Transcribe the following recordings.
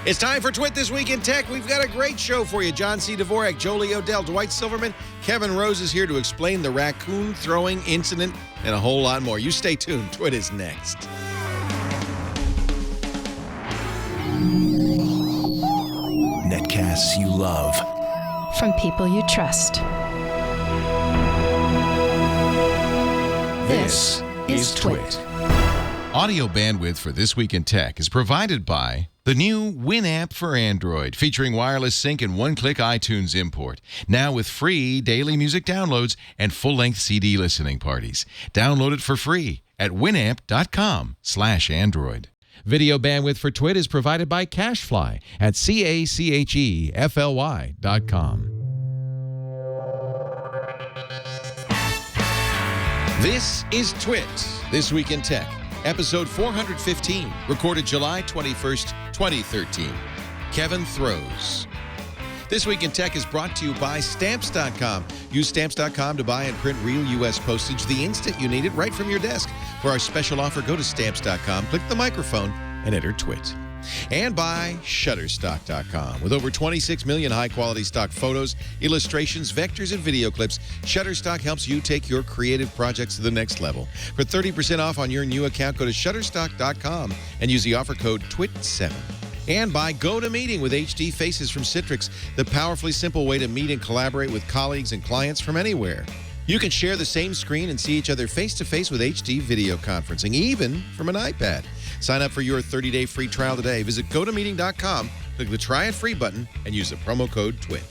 It's time for Twit This Week in Tech. We've got a great show for you. John C. Dvorak, Jolie Odell, Dwight Silverman, Kevin Rose is here to explain the raccoon throwing incident and a whole lot more. You stay tuned. Twit is next. Netcasts you love. From people you trust. This is Twit. Audio bandwidth for This Week in Tech is provided by the new Winamp for Android, featuring wireless sync and one-click iTunes import. Now with free daily music downloads and full-length CD listening parties. Download it for free at winamp.com/Android. Video bandwidth for Twit is provided by CacheFly at CacheFly.com. This is Twit This Week in Tech, episode 415, recorded July 21st, 2013. Kevin throws. This Week in Tech is brought to you by Stamps.com. Use Stamps.com to buy and print real U.S. postage the instant you need it, right from your desk. For our special offer, go to Stamps.com, click the microphone, and enter Twit. And by Shutterstock.com. With over 26 million high-quality stock photos, illustrations, vectors, and video clips, Shutterstock helps you take your creative projects to the next level. For 30% off on your new account, go to Shutterstock.com and use the offer code TWIT7. And by GoToMeeting with HD Faces from Citrix, the powerfully simple way to meet and collaborate with colleagues and clients from anywhere. You can share the same screen and see each other face-to-face with HD video conferencing, even from an iPad. Sign up for your 30-day free trial today. Visit GoToMeeting.com, click the Try It Free button, and use the promo code TWIT.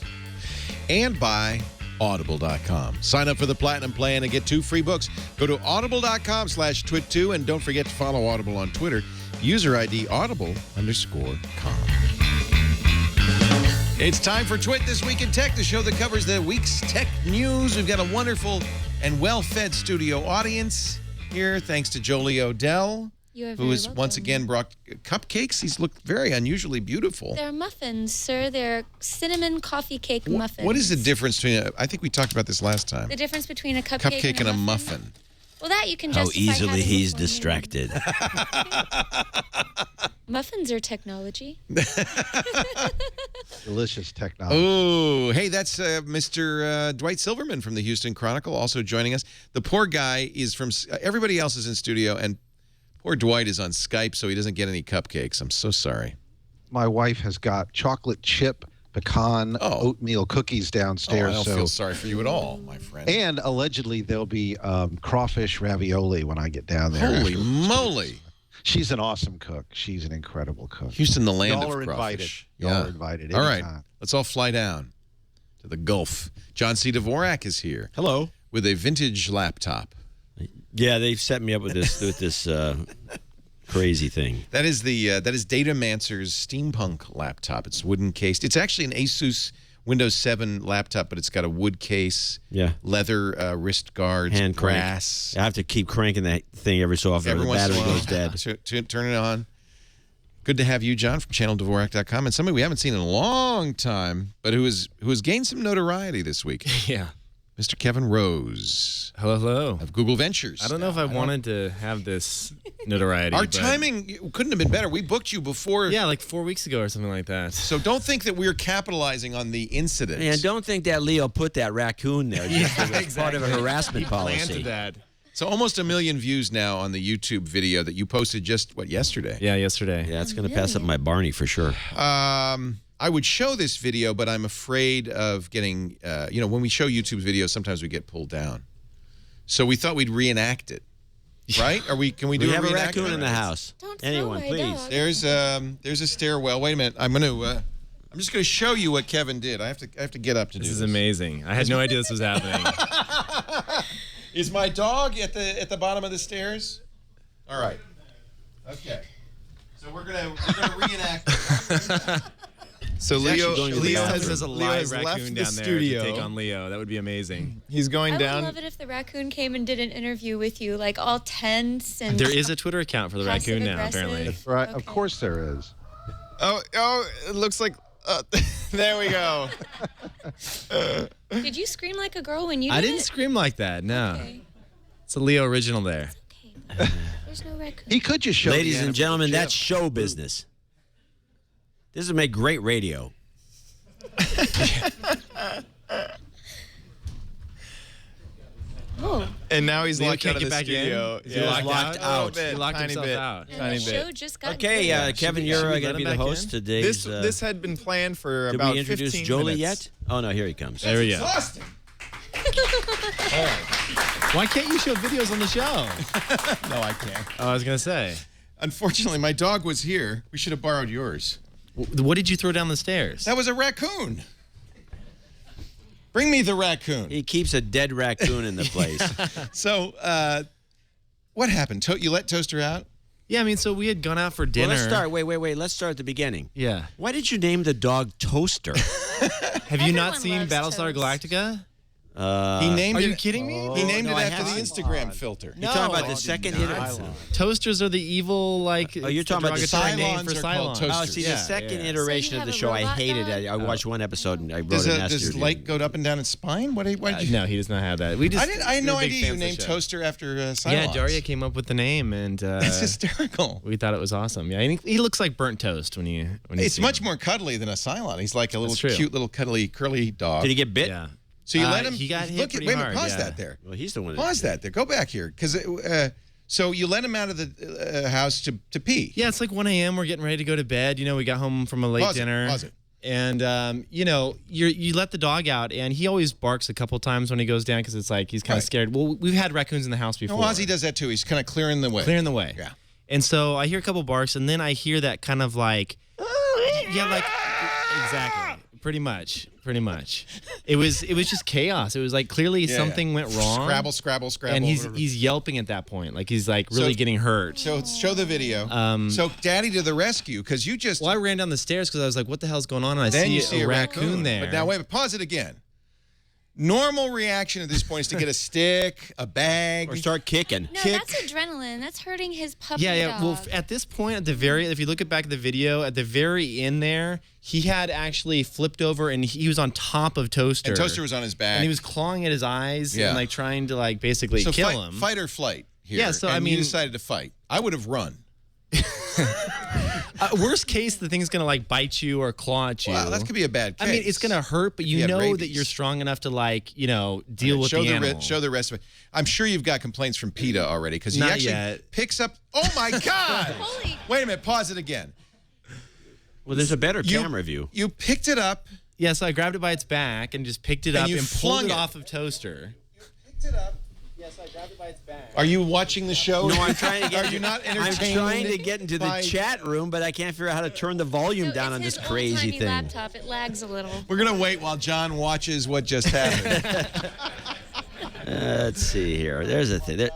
And by Audible.com. Sign up for the Platinum Plan and get 2 free books. Go to Audible.com/TWIT2, and don't forget to follow Audible on Twitter. User ID Audible_com. It's time for Twit This Week in Tech, the show that covers the week's tech news. We've got a wonderful and well-fed studio audience here, thanks to Jolie Odell, who has once again brought cupcakes. These look very unusually beautiful. They're muffins, sir. They're cinnamon coffee cake muffins. What is the difference between, I think we talked about this last time. The difference between a cupcake and a muffin? Well, that you can justify. How easily he's distracted. Muffins are technology. Delicious technology. Oh, hey, that's Mr. Dwight Silverman from the Houston Chronicle, also joining us. The poor guy is from, everybody else is in studio, and poor Dwight is on Skype, so he doesn't get any cupcakes. I'm so sorry. My wife has got chocolate chip pecan oatmeal cookies downstairs. I don't feel sorry for you at all, my friend. And allegedly there'll be crawfish ravioli when I get down there. Holy moly. She's an awesome cook. She's an incredible cook. Houston, the land Y'all of are crawfish. Y'all are invited. All right, anytime. let's all fly down to the Gulf. John C. Dvorak is here. Hello. With a vintage laptop. Yeah, they've set me up with this crazy thing. That is Datamancer's steampunk laptop. It's wooden cased. It's actually an Asus Windows 7 laptop, but it's got a wood case, leather wrist guards, hand brass. I have to keep cranking that thing every so often, or the battery goes dead. Turn it on. Good to have you, John, from channeldvorak.com, and somebody we haven't seen in a long time, but who has gained some notoriety this week. Yeah. Mr. Kevin Rose. Hello. Of Google Ventures. I don't know if I wanted to have this notoriety. Our timing couldn't have been better. We booked you before. Yeah, like 4 weeks ago or something like that. So don't think that we're capitalizing on the incident. And don't think that Leo put that raccoon there just as part of a harassment policy. He planted that. So almost 1 million views now on the YouTube video that you posted just, yesterday? Yeah, yesterday. Yeah, it's going to pass up my Barney for sure. I would show this video, but I'm afraid of getting, when we show YouTube videos, sometimes we get pulled down. So we thought we'd reenact it, right? Can we do a reenactment? We have a raccoon in the house. Don't Anyone, throw my please. dog. There's a stairwell. Wait a minute. I'm just going to show you what Kevin did. I have to get up to do this. This is amazing. I had no idea this was happening. Is my dog at the bottom of the stairs? All right. Okay. So we're gonna reenact it. So Leo has a live raccoon down there to take on Leo. That would be amazing. He's going down. I would love it if the raccoon came and did an interview with you, like all tense and. There is a Twitter account for the raccoon now, apparently. Right. Okay. Of course there is. Oh! It looks like. There we go. Did you scream like a girl when you did I didn't it? scream like that. No. Okay. It's a Leo original there. Okay. There's no raccoon. He could just show Ladies the and gentlemen, animal that's show business. This would make great radio. Oh. And now he's Leo locked can't out of get the back in? studio. Is he locked out? He locked himself out. And Tiny the bit. show just got Okay, good. Kevin, should you're we going let to be him the back host in? today's. This had been planned for did about we introduce 15 Jolie minutes. yet? Oh no, here he comes. There we go. Exhausting. Why can't you show videos on the show? No, I can't. Oh, I was going to say. Unfortunately, my dog was here. We should have borrowed yours. What did you throw down the stairs? That was a raccoon. Bring me the raccoon. He keeps a dead raccoon in the place. So, what happened? You let Toaster out? Yeah, I mean, so we had gone out for dinner. Well, let's start. Wait. Let's start at the beginning. Yeah. Why did you name the dog Toaster? Have you not Everyone seen loves Battlestar toast. Galactica? He named Are it. you kidding me? He named no, it I after the haven't. Instagram filter. You're talking about the second iteration. Toasters are the evil, like. Oh, you're talking about the derogatory name Cylons for are called Cylons. toasters. Oh, see, the Yeah, second yeah. iteration So you of the have a show, I robot hated dog? it. I watched one episode and I wrote Does a nasty his review. light go up and down its spine? What did you? No, he does not have that. We just. I had no we're big idea you fans of the named show. Toaster after Cylons. Yeah, Daria came up with the name, and That's hysterical. we thought it was awesome. Yeah, and he looks like burnt toast when you It's see much him. more cuddly than a Cylon. He's like a little That's true. cute little cuddly curly dog. Did he get bit? Yeah. So you let him. He got hit look, pretty wait a minute. hard, Pause yeah. that there. Well, he's the one. Pause that there. Go back here, because so you let him out of the house to pee. Yeah, it's like 1 a.m. We're getting ready to go to bed. You know, we got home from a late Pause it, dinner. pause it. And you know, you let the dog out, and he always barks a couple times when he goes down because it's like he's kind of Right. scared. Well, we've had raccoons in the house before. No, Ozzy does that too. He's kind of clearing the way. Clearing the way. Yeah. And so I hear a couple barks, and then I hear that kind of like, yeah, like exactly, pretty much. It was just chaos. It was like clearly something went wrong. Scrabble. And he's yelping at that point, like he's like really getting hurt. So show the video. So Daddy to the rescue, because you just. Well, I ran down the stairs because I was like, "What the hell's going on?" And I then you see a raccoon there. But now wait, pause it again. Normal reaction at this point is to get a stick, a bag, Or start kicking. No, kick. that's adrenaline. That's hurting his puppy Yeah. dog. Well, at this point, if you look back at the video, at the very end there, he had actually flipped over and he was on top of Toaster. And Toaster was on his back. And he was clawing at his eyes Yeah. and like trying to like basically so kill fight, him. Fight or flight here. Yeah, so, and I you mean- decided to fight. I would have run. Worst case, the thing's gonna like bite you or claw at you. Wow, that could be a bad case. I mean, it's gonna hurt, but He you had know rabies. that you're strong enough to like, deal with show the animal. show the rest of it. I'm sure you've got complaints from PETA already, because he Not actually yet. picks up. Oh my God! Holy- Wait a minute. Pause it again. Well, there's a better camera view. You picked it up. Yeah, so I grabbed it by its back and just picked it And up you and flung pulled it it. off of Toaster. Picked it up. Yes, I grabbed it by its back. Are you watching the show? No, I'm trying to get. Are you not I'm entertained? trying to get into the by- chat room, but I can't figure out how to turn the volume So down it's on this his crazy old-timey thing. laptop. It lags a little. We're gonna wait while John watches what just happened. Let's see here. There's a thing. There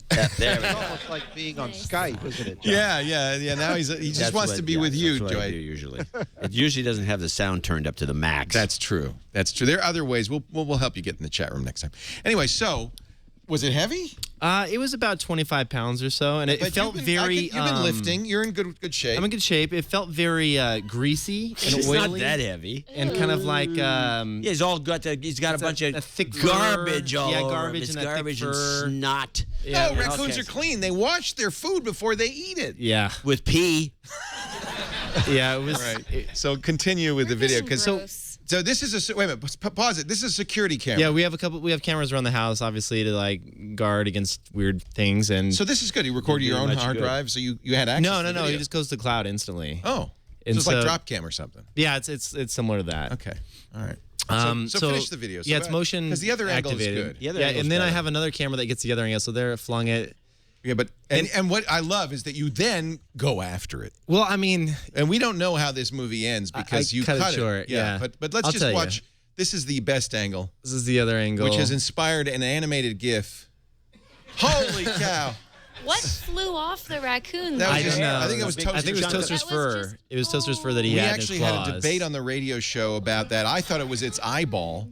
we It's go. almost like being on Skype, isn't it, John? Yeah. Now he just That's wants what- to be yeah, with you, that's what I Joy. do usually. It usually doesn't have the sound turned up to the max. That's true. There are other ways. We'll help you get in the chat room next time. Anyway, so was it heavy? It was about 25 pounds or so, and it But felt you've been, very. you've been lifting. You're in good shape. I'm in good shape. It felt very greasy and It's oily. not that heavy. And kind of like. Yeah, he's got a bunch a of thick garbage fur. all Yeah, over him. garbage It's and that thick garbage and fur. snot. Yeah, no, raccoons okay. are clean. They wash their food before they eat it. Yeah. With pee. Yeah, it was. Right. So continue with the video, because so this is wait a minute. Pause it. This is a security camera. Yeah, we have cameras around the house, obviously, to like guard against weird things. And So this is good. You recorded You're your own doing much hard good. drive, so you had access. no, to the it video. just goes to the cloud instantly. Oh, And so it's like so- drop cam or something. Yeah, it's similar to that. Okay. All right. So So finish the video. So yeah, it's motion because the other angle is activated. good. The other Yeah, angle's and then I better. have another camera that gets the other angle. So there, flung it. Yeah, but and what I love is that you then go after it. Well, I mean, And we don't know how this movie ends because you cut it cut short, yeah. But let's I'll just tell watch. you. This is the best angle, this is the other angle, which has inspired an animated GIF. Holy cow! What flew off the raccoon? That was I just- don't know. I think it was I think it was Toaster's Toaster's That was fur. just- It was Toaster's fur that he We had. actually in his had a claws. debate on the radio show about that. I thought it was its eyeball,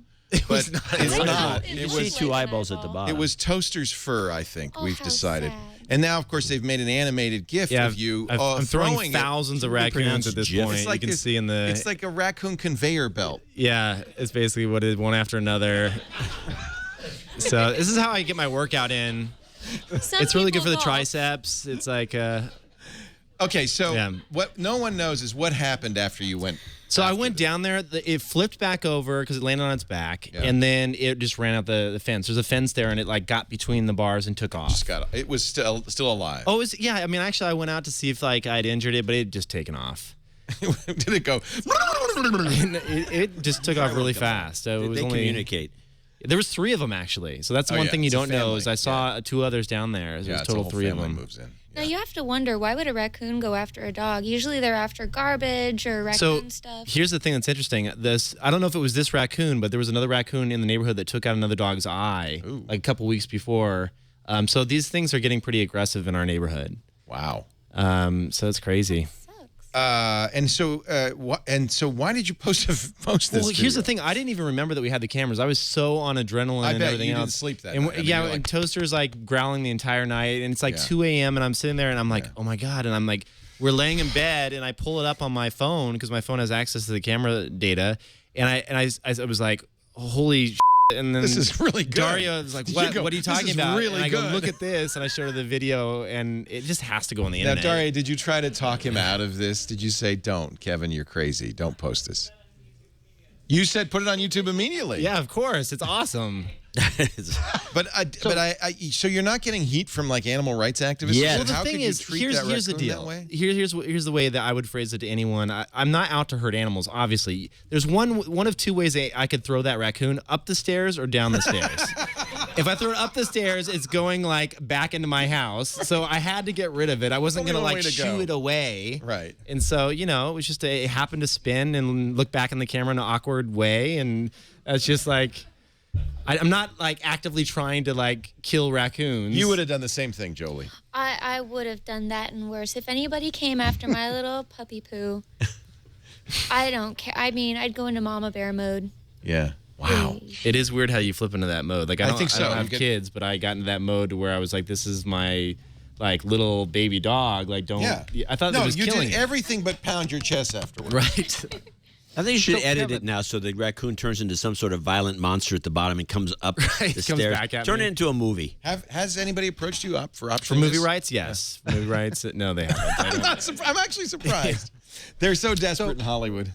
but it's not. It You was see like two an eyeballs at the eyeball. bottom. It was Toaster's fur, I think. Oh, We've how decided. sad. And now, of course, they've made an animated GIF Yeah, of you I'm throwing it. thousands of raccoons pronounce at this GIF. point. It's like you can this- see in the. It's like a raccoon conveyor belt. Yeah, it's basically what it is, one after another. So this is how I get my workout in. Some It's really good for people the golf. triceps. It's like Okay, so what no one knows is what happened after you went. So I went down there. It flipped back over because it landed on its back, and then it just ran out the fence. There's a fence there, and it like got between the bars and took off. It was still alive. Oh, yeah. I mean, actually, I went out to see if like I'd injured it, but it had just taken off. Did it go? it just took off really fast. So it was they only communicate. There was 3 of them actually. So that's one thing you don't know is I saw 2 others down there. There was a total 3 of them. Moves in. Now you have to wonder, why would a raccoon go after a dog? Usually they're after garbage or raccoon stuff. Here's the thing that's interesting. I don't know if it was this raccoon, but there was another raccoon in the neighborhood that took out another dog's eye like a couple weeks before. So these things are getting pretty aggressive in our neighborhood. Wow. So it's crazy. And so why did you post this? Well, here's the thing. I didn't even remember that we had the cameras. I was so on adrenaline and everything else. Didn't sleep that and night. And Toaster's like growling the entire night, and it's like 2 a.m. and I'm sitting there and I'm like, oh my god, and I'm like, we're laying in bed, and I pull it up on my phone because my phone has access to the camera data, and I was like, holy shit. And then this is really good. Daria was like, what are you talking about? Really and I go, good. look at this, and I showed her the video, and it just has to go on the internet. Now, Daria, did you try to talk him out of this? Did you say, don't, Kevin, you're crazy. Don't post this. You said put it on YouTube immediately. Yeah, of course. It's awesome. So you're not getting heat from like animal rights activists? Yeah. Well, the thing is, here's the deal. Here's the way that I would phrase it to anyone. I'm not out to hurt animals, obviously. There's one of 2 ways I could throw that raccoon: up the stairs or down the stairs. If I throw it up the stairs, it's going like back into my house. So I had to get rid of it. I wasn't going to like shoo it away. Right. And so, it was just it happened to spin and look back in the camera in an awkward way. And it's just like, I'm not like actively trying to like kill raccoons. You would have done the same thing, Jolie. I would have done that and worse. If anybody came after my little puppy poo, I don't care. I mean, I'd go into mama bear mode. Yeah. Wow. It is weird how you flip into that mode. Like I think so. I don't have kids, but I got into that mode where I was like, this is my like little baby dog. Like don't. Yeah. I thought that was killing. No, you did everything but pound your chest afterwards. Right. I think you should edit it now so the raccoon turns into some sort of violent monster at the bottom and comes up the stairs. Back at Turn me. it into a movie. Has anybody approached you for For movie rights? Yes. For movie rights? No, they haven't. I'm actually surprised. They're so desperate in Hollywood.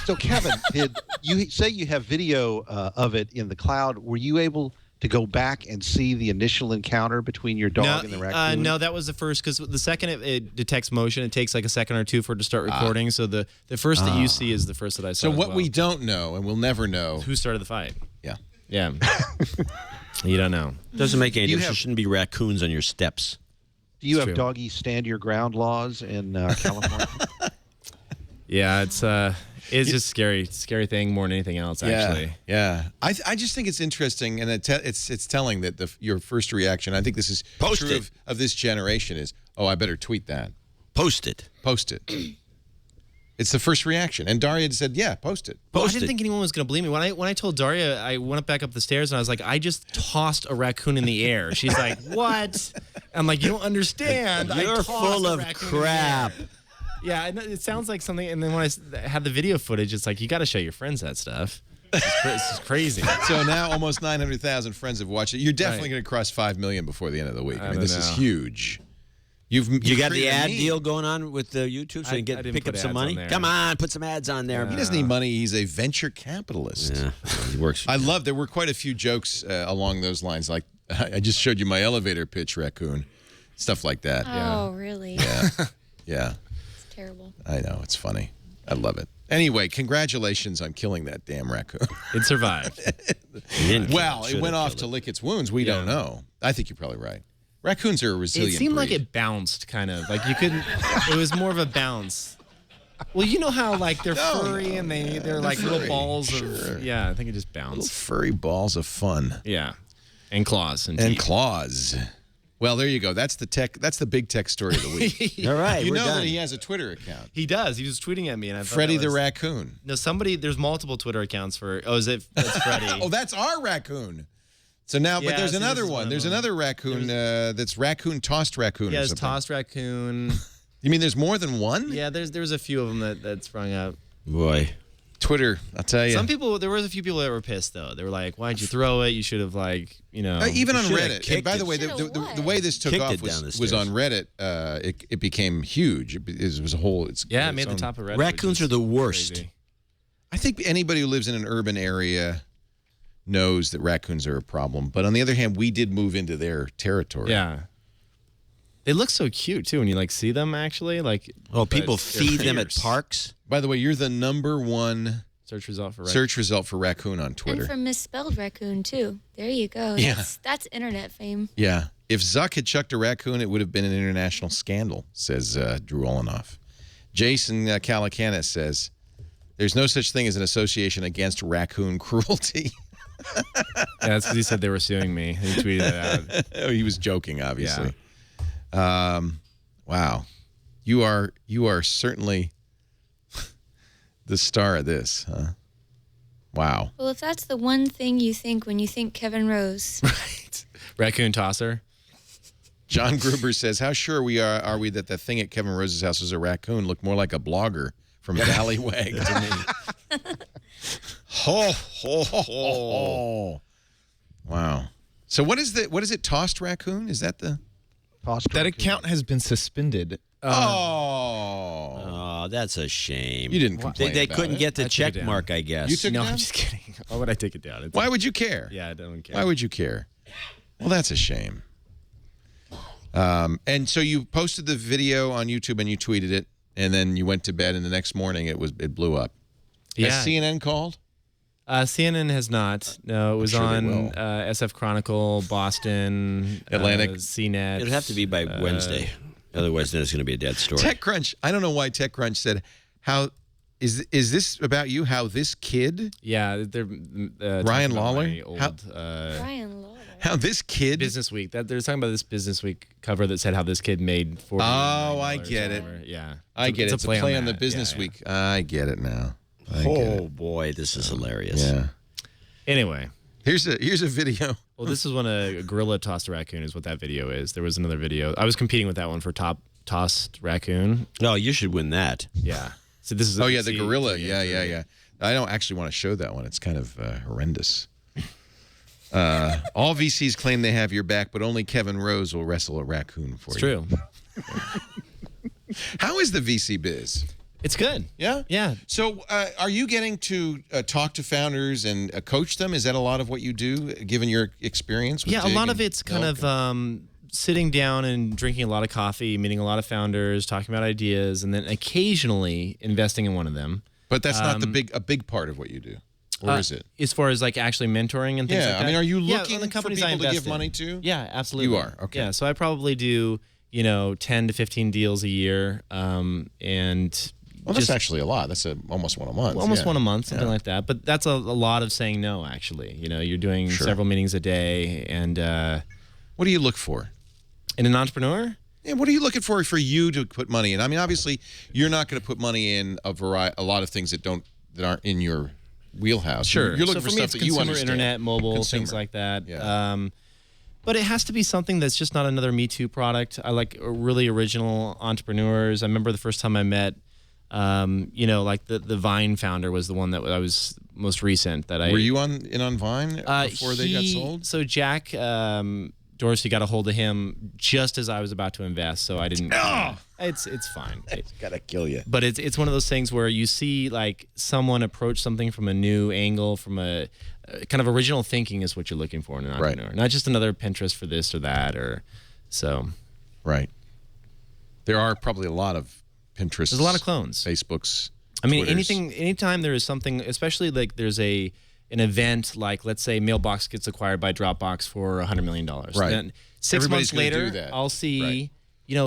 So, Kevin, did you say you have video of it in the cloud? Were you able to go back and see the initial encounter between your dog and the raccoon? No, that was the first, because the second it detects motion, it takes like a second or 2 for it to start recording. So the first that you see is the first that I saw. So what we don't know, and we'll never know, who started the fight. Yeah. Yeah. You don't know. Doesn't make any difference. There shouldn't be raccoons on your steps. Do you have doggy stand your ground laws in California? Yeah, it's just scary thing more than anything else, actually. Yeah. I just think it's interesting, and it's telling that your first reaction, I think this is true of this generation, is, oh, I better tweet that. Post it. It's the first reaction. And Daria said, yeah, post it. I didn't think anyone was going to believe me. When I told Daria, I went back up the stairs, and I was like, I just tossed a raccoon in the air. She's like, what? I'm like, you don't understand. You're full of crap. Yeah, it sounds like something. And then when I had the video footage, it's like, you got to show your friends that stuff. This is crazy. So now almost 900,000 friends have watched it. You're definitely going to cross 5 million before the end of the week. I mean, this is huge. You got the ad deal going on with the YouTube so you can pick up some money? Come on, put some ads on there. He doesn't need money. He's a venture capitalist. Yeah, he works. There were quite a few jokes along those lines. Like, I just showed you my elevator pitch, raccoon. Stuff like that. Oh, really? Yeah. Yeah. It's terrible. I know. It's funny. I love it. Anyway, congratulations on killing that damn raccoon. It survived. Well, it went off to lick its wounds. We don't know. I think you're probably right. Raccoons are a resilient It seemed breed. like it bounced, kind of. Like you couldn't. It was more of a bounce. Well, you know how like they're furry and they're like furry. little balls of. Yeah, I think it just bounced. Little furry balls of fun. Yeah, and claws and teeth. Claws. Well, there you go. That's the tech. That's the big tech story of the week. All right, you we're know done. that he has a Twitter account. He does. He was tweeting at me, and I thought Freddie the raccoon. No, there's multiple Twitter accounts for. Oh, is it? That's Freddie. Oh, that's our raccoon. So now, but there's another one. There's another raccoon that's raccoon tossed raccoon. Yeah, or it's something. tossed raccoon. You mean there's more than one? Yeah, there's a few of them that sprung up. Boy. Twitter, I'll tell you. There was a few people that were pissed though. They were like, "Why'd you throw it? You should have even on Reddit. kicked And by the way, Should've the way this took Kicked off it down the was on stairs. Reddit. It became huge. It was a whole. It made the top of Reddit. Raccoons are the worst. Crazy. I think anybody who lives in an urban area knows that raccoons are a problem. But on the other hand, we did move into their territory. Yeah. They look so cute too when you see them actually People but feed they're them at fierce. parks. By the way, you're the #1 Search result for raccoon. search result for raccoon on Twitter. And for misspelled raccoon, too. There you go. Yeah. That's internet fame. Yeah. If Zuck had chucked a raccoon, it would have been an international scandal, says Drew Olenoff. Jason Calacanis says, there's no such thing as an association against raccoon cruelty. Yeah, that's because he said they were suing me. He tweeted it out. Oh, he was joking, obviously. Wow. You are certainly the star of this, huh? Wow. Well, if that's the one thing you think when you think Kevin Rose. Right. Raccoon tosser. John Gruber says, how sure are we that the thing at Kevin Rose's house was a raccoon? Looked more like a blogger from Ballywag to me. Ho, ho, ho. Wow. So what is it, tossed raccoon? Is that the... That account has been suspended. Oh, that's a shame. You didn't complain They about couldn't it. get the I took it check down. mark, I guess. You took it No, down? I'm just kidding. Why would I take it down? Why would you care? Yeah, I don't care. Why would you care? Well, that's a shame. And so you posted the video on YouTube and you tweeted it, and then you went to bed, and the next morning it blew up. Yeah. Has CNN called? CNN has not. No, it was sure they on will. SF Chronicle, Boston, Atlantic. CNET. It'll have to be by Wednesday. Otherwise, then it's going to be a dead story. TechCrunch. I don't know why TechCrunch said, "How is this about you? How this kid, Yeah, they're Ryan talking about Lawler? my old, Brian Lawler. how this kid?" Business Week. They're talking about this Business Week cover that said how this kid made $40 Oh, I million get it. or- Yeah, I get it. It's a play on the that. Business Yeah, yeah. Week. I get it now. I get it. Oh boy, this is hilarious. Yeah. Anyway, Here's a video. well, this is when a gorilla tossed a raccoon. Is what that video is. There was another video. I was competing with that one for top tossed raccoon. No, you should win that. Yeah. So this is. Oh yeah, the see- gorilla. Yeah. I don't actually want to show that one. It's kind of horrendous. All VCs claim they have your back, but only Kevin Rose will wrestle a raccoon for It's you. true. How is the VC biz? It's good. Yeah? Yeah. So are you getting to talk to founders and coach them? Is that a lot of what you do, given your experience with Yeah, a Dig lot of and it's kind Milk of sitting down and drinking a lot of coffee, meeting a lot of founders, talking about ideas, and then occasionally investing in one of them. But that's not a big part of what you do, or is it? As far as actually mentoring and things Yeah, like that. I mean, are you Yeah, looking on the for companies people I to give invest in. money to? Yeah, absolutely. You are, okay. Yeah, so I probably do 10 to 15 deals a year, and Well, that's actually a lot. That's almost one a month. almost yeah. one a month, something like that. But that's a lot of saying no. Actually, you're doing Sure. several meetings a day, and What do you look for? in an entrepreneur. Yeah, what are you looking for you to put money in? I mean, obviously, you're not going to put money in a lot of things that aren't in your wheelhouse. Sure. You're looking so for me, stuff it's that you consumer, understand. internet, mobile, Consumer. things like that. Yeah. But it has to be something that's just not another Me Too product. I like really original entrepreneurs. I remember the first time I met, like the Vine founder was the one that I was most recent. That I Were you on Vine before they got sold? So Jack Dorsey got a hold of him just as I was about to invest. So I didn't. It's fine. Gotta kill you. But it's one of those things where you see someone approach something from a new angle, from a kind of original thinking is what you're looking for in an entrepreneur, not just another Pinterest for this or that or so. Right. There are probably a lot of Pinterest. There's a lot of clones. Facebooks. I mean, Twitters. anytime there is something, especially there's an event let's say Mailbox gets acquired by Dropbox for $100 million. Right. Then 6 Everybody's months gonna later, do that. I'll see. Right.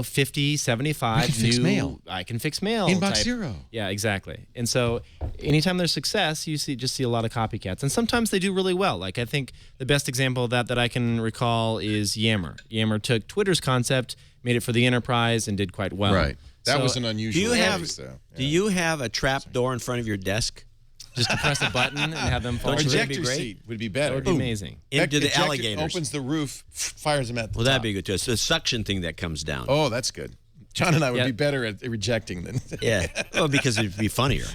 50, 75 I can fix new. mail. I can fix mail. Inbox type. zero. Yeah, exactly. And so, anytime there's success, you see a lot of copycats, and sometimes they do really well. I think the best example of that I can recall is Yammer. Yammer took Twitter's concept, made it for the enterprise, and did quite well. Right. That So, was an unusual case, though. Do you have a trap door in front of your desk? just to press a button and have them fall. Don't you through? think that'd be Ejector great? seat would be better. That would be amazing. Into the Ejector alligators. opens the roof, fires them at the Well, top. that'd be good too. It's the suction thing that comes down. Oh, that's good. John and I would Yeah. be better at rejecting than. Yeah. Well, because it'd be funnier.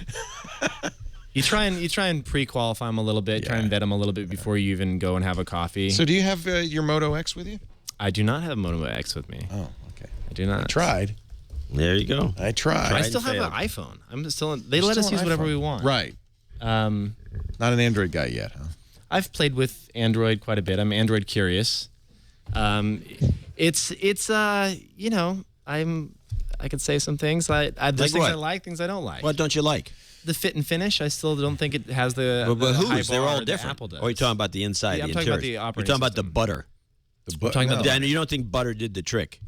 You try and pre-qualify them a little bit, try and vet them a little bit before you even go and have a coffee. So do you have your Moto X with you? I do not have Moto X with me. Oh, okay. I do not. I tried. There you go. I tried. I still have an iPhone. They let us use whatever we want. Right. Not an Android guy yet, huh? I've played with Android quite a bit. I'm Android curious. It's you know, I could say some things. There's things I like, things I don't like. What don't you like? The fit and finish. I still don't think it has the. But the high whose? They're bar all that different. Apple does. Or are you talking about the inside? I'm the talking about interior? the operating You're talking system. about the butter. I'm talking about the Dan, you don't think butter did the trick?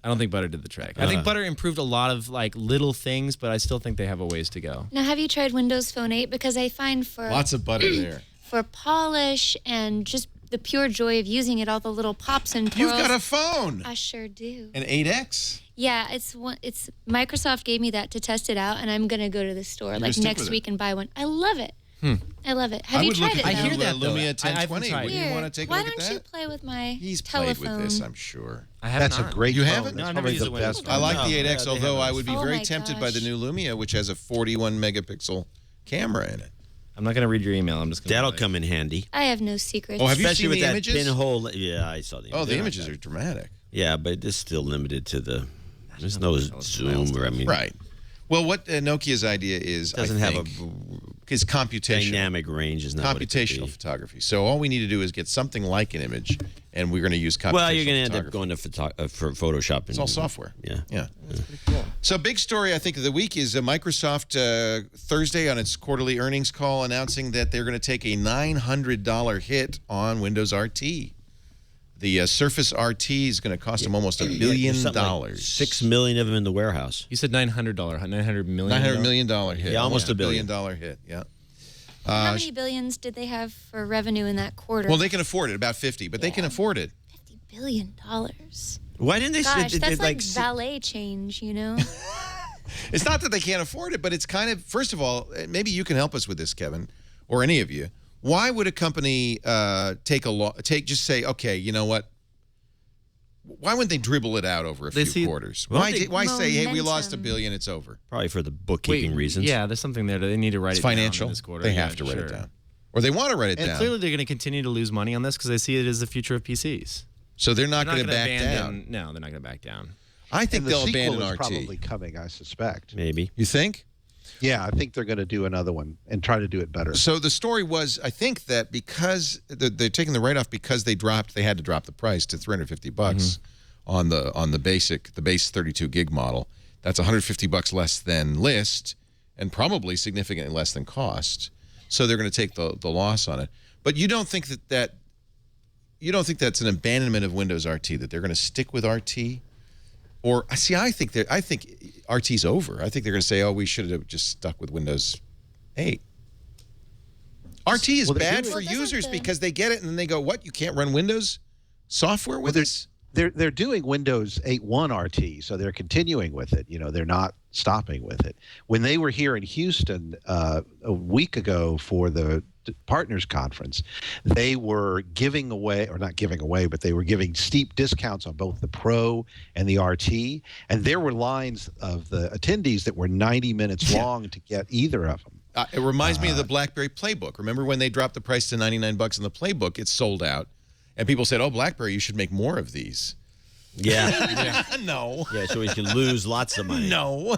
I don't think butter did the trick. I think butter improved a lot of like little things, but I still think they have a ways to go. Now, have you tried Windows Phone 8? Because I find for Lots of butter there. for polish and just the pure joy of using it, all the little pops and twirls. You've got a phone. I sure do. An 8X? Yeah, it's Microsoft gave me that to test it out, and I'm gonna go to the store like next week and buy one. I love it. I love it. Have you tried it? I hear that Lumia though. 1020. I Would you want to take a Why look at don't that? you play with my He's telephone? played with this, I'm sure. I have That's not. a great You phone. haven't? That's No, I've never probably used the a Windows best phone. I like No, the 8X, yeah, they although have I would be Oh very my tempted by the gosh. new Lumia, which has a 41 megapixel camera in it. I'm not going to read your email. I'm just going to. That'll come in handy. I have no secrets. Oh, have you Especially seen with the that images? pinhole. Yeah, I saw the images. Oh, the images are dramatic. Yeah, but it's still limited to the. There's no zoom or I mean. Right. Well, what Nokia's idea is, Doesn't I have think, is computational. Dynamic range is not what it could Computational be. photography. So all we need to do is get something like an image, and we're going to use computational Well, you're going to end photography. up going to for Photoshop. It's all software. Yeah. Yeah. That's pretty cool. So big story, I think, of the week is Microsoft Thursday on its quarterly earnings call announcing that they're going to take a $900 hit on Windows RT. The Surface RT is going to cost them almost $1 billion. Like 6 million of them in the warehouse. You said $900, $900 million. $900 million hit. Yeah, almost $1 $1 billion. billion hit. Yeah. How many billions did they have for revenue in that quarter? Well, they can afford it, about 50, but they can afford it. $50 billion. Why didn't they? Gosh, that's like like valet change, you know? It's not that they can't afford it, but it's kind of, first of all, maybe you can help us with this, Kevin, or any of you. Why would a company just say, okay, you know what? Why wouldn't they dribble it out over a few quarters? Why say, hey, we lost $1 billion, it's over? Probably for the bookkeeping reasons. Yeah, there's something there. They need to write It's it down financial. in this quarter. They Yeah, have to write it sure. down. Or they want to write it And down. clearly they're going to continue to lose money on this because they see it as the future of PCs. So they're not They're going to back abandon, down. No, they're not going to back down. I think And the they'll sequel abandon is RT. probably coming, I suspect. Maybe. You think? Yeah, I think they're going to do another one and try to do it better. So the story was, I think that because they're taking the write-off because they had to drop the price to $350 on the base 32 gig model. That's $150 less than list, and probably significantly less than cost. So they're going to take the loss on it. But you don't think you don't think that's an abandonment of Windows RT, that they're going to stick with RT? Or see, I think RT's over. I think they're going to say, oh, we should have just stuck with Windows 8. RT is bad for users because they get it and then they go, what? You can't run Windows software with this? They're doing Windows 8.1 RT, so they're continuing with it. You know, they're not stopping with it. When they were here in Houston a week ago for the Partners Conference, they were giving away, or not giving away, but they were giving steep discounts on both the Pro and the RT. And there were lines of the attendees that were 90 minutes long to get either of them. It reminds me of the BlackBerry Playbook. Remember when they dropped the price to $99 in the Playbook? It sold out. And people said, oh, BlackBerry, you should make more of these. Yeah. No. Yeah, so we can lose lots of money. No.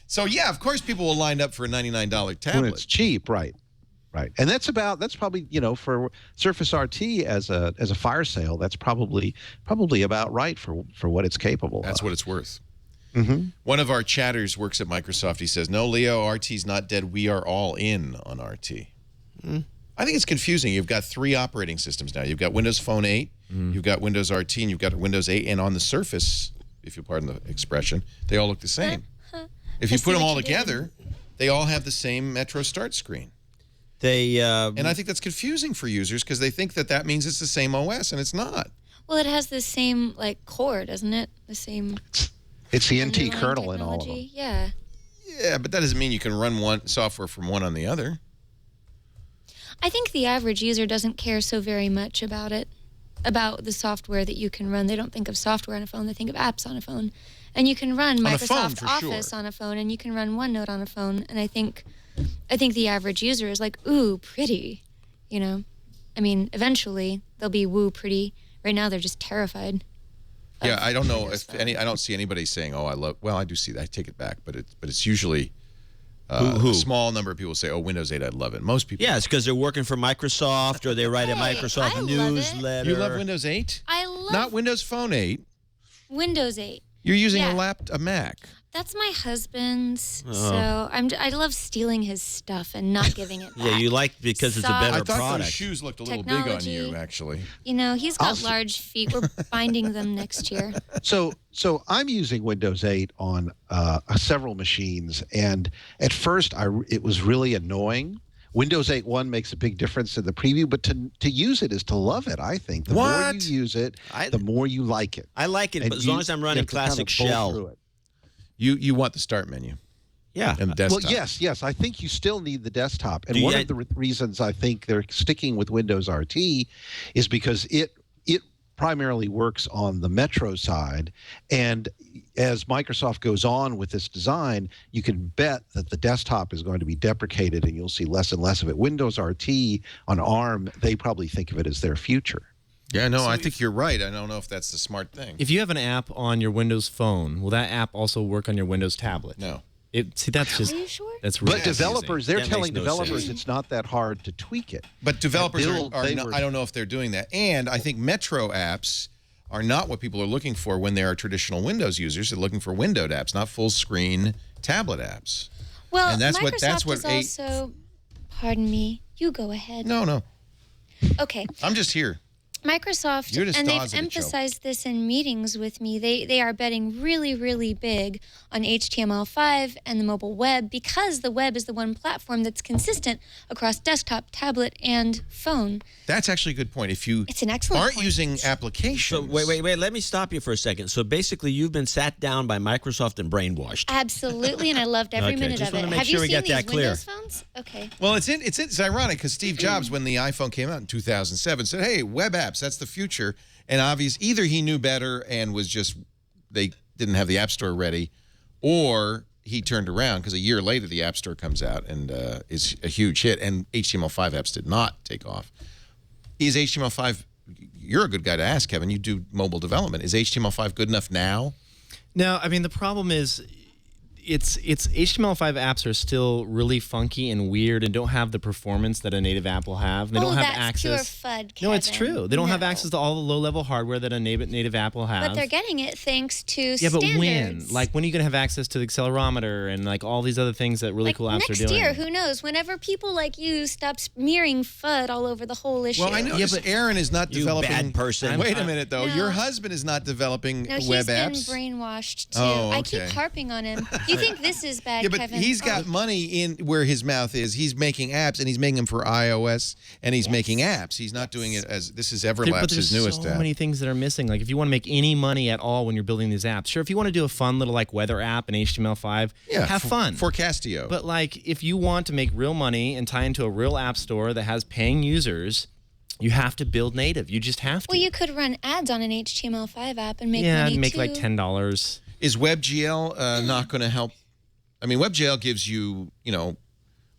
So, yeah, of course people will line up for a $99 tablet. When it's cheap, right. Right. And that's probably, you know, for Surface RT as a fire sale, that's probably about right for what it's capable of. That's what it's worth. Mm-hmm. One of our chatters works at Microsoft. He says, no, Leo, RT's not dead. We are all in on RT. I think it's confusing. You've got 3 operating systems now. You've got Windows Phone 8, you've got Windows RT, and you've got Windows 8. And on the Surface, if you pardon the expression, they all look the same. If you put them all together, they all have the same Metro Start screen. And I think that's confusing for users because they think that means it's the same OS, and it's not. Well, it has the same like core, doesn't it? The same. It's the NT underlying kernel in all of them. technology. Yeah. Yeah, but that doesn't mean you can run one software from one on the other. I think the average user doesn't care so very much about it, about the software that you can run. They don't think of software on a phone. They think of apps on a phone. And you can run On a phone, Microsoft for Office sure. on a phone, and you can run OneNote on a phone. And I think I think the average user is like, ooh, pretty, you know? I mean, eventually they'll be woo pretty. Right now they're just terrified. Yeah, I don't know if any. I don't see anybody saying, "Oh, I love." Well, I do see that. I take it back, but it's usually a small number of people say, "Oh, Windows 8, I love it." Most people. Yeah, it's because they're working for Microsoft or they write a Microsoft I love newsletter. You love Windows 8? I love Not Windows Phone 8. Windows 8. You're using Yeah. a Mac. That's my husband's, so I love stealing his stuff and not giving it back. Yeah, you like because it's a Soft. better I thought product. those shoes looked a little big on Technology. you, actually. You know, he's got large feet. We're binding them next year. So I'm using Windows 8 on several machines, and at first it was really annoying. Windows 8.1 makes a big difference in the preview, but to use it is to love it, I think. The more you use it, the more you like it. I like it, And but as long as I'm running classic shell. You want the start menu. Yeah. And the desktop. Well, yes. I think you still need the desktop. And one of the reasons I think they're sticking with Windows RT is because it primarily works on the Metro side. And as Microsoft goes on with this design, you can bet that the desktop is going to be deprecated and you'll see less and less of it. Windows RT on ARM, they probably think of it as their future. Yeah, no, I think you're right. I don't know if that's the smart thing. If you have an app on your Windows phone, will that app also work on your Windows tablet? No. See, that's just. Are you sure? That's really But developers, they're That telling makes no developers sense. it's not that hard to tweak it. But developers They not, were- I don't know if they're doing that. And I think Metro apps are not what people are looking for when they are traditional Windows users. They're looking for windowed apps, not full screen tablet apps. Well, And that's Microsoft what is also. Pardon me. You go ahead. No. Okay. I'm just here. Microsoft, You're just and they've stars at the show. emphasized this in meetings with me, they are betting really, really big on HTML5 and the mobile web because the web is the one platform that's consistent across desktop, tablet, and phone. That's actually a good point. If you It's an excellent aren't point. using applications. So wait. Let me stop you for a second. So basically, you've been sat down by Microsoft and brainwashed. Absolutely, and I loved every Okay, minute just of it. wanna make Have sure you we seen got these that clear. Windows phones? Okay. Well, it's ironic because Steve Jobs, when the iPhone came out in 2007, said, "Hey, web apps, that's the future." And obviously, either he knew better and was just they didn't have the App Store ready, or he turned around because a year later the App Store comes out and is a huge hit, and HTML5 apps did not take off. Is HTML5? You're a good guy to ask, Kevin. You do mobile development. Is HTML5 good enough now? No, I mean the problem is, it's HTML5 apps are still really funky and weird and don't have the performance that a native app will have. They don't have that's access. pure FUD, No, it's Kevin. true. They don't have No. access to all the low-level hardware that a native app will have. But they're getting it thanks to Yeah, standards. but when? Like, when are you going to have access to the accelerometer and, like, all these other things that really cool apps next are doing? year, who knows? Whenever people like you stop smearing FUD all over the whole issue. Well, I know. But Aaron is not You developing. bad person. Wait a minute, though. No. Your husband is not developing No, web he's been apps. brainwashed too. Oh, I keep okay. harping on him. You think this is bad, Yeah, but Kevin? he's got money in where his mouth is. He's making apps, and he's making them for iOS, and he's making apps. He's not doing it as this is But Everlapse's there's newest so app. many things that are missing. Like, if you want to make any money at all when you're building these apps, sure, if you want to do a fun little, like, weather app in HTML5, have fun. Forecastio. But, like, if you want to make real money and tie into a real app store that has paying users, you have to build native. You just have to. Well, you could run ads on an HTML5 app and make yeah, money and make too. like $10. Is WebGL not going to help? I mean, WebGL gives you,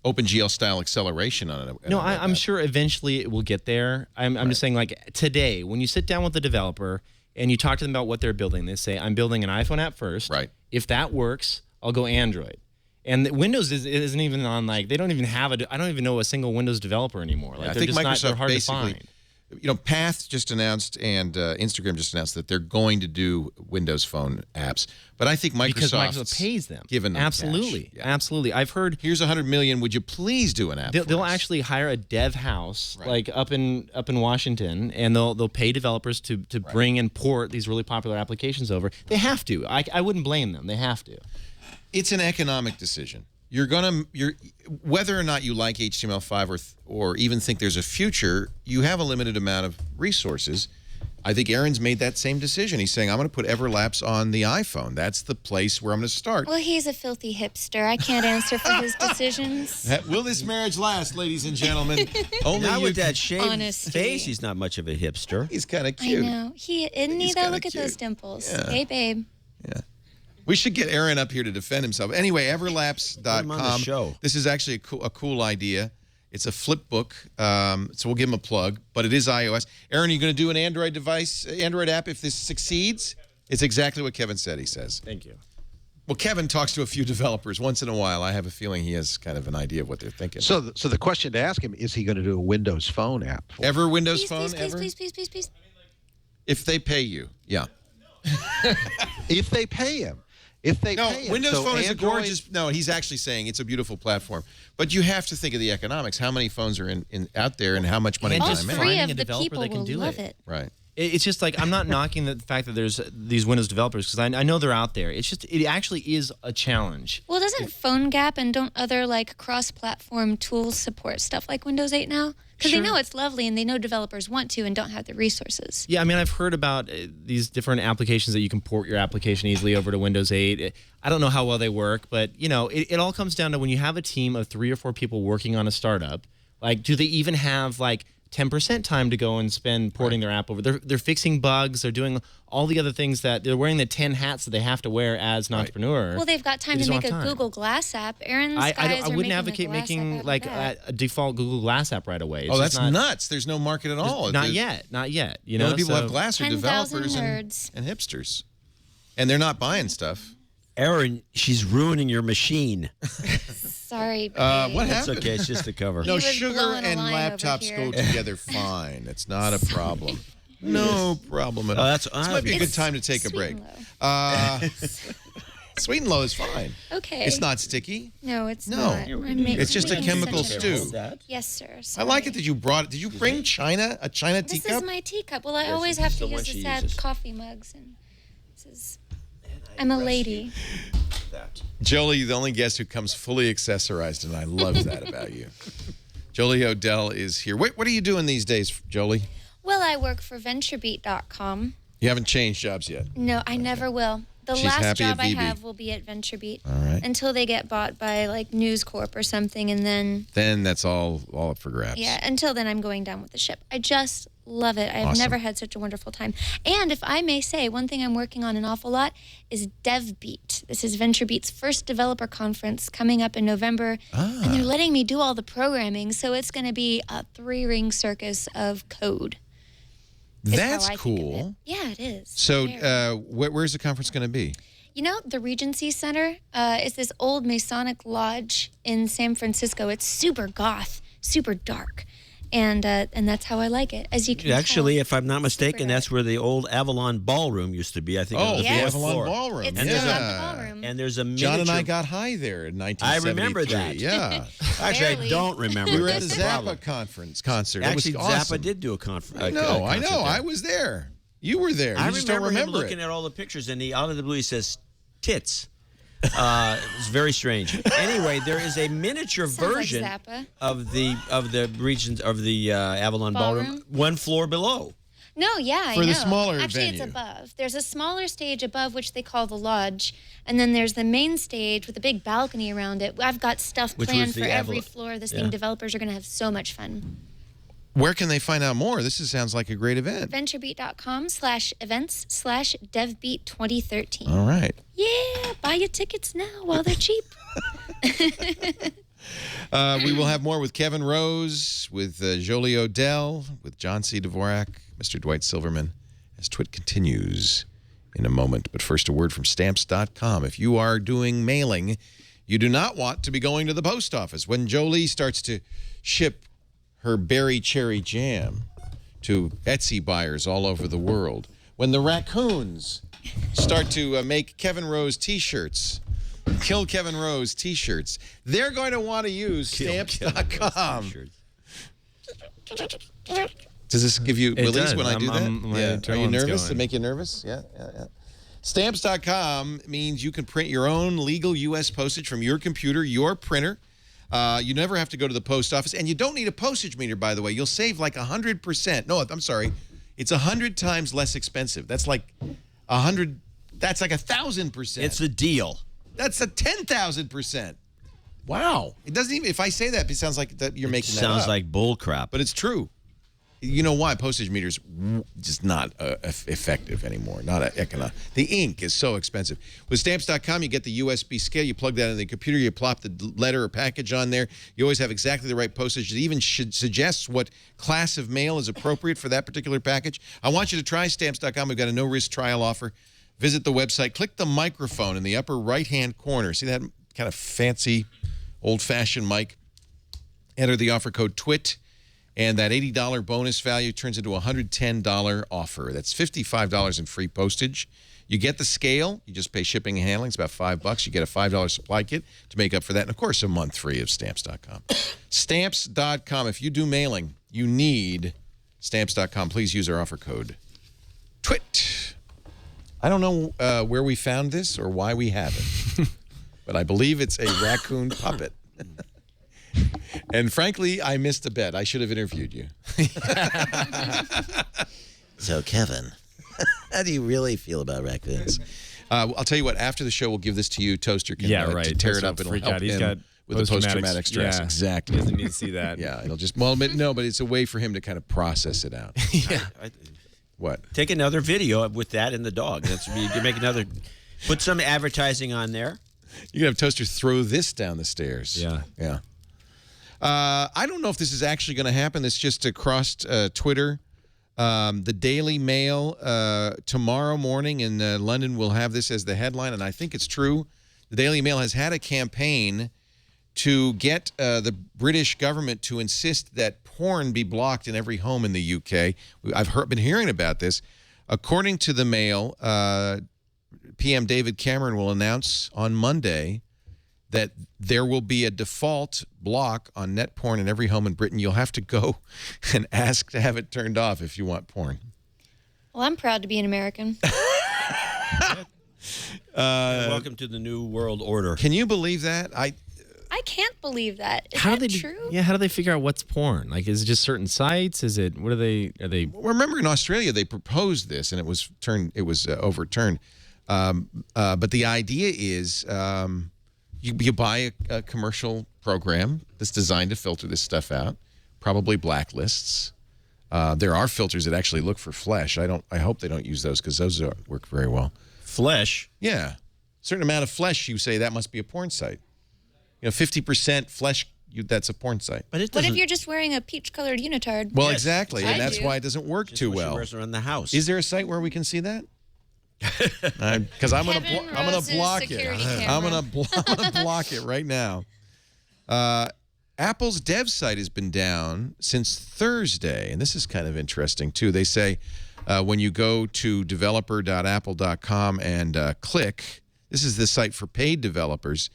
OpenGL style acceleration on it. No, I'm sure eventually it will get there. I'm just saying, like, today, when you sit down with the developer and you talk to them about what they're building, they say, I'm building an iPhone app first. Right. If that works, I'll go Android. And Windows isn't even on, like, they don't even have I don't even know a single Windows developer anymore. Like, I they're think just Microsoft they're hard basically, to find. Path just announced and Instagram just announced that they're going to do Windows Phone apps. But I think Because Microsoft Microsoft pays them. Given them Absolutely. cash. Yeah. Absolutely. I've heard Here's $100 million. Would you please do an app? they'll for us? actually hire a dev house, Right. like up in Washington, and they'll pay developers to bring and port these really popular applications over. They have to. I wouldn't blame them. They have to. It's an economic decision. You're whether or not you like HTML5 or even think there's a future, you have a limited amount of resources. I think Aaron's made that same decision. He's saying, I'm going to put Everlapse on the iPhone. That's the place where I'm going to start. Well, he's a filthy hipster. I can't answer for his decisions. Will this marriage last, ladies and gentlemen? Only Not you with can- that shaved Honesty. face, he's not much of a hipster. He's kind of I cute. know. Isn't he He's though? kinda Look at cute. those dimples. Yeah. Hey, babe. Yeah. We should get Aaron up here to defend himself. Anyway, Put him on the everlapse.com. show. This is actually a cool idea. It's a flip book, so we'll give him a plug, but it is iOS. Aaron, are you going to do an Android app if this succeeds? It's exactly what Kevin said, he says. Thank you. Well, Kevin talks to a few developers once in a while. I have a feeling he has kind of an idea of what they're thinking. So the question to ask him, is he going to do a Windows Phone app? Ever Windows Phone, please, ever? Please. If they pay you, yeah. If they pay him. If they No, pay him. Windows So Phone is a Android- gorgeous... No, he's actually saying it's a beautiful platform. But you have to think of the economics. How many phones are out there and how much money And time just in? Three finding of a the developer people that can will do love it. it. Right. It's just like I'm not knocking the fact that there's these Windows developers because I know they're out there. It's just it actually is a challenge. Well, doesn't PhoneGap and don't other like cross-platform tools support stuff like Windows 8 now? Because they know it's lovely and they know developers want to and don't have the resources. Yeah, I mean I've heard about these different applications that you can port your application easily over to Windows 8. I don't know how well they work, but it all comes down to when you have a team of 3 or 4 people working on a startup. Like, do they even have like 10% time to go and spend porting their app over? They're fixing bugs. They're doing all the other things that they're wearing the 10 hats that they have to wear as an entrepreneur. Well, they've got time They to just make don't a have time. Google Glass app. Aaron's I guys are wouldn't making advocate a Glass making app like a default Google Glass app right away. It's Oh, just that's nuts. There's no market at all. Not yet. You know, The only people who have so- Glass are 10,000 developers nerds. and hipsters. And they're not buying stuff. Aaron, she's ruining your machine. Sorry. What babe. It's happened? okay. It's just a cover. No, was sugar blowing a and line over laptops here. go together fine. It's not a problem. No problem at all. that's- This might be a good time to take a Sweet break. and low. Sweet and low is fine. Okay. It's not sticky. No, it's No. not. It's just a chemical stew. Yes, sir. I like it that you brought it. Did you bring China? A China This teacup? is my teacup. Well, I always have to the one use the she sad uses. coffee mugs, and this is. I'm a lady. Jolie, the only guest who comes fully accessorized, and I love that about you. Jolie Odell is here. What are you doing these days, Jolie? Well, I work for VentureBeat.com. You haven't changed jobs yet. No, I never will. The She's last happy at job I VB. have will be at VentureBeat. All right. Until they get bought by like News Corp or something, and then Then that's all up for grabs. yeah. Until then, I'm going down with the ship. I just love it. I've Awesome. never had such a wonderful time. And if I may say, one thing I'm working on an awful lot is DevBeat. This is VentureBeat's first developer conference coming up in November, and they're letting me do all the programming. So it's going to be a 3-ring circus of code. is how That's I think of it. cool. Yeah, it is. So Very. where's the conference going to be? You know, the Regency Center is this old Masonic lodge in San Francisco. It's super goth, super dark, and that's how I like it. As you can Actually, tell, if I'm not mistaken, that's where the old Avalon Ballroom used to be. I think. Oh, on the Yes. fourth Avalon floor. Ballroom. it's yeah. still got the ballroom. And there's a John and I miniature- got high there in 1973. I remember that. Yeah. Actually, I Barely. don't remember. We were at That's the the problem. Zappa concert. Actually, it was awesome. Zappa did do a conference. I know. I was there. You were there. I You just don't remember him remember looking it. at all the pictures, and out of the blue he says, "Tits." It's very strange. Anyway, there is a miniature Sounds like version Zappa. of the regions of the Avalon Ballroom, Ballroom? one floor below. No, yeah, I know. For the smaller Actually, venue. it's above. There's a smaller stage above, which they call the lodge, and then there's the main stage with a big balcony around it. I've got stuff Which planned was the for every Avalon- floor of this yeah. thing. Developers are going to have so much fun. Where can they find out more? This sounds like a great event. VentureBeat.com/events/DevBeat2013. All right. Yeah, buy your tickets now while they're cheap. We will have more with Kevin Rose, with Jolie Odell, with John C. Dvorak, Mr. Dwight Silverman, as Twit continues in a moment. But first, a word from Stamps.com. If you are doing mailing, you do not want to be going to the post office. When Jolie starts to ship her berry cherry jam to Etsy buyers all over the world, when the raccoons start to make Kevin Rose T-shirts, Kill Kevin Rose T-shirts, they're going to want to use Stamps.com. Does this give you willies does. when I do that? my Are you adrenaline's nervous? Does it going. make you nervous? Yeah. Stamps.com means you can print your own legal U.S. postage from your computer, your printer. You never have to go to the post office, and you don't need a postage meter, by the way. You'll save like 100%. No, I'm sorry. It's 100 times less expensive. That's like 100. That's like 1,000%. It's a deal. That's a 10,000%. Wow. It doesn't even. If I say that, it sounds like that you're making that Sounds up. like bull crap. But it's true. You know why? Postage meters just not effective anymore. Not economic. The ink is so expensive. With Stamps.com, you get the USB scale. You plug that in the computer. You plop the letter or package on there. You always have exactly the right postage. It even suggests what class of mail is appropriate for that particular package. I want you to try Stamps.com. We've got a no-risk trial offer. Visit the website. Click the microphone in the upper right-hand corner. See that kind of fancy, old-fashioned mic? Enter the offer code TWIT. And that $80 bonus value turns into a $110 offer. That's $55 in free postage. You get the scale. You just pay shipping and handling. It's about $5. You get a $5 supply kit to make up for that. And, of course, a month free of Stamps.com. Stamps.com. If you do mailing, you need Stamps.com. Please use our offer code TWIT. I don't know where we found this or why we have it, but I believe it's a raccoon puppet. And frankly, I missed a bet. I should have interviewed you. So, Kevin, how do you really feel about raccoons? I'll tell you what. After the show, we'll give this to you. Toaster can to tear it up. It'll help him with the post-traumatic stress. Yeah. Exactly. He doesn't need to see that. Yeah, it'll just but it's a way for him to kind of process it out. Yeah. What? Take another video with that and the dog. You can make another. Put some advertising on there. You can have Toaster throw this down the stairs. Yeah. Yeah. I don't know if this is actually going to happen. This just across Twitter. The Daily Mail tomorrow morning in London will have this as the headline, and I think it's true. The Daily Mail has had a campaign to get the British government to insist that porn be blocked in every home in the UK. I've been hearing about this. According to the Mail, PM David Cameron will announce on Monday that there will be a default block on net porn in every home in Britain. You'll have to go and ask to have it turned off if you want porn. Well, I'm proud to be an American. Welcome to the new world order. Can you believe that? I can't believe that. Is how that do true? Yeah, how do they figure out what's porn? Like, is it just certain sites? Is it, what are they? Well, remember in Australia they proposed this and it was overturned. But the idea is you buy a commercial program that's designed to filter this stuff out, probably blacklists. There are filters that actually look for flesh. I hope they don't use those because those work very well. Flesh? Yeah. Certain amount of flesh, you say that must be a porn site. 50% flesh, that's a porn site. But what if you're just wearing a peach-colored unitard? Well, exactly, and that's do. why it doesn't work too well. She wears around the house. Is there a site where we can see that? Because I'm gonna block it. I'm gonna block it right now. Apple's dev site has been down since Thursday, and this is kind of interesting too. They say when you go to developer.apple.com and click, this is the site for paid developers.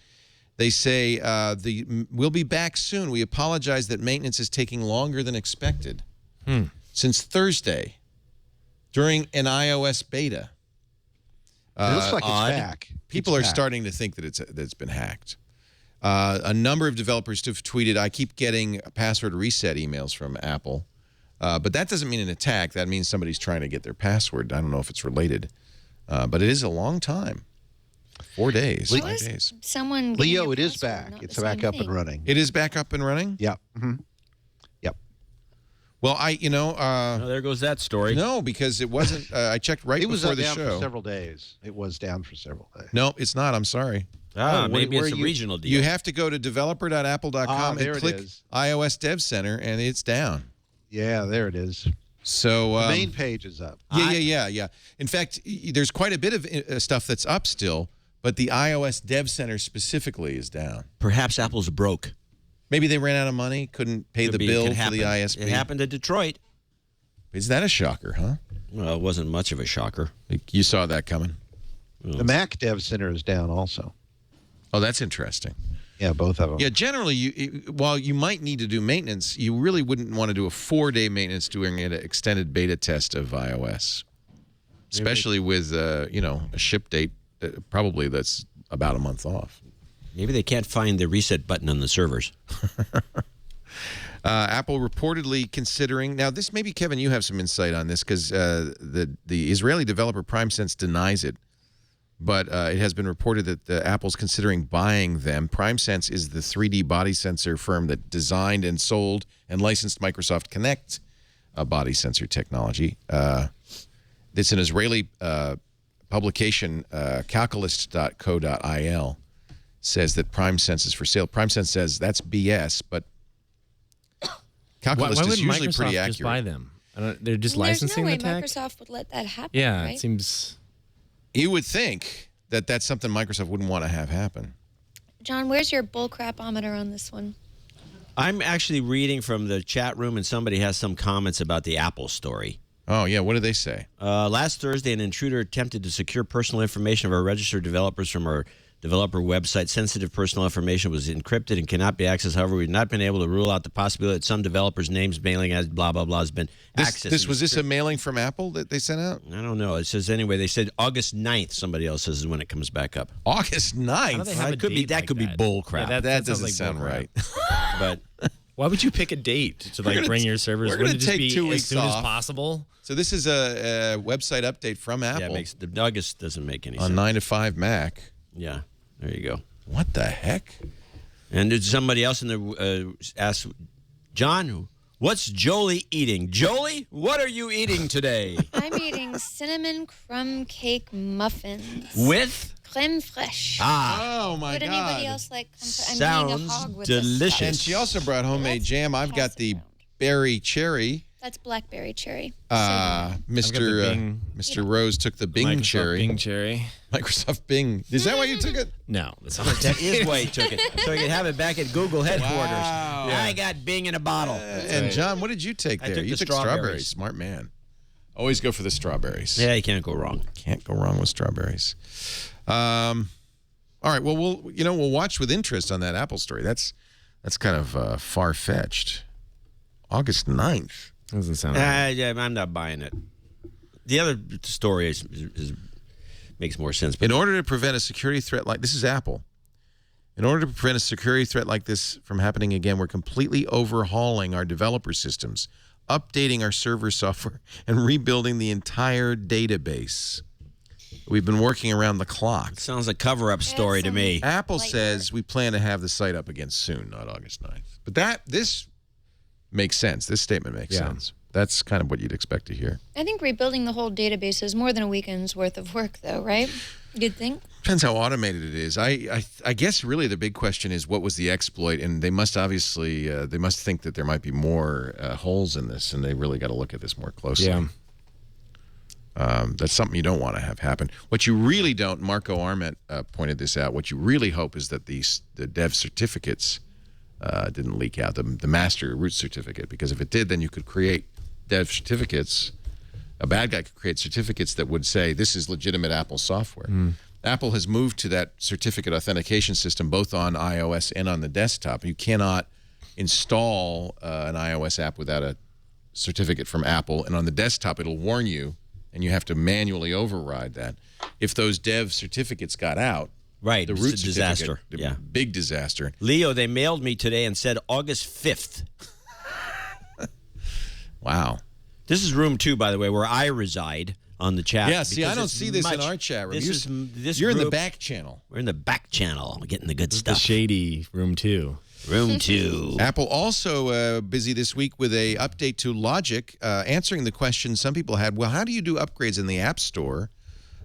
They say we'll be back soon. We apologize that maintenance is taking longer than expected. Since Thursday, during an iOS beta. It looks like it's back. People are starting to think that it's been hacked. A number of developers have tweeted, I keep getting password reset emails from Apple. But that doesn't mean an attack. That means somebody's trying to get their password. I don't know if it's related. But it is a long time. 4 days, 5 days. Someone Leo, it is back. It's back up and running. It is back up and running? Yeah. Yep. Well, there goes that story. No, because it wasn't. I checked before the show. It was down for several days. It was down for several days. No, it's not. I'm sorry. Maybe it's a regional deal. You have to go to developer.apple.com and click iOS Dev Center, and it's down. Yeah, there it is. So the main page is up. Yeah. In fact, there's quite a bit of stuff that's up still, but the iOS Dev Center specifically is down. Perhaps Apple's broke. Maybe they ran out of money, couldn't pay the bill for the ISP. It happened to Detroit. Is that a shocker, huh? Well, it wasn't much of a shocker. You saw that coming. The Mac Dev Center is down also. Oh, that's interesting. Yeah, both of them. Yeah, generally, while you might need to do maintenance, you really wouldn't want to do a 4-day maintenance during an extended beta test of iOS, especially with a ship date probably that's about a month off. Maybe they can't find the reset button on the servers. Apple reportedly considering now. This maybe Kevin, you have some insight on this because the Israeli developer PrimeSense denies it. But it has been reported that Apple's considering buying them. PrimeSense is the 3D body sensor firm that designed and sold and licensed Microsoft Kinect body sensor technology. It's an Israeli publication, calculist.co.il, says that PrimeSense is for sale. PrimeSense says that's BS, but Calculist is usually Microsoft pretty accurate. Just buy them? They're just licensing the tech? There's no way Microsoft would let that happen, Yeah, right? it seems... You would think that that's something Microsoft wouldn't want to have happen. John, where's your bullcrapometer on this one? I'm actually reading from the chat room, and somebody has some comments about the Apple story. Oh, yeah. What did they say? Last Thursday, an intruder attempted to secure personal information of our registered developers from our developer website. Sensitive personal information was encrypted and cannot be accessed. However, we've not been able to rule out the possibility that some developers' names, mailing as blah, blah, blah has been accessed. Was this a mailing from Apple that they sent out? I don't know. It says, anyway, they said August 9th, somebody else says, is when it comes back up. August 9th? That could be bull crap. Yeah, that doesn't sound right. But why would you pick a date to bring your servers? We're going to take 2 weeks as soon off. as possible? So this is a website update from Apple. Yeah, the August doesn't make any sense. On 9 to 5 Mac. Yeah, there you go. What the heck? And there's somebody else in there asked, John, what's Jolie eating? Jolie, what are you eating today? I'm eating cinnamon crumb cake muffins. With? Creme fraiche. Oh, my Would God. anybody else like I'm being a hog Sounds with delicious. this stuff. And she also brought homemade jam. I've got the berry cherry. That's blackberry cherry. Mr. Rose took the Bing Microsoft cherry. Bing cherry. Microsoft Bing. Is that why you took it? No. That's not That is why he took it. So he could have it back at Google headquarters. Wow. Yeah. I got Bing in a bottle. And John, what did you take there? took You the took strawberries. strawberries. Smart man. Always go for the strawberries. Yeah, you can't go wrong. Can't go wrong with strawberries. All right. Well, we'll watch with interest on that Apple story. That's kind of far-fetched. August 9th. Doesn't sound right. Yeah, I'm not buying it. The other story makes more sense. In order to prevent a security threat like this is Apple. In order to prevent a security threat like this from happening again, we're completely overhauling our developer systems, updating our server software, and rebuilding the entire database. We've been working around the clock. Sounds like a cover-up story to me. Apple says we plan to have the site up again soon, not August 9th. But this makes sense. This statement makes sense. That's kind of what you'd expect to hear. I think rebuilding the whole database is more than a weekend's worth of work, though, right? You'd think? Depends how automated it is. I guess really the big question is what was the exploit, and they must obviously they must think that there might be more holes in this, and they really got to look at this more closely. Yeah. That's something you don't want to have happen. What you really don't, Marco Arment pointed this out, what you really hope is that the dev certificates didn't leak out, the master root certificate, because if it did, then you could create dev certificates. A bad guy could create certificates that would say this is legitimate Apple software. Apple has moved to that certificate authentication system both on iOS and on the desktop. You cannot install an iOS app without a certificate from Apple, and on the desktop it'll warn you, and you have to manually override that. If those dev certificates got out, right, the root it's a disaster. Yeah, big disaster. Leo, they mailed me today and said August 5th. Wow. This is room 2, by the way, where I reside on the chat. Yeah, see, I don't see this in our chat room. You're in the back channel. We're in the back channel, getting the good The stuff. shady room 2. Room 2. Apple also busy this week with a update to Logic, answering the question some people had, well, how do you do upgrades in the App Store?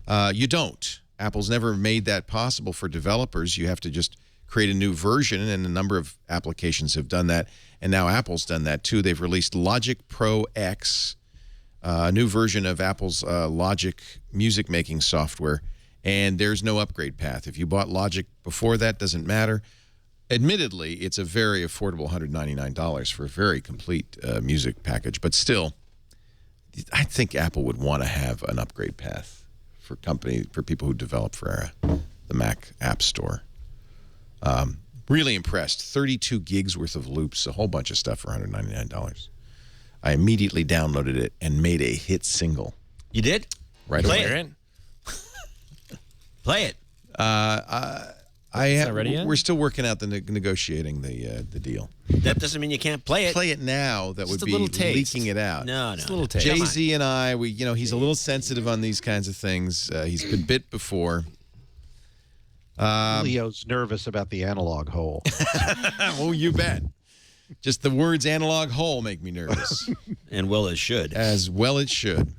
You don't. Apple's never made that possible for developers. You have to just create a new version, and a number of applications have done that, and now Apple's done that too. They've released Logic Pro X, a new version of Apple's Logic music-making software, and there's no upgrade path. If you bought Logic before that, doesn't matter. Admittedly, it's a very affordable $199 for a very complete music package, but still, I think Apple would want to have an upgrade path for people who develop for the Mac App Store. Really impressed. 32 gigs worth of loops, a whole bunch of stuff for $199. I immediately downloaded it and made a hit single. You did? Right Play away. it. Play it. Not ready yet? We're still working out the negotiating the deal. That doesn't mean you can't play it. Play it now. That Just would a little be taste. leaking it out. No. Just a little taste. Jay-Z and I, he's a little sensitive on these kinds of things. He's been bit before. Leo's nervous about the analog hole. Well, you bet. Just the words analog hole make me nervous. And well, it should. As well it should.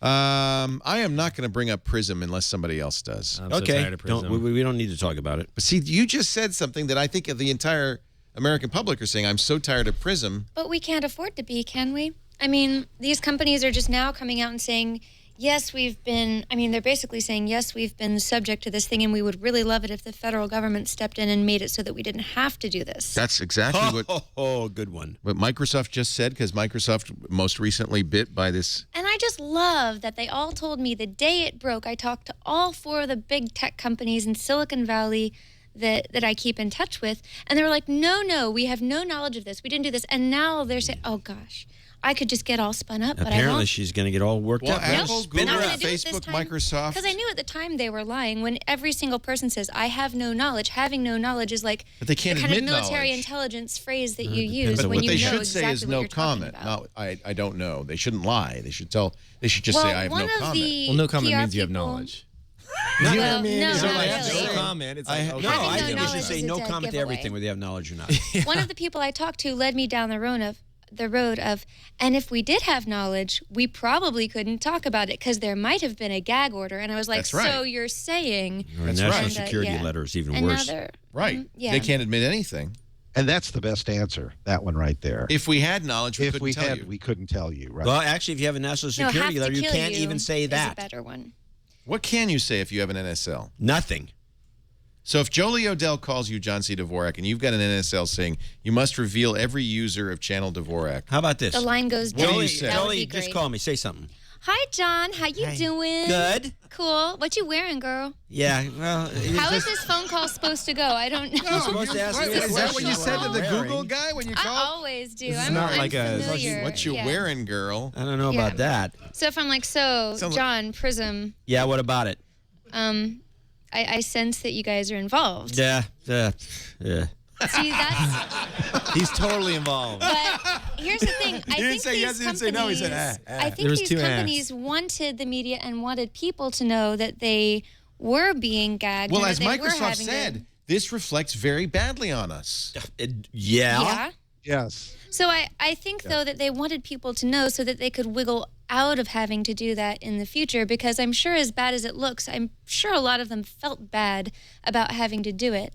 I am not going to bring up Prism unless somebody else does. I'm so tired of Prism. We don't need to talk about it. But see, you just said something that I think the entire American public are saying. I'm so tired of Prism. But we can't afford to be, can we? I mean, these companies are just now coming out and saying, yes, they're basically saying, yes, we've been subject to this thing, and we would really love it if the federal government stepped in and made it so that we didn't have to do this. That's exactly what good one. What Microsoft just said, because Microsoft most recently bit by this. And I just love that they all told me the day it broke. I talked to all 4 of the big tech companies in Silicon Valley that I keep in touch with, and they were like, no, we have no knowledge of this. We didn't do this. And now they're saying, oh, gosh. I could just get all spun up, but I Apparently, won't. she's going to get all worked up. Apple, Nope, Google, not gonna do it this Facebook, time. Microsoft. Because I knew at the time they were lying. When every single person says, I have no knowledge, having no knowledge is like But they can't the kind of admit military knowledge. intelligence phrase that you use But when what you they know should exactly say is what no you're talking comment. about. I don't know. They shouldn't lie. They should just say I have no comment. Well, no comment PR means you have people- knowledge. Well, You know what I mean? no, It's not like, really. no comment. It's like, okay. No, I no think we should knowledge say is a no dead comment to giveaway. everything whether you have knowledge or not. One of the people I talked to led me down the road of, and if we did have knowledge, we probably couldn't talk about it because there might have been a gag order. And I was like, That's right. so you're saying... Or That's national right. security yeah. letter is even And worse. now they're... Right. Yeah. They can't admit anything. And that's the best answer, that one right there. If we had knowledge, we If couldn't we tell had, you. we couldn't tell you, right? Well, actually, if you have a national No, security have to letter, you kill can't you even say is that. a better one. What can you say if you have an NSL? Nothing. So if Jolie Odell calls you John C. Dvorak and you've got an NSL saying you must reveal every user of Channel Dvorak. How about this? The line goes What do down. you say? That would be Jolie, just great. call me. Say something. Hi, John. How you doing? Good. Cool. What you wearing, girl? Yeah, well... How is this phone call supposed to go? I don't know. You're supposed to ask me a Is that what you question said about to the wearing. Google guy when you I called? always do. This is I'm not like a- familiar. What you Yeah. wearing, girl? I don't know Yeah. about that. So if I'm like, Sounds like- John, Prism, Yeah, what about it? I sense that you guys are involved. Yeah. See, that's... He's totally involved. But here's the thing. I didn't think say these yes, he didn't say no, he said, companies- ah, ah. I There think was these two companies wanted the media and wanted people to know that they were being gagged. Well, and as that they were Microsoft having to- said, this reflects very badly on us. Yeah. Yes. So I think, though, that they wanted people to know so that they could wiggle out of having to do that in the future, because I'm sure, as bad as it looks, I'm sure a lot of them felt bad about having to do it.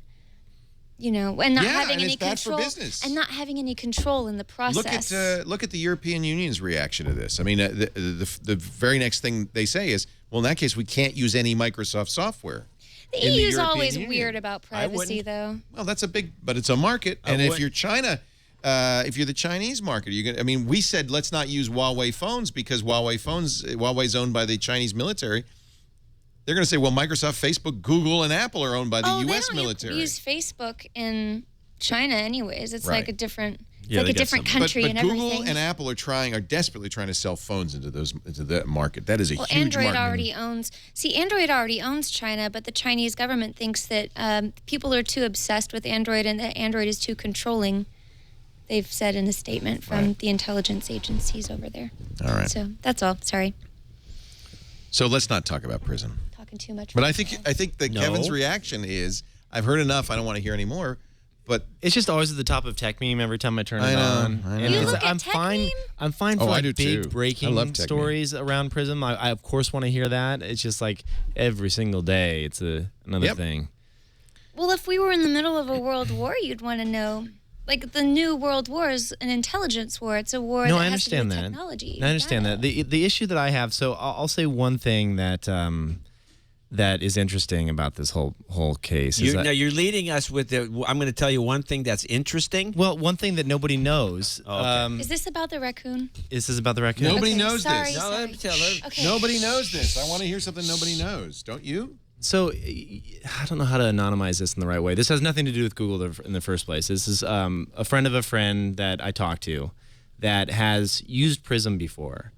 You know, and not Yeah, having and any it's bad for control, business. and not having any control in the process. Look at the European Union's reaction to this. I mean, the very next thing they say is, well, in that case, we can't use any Microsoft software. The in the EU's European always Union. weird about privacy, though. Well, that's a big, but it's a market, and if you're China, if you're the Chinese market, I mean, we said let's not use Huawei phones because Huawei's owned by the Chinese military. They're going to say, well, Microsoft, Facebook, Google, and Apple are owned by the U.S. they don't military. use Facebook in China, anyways. It's Right. like a different, Yeah, like they a got different some- country but and Google everything. and Apple are desperately trying to sell phones into that market. That is a Well, huge Android market. Android already owns China, but the Chinese government thinks that people are too obsessed with Android and that Android is too controlling. They've said in a statement from the intelligence agencies over there. All right. So that's all. Sorry, So let's not talk about Prism. talking too much. But for I myself. think that No. Kevin's reaction is, I've heard enough. I don't want to hear any more. But It's just always at the top of tech meme every time I turn I it know, on. I know. And You it's- look at I'm tech fine. meme? I'm fine Oh, for I like do too. big I breaking love tech stories around Prism. I of course want to hear that. It's just like every single day, it's another Yep. thing. Well, if we were in the middle of a world war, you'd want to know. Like the new world war is an intelligence war. It's a war No, that I has to do understand with that. technology. I understand data. that. The issue that I have. So I'll say one thing that that is interesting about this whole case. Is that, Now you're leading us with the. I'm going to tell you one thing that's interesting. well, one thing that nobody knows. okay. Is this about the raccoon? This is about the raccoon. Nobody Okay, knows sorry, this. No, let me tell her. Okay. Nobody knows this. I want to hear something nobody knows. Don't you? So I don't know how to anonymize this in the right way. This has nothing to do with Google in the first place. This is a friend of a friend that I talked to that has used Prism before.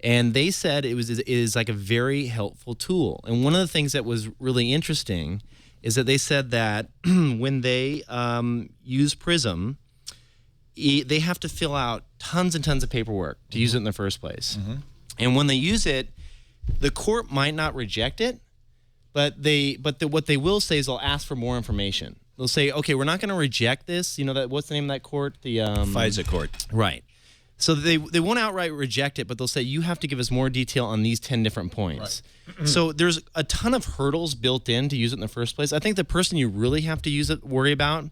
And they said it is like a very helpful tool. And one of the things that was really interesting is that they said that when they use Prism, they have to fill out tons and tons of paperwork to use it in the first place. And when they use it, the court might not reject it, but what they will say is they'll ask for more information. they'll say, okay, we're not going to reject this. You know, that what's the name of that court? The FISA court. Right. So they won't outright reject it, but they'll say, you have to give us more detail on these 10 different points. Right. So there's a ton of hurdles built in to use it in the first place. I think the person you really have to worry about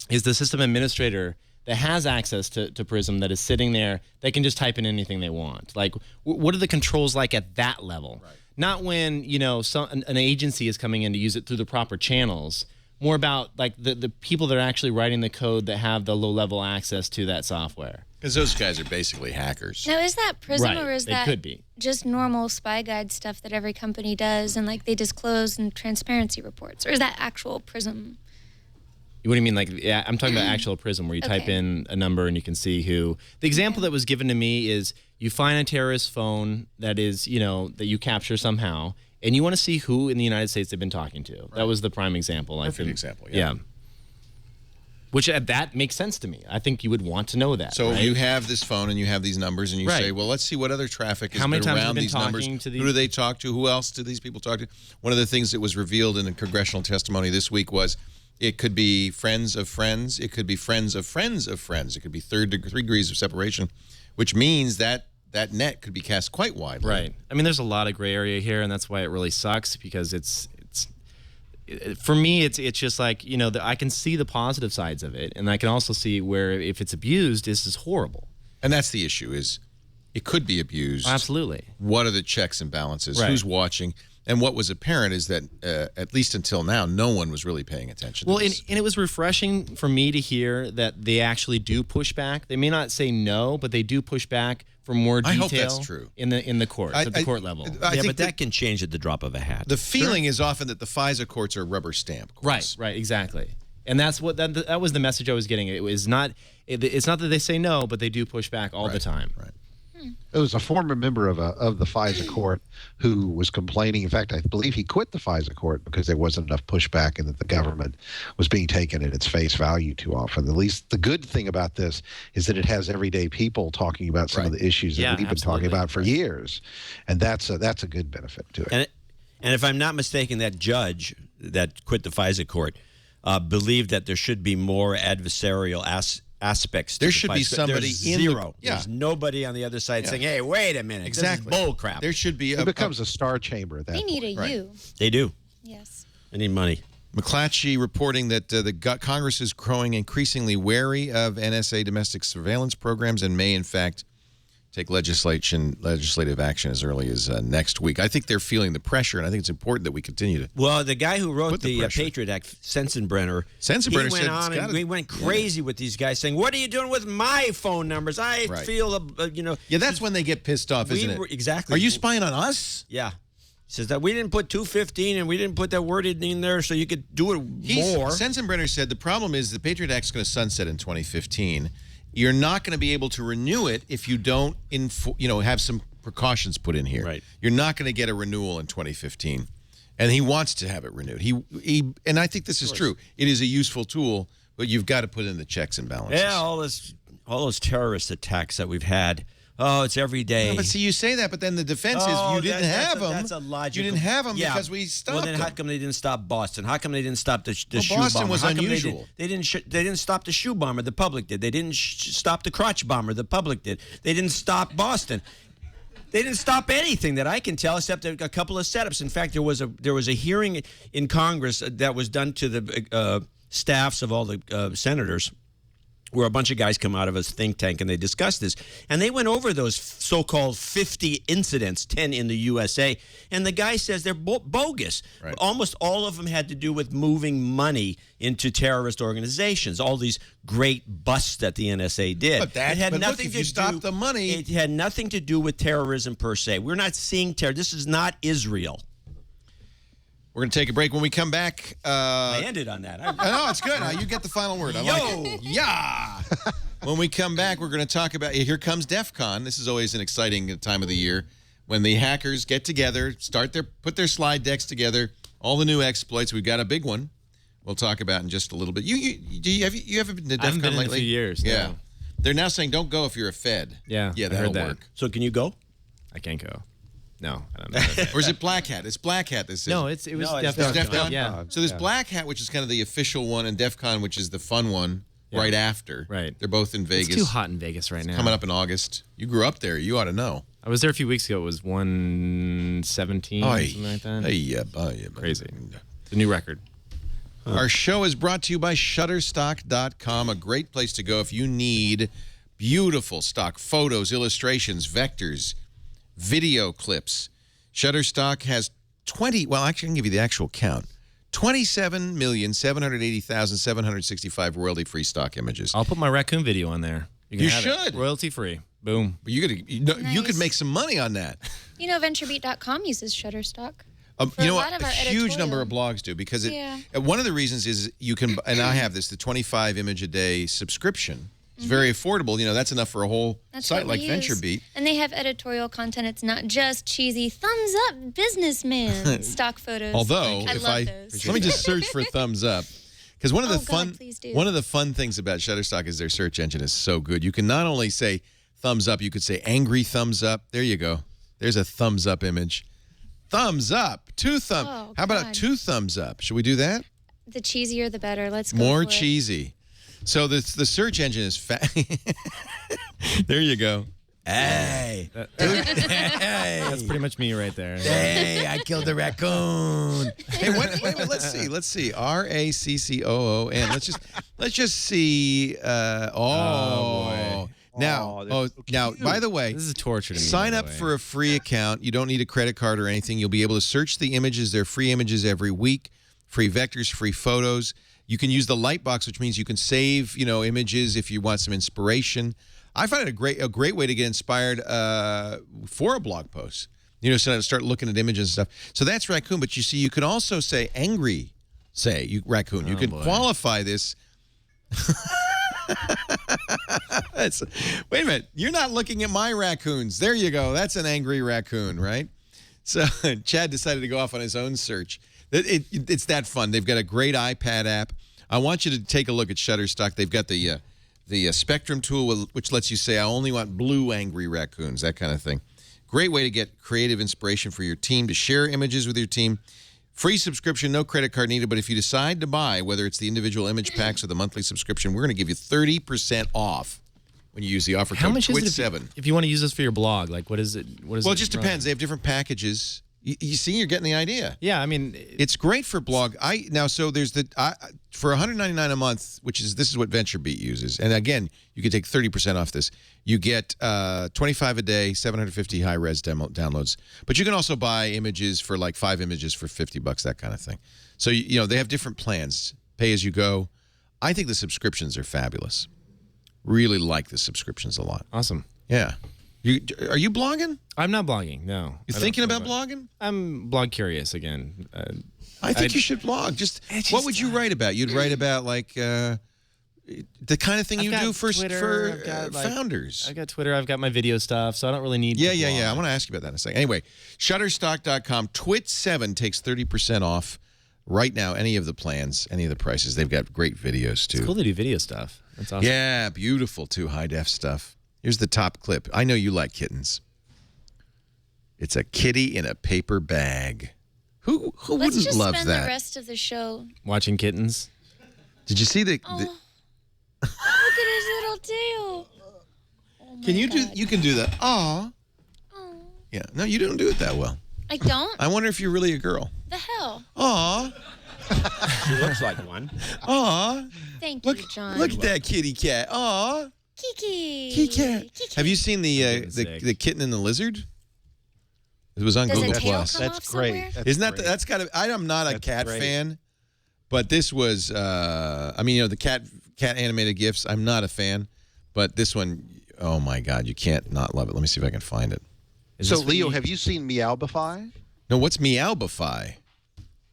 is the system administrator that has access to Prism, that is sitting there, they can just type in anything they want. Like, what are the controls like at that level? Right. Not when, you know, an agency is coming in to use it through the proper channels. More about like the people that are actually writing the code that have the low-level access to that software. Because those guys are basically hackers. Now, is that Prism Right, or is they that could be. just normal spy guide stuff that every company does and like they disclose in transparency reports? Or is that actual Prism? What do you mean? Like, yeah, I'm talking about actual Prism where you type in a number and you can see who. The example that was given to me is you find a terrorist phone that is, you know, that you capture somehow, and you want to see who in the United States they've been talking to. Right. That was the prime example. Perfect example, yeah. Which that makes sense to me. I think you would want to know that. So right? you have this phone and you have these numbers and you say, well, let's see what other traffic has been around these numbers. Who do they talk to? Who else do these people talk to? One of the things that was revealed in a congressional testimony this week was it could be friends of friends. It could be friends of friends of friends. It could be third degrees of separation, which means that that net could be cast quite widely. Right. I mean, there's a lot of gray area here, and that's why it really sucks because for me, it's just like, you know, I can see the positive sides of it, and I can also see where if it's abused, this is horrible. And that's the issue is it could be abused. Absolutely. What are the checks and balances? Right. Who's watching? And what was apparent is that, at least until now, no one was really paying attention to this. And it was refreshing for me to hear that they actually do push back. They may not say no, but they do push back for more detail. I hope that's true. In the court, at the court level. I think that can change at the drop of a hat. The feeling is often that the FISA courts are rubber stamp courts. Right, exactly. And that's what that was the message I was getting. It's not that they say no, but they do push back all the time. Right. It was a former member of the FISA court who was complaining. In fact, I believe he quit the FISA court because there wasn't enough pushback and that the government was being taken at its face value too often. At least the good thing about this is that it has everyday people talking about some of the issues that we've been talking about for years, and that's a good benefit to it. And if I'm not mistaken, that judge that quit the FISA court believed that there should be more adversarial aspects. There should be somebody in zero. There's nobody on the other side saying, "Hey, wait a minute, exactly, this is bull crap." There should be. It becomes a star chamber at that They point. need a U. They do. Yes. They need money. McClatchy reporting that the Congress is growing increasingly wary of NSA domestic surveillance programs and may, in fact, take legislative action as early as next week. I think they're feeling the pressure, and I think it's important that we continue to. Well, the guy who wrote the Patriot Act, Sensenbrenner, he went on and he went crazy with these guys saying, "What are you doing with my phone numbers? I feel, you know." Yeah, that's when they get pissed off, isn't it? Exactly. Are you spying on us? Yeah. He says that we didn't put 215 and we didn't put that word in there so you could do it more. Sensenbrenner said the problem is the Patriot Act is going to sunset in 2015. You're not going to be able to renew it if you don't, have some precautions put in here. Right. You're not going to get a renewal in 2015, and he wants to have it renewed. And I think this is true. It is a useful tool, but you've got to put in the checks and balances. Yeah, all those terrorist attacks that we've had. Oh, it's every day. No, but see, you say that, but then the defense is you didn't have them. That's a logical. You didn't have them because we stopped them. Well, then how come they didn't stop Boston? How come they didn't stop the shoe bomber? Boston was unusual. They didn't stop the shoe bomber. The public did. They didn't stop the crotch bomber. The public did. They didn't stop Boston. They didn't stop anything that I can tell, except a couple of setups. In fact, there was a hearing in Congress that was done to the staffs of all the senators, where a bunch of guys come out of a think tank and they discuss this. And they went over those so-called 50 incidents, 10 in the USA. And the guy says they're bogus. Right. Almost all of them had to do with moving money into terrorist organizations, all these great busts that the NSA did. But if you stop the money... It had nothing to do with terrorism per se. We're not seeing terror. This is not Israel. We're going to take a break. When we come back... I ended on that. I know, it's good. You get the final word. I like it. Yeah! When we come back, we're going to talk about... Here comes DEF CON. This is always an exciting time of the year when the hackers get together, put their slide decks together, all the new exploits. We've got a big one we'll talk about in just a little bit. You ever been to DEF CON lately? I haven't been in a few years. Yeah. No. They're now saying don't go if you're a Fed. Yeah, Yeah, I that'll heard that. work. So can you go? I can't go. No, I don't know. Or is it Black Hat? It's Black Hat. It was DEF CON. Yeah. So there's Black Hat, which is kind of the official one, and DEF CON, which is the fun one right after. Right. They're both in Vegas. It's too hot in Vegas right now. Coming up in August. You grew up there. You ought to know. I was there a few weeks ago. It was 117, something like that. Crazy. It's a new record. Our show is brought to you by Shutterstock.com, a great place to go if you need beautiful stock photos, illustrations, vectors, video clips. Shutterstock has 20, well, actually, I can give you the actual count. 27,780,765 royalty-free stock images. I'll put my raccoon video on there. You should. Royalty-free. Boom. You could make some money on that. VentureBeat.com uses Shutterstock. You know what? A huge number of blogs do, because one of the reasons is you can, and I have this, the 25 image a day subscription. It's very affordable. You know, that's enough for a whole site like VentureBeat. And they have editorial content. It's not just cheesy thumbs up businessman stock photos. Although, I love those. Let me just search for thumbs up. Because one of the fun things about Shutterstock is their search engine is so good. You can not only say thumbs up, you could say angry thumbs up. There you go. There's a thumbs up image. Thumbs up. How about 2 thumbs up? Should we do that? The cheesier, the better. Let's go. More for cheesy. So the search engine is There you go. Hey. That's pretty much me right there. Hey, I killed a raccoon. Hey, wait, let's see. RACCOON. Let's just see. Boy. Now, by the way, this is torture to me. Sign up for a free account. You don't need a credit card or anything. You'll be able to search the images. They're free images every week, free vectors, free photos. You can use the Lightbox, which means you can save, images if you want some inspiration. I find it a great way to get inspired for a blog post. So start looking at images and stuff. So that's Raccoon, but you see, you can also say angry. Raccoon. You can qualify this. Wait a minute. You're not looking at my raccoons. There you go. That's an angry raccoon, right? So Chad decided to go off on his own search. It's that fun. They've got a great iPad app. I want you to take a look at Shutterstock. They've got the Spectrum tool, which lets you say, I only want blue angry raccoons, that kind of thing. Great way to get creative inspiration for your team, to share images with your team. Free subscription, no credit card needed, but if you decide to buy, whether it's the individual image packs or the monthly subscription, we're going to give you 30% off when you use the offer code. How much is it TWIT7. if you want to use this for your blog? Like, what is it? Well, it just depends. They have different packages. You see, you're getting the idea. Yeah, I mean, it's great for blog. So there's for $199 a month, this is what VentureBeat uses. And again, you can take 30% off this. You get 25 a day, 750 high-res downloads. But you can also buy images for like 5 images for $50, that kind of thing. So they have different plans, pay as you go. I think the subscriptions are fabulous. Really like the subscriptions a lot. Awesome. Yeah. Are you blogging? I'm not blogging, no. You thinking about blogging? I'm blog curious again. I think you should blog. What would you write about? You'd write about like the kind of thing you do for founders. I've got Twitter. I've got my video stuff, so I don't really need to blog. I want to ask you about that in a second. Anyway, Shutterstock.com. TWIT7 takes 30% off right now, any of the plans, any of the prices. They've got great videos, too. It's cool to do video stuff. That's awesome. Yeah, beautiful, too. High-def stuff. Here's the top clip. I know you like kittens. It's a kitty in a paper bag. Who wouldn't love that? Let's just spend the rest of the show watching kittens. Did you see the look at his little tail. Oh can you God. You can do that. Aw. Oh. Yeah. No, you don't do it that well. I don't? I wonder if you're really a girl. The hell? Aw. She looks like one. Aw. Thank you, John. Look at that kitty cat. Aw. Kiki. Kiki. Have you seen the kitten and the lizard? It was on Google Plus. That's great. That's got to. I'm not a cat fan, but this was. The cat animated GIFs. I'm not a fan, but this one, oh my God, you can't not love it. Let me see if I can find it. So Leo, have you seen Meowbify? No, what's Meowbify?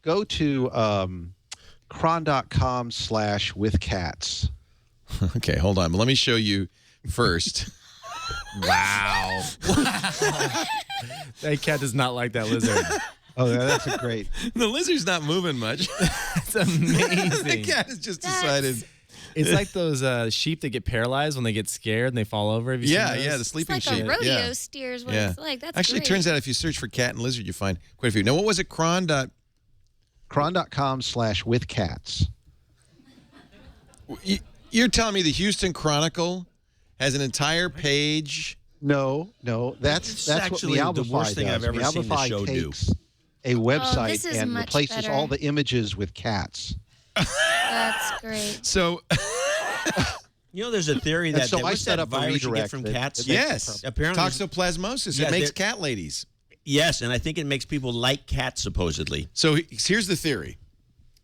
Go to cron.com/withcats. Okay, hold on. Let me show you first. Wow. That cat does not like that lizard. Oh, yeah, that's a great. The lizard's not moving much. It's amazing. The cat has just decided. It's like those sheep that get paralyzed when they get scared and they fall over. Have you seen those? The sleeping It's like sheep. a rodeo steer is what it's like. That's Actually, great. it turns out if you search for cat and lizard, you find quite a few. Now, what was it? Cron.com/withcats. You're telling me the Houston Chronicle has an entire page? No, that's what actually the Meowbify worst thing does. I've ever seen the Meowbify show do. takes a website this is and much replaces better. all the images with cats. That's great. So, There's a theory And that so I what's set that up a virus you get redirect from that- cats? yes. Apparently, Toxoplasmosis. Yeah, it makes they're- cat ladies. yes, and I think it makes people like cats supposedly. So here's the theory.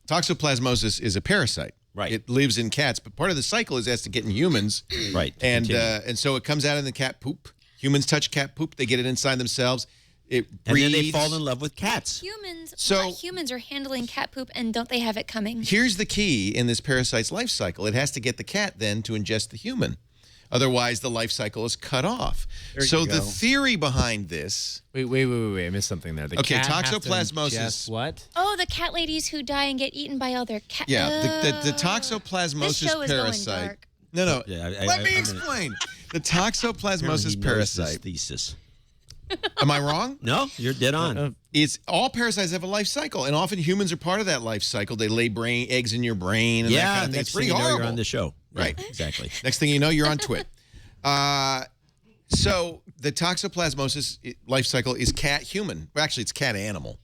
Toxoplasmosis is a parasite. Right. It lives in cats, but part of the cycle is it has to get in humans. Right. And so it comes out in the cat poop. Humans touch cat poop. They get it inside themselves. It and breeds. then they fall in love with cats. Humans are handling cat poop, and don't they have it coming? Here's the key in this parasite's life cycle. It has to get the cat then to ingest the human. Otherwise, the life cycle is cut off. So the theory behind this... Wait. I missed something there. The cat has to toxoplasmosis. ingest what? Oh, the cat ladies who die and get eaten by all their cats. Yeah, the This toxoplasmosis show is going parasite. dark. No. Yeah, Let me explain. The toxoplasmosis parasite. Thesis. Am I wrong? No, you're dead on. It's all parasites have a life cycle, and often humans are part of that life cycle. They lay eggs in your brain, and that kind of thing. next It's pretty thing you know, horrible. you're on the show. Right. Yeah, exactly. Next thing you know, you're on Twit. So the toxoplasmosis life cycle is cat-human. Well, actually, it's cat-animal.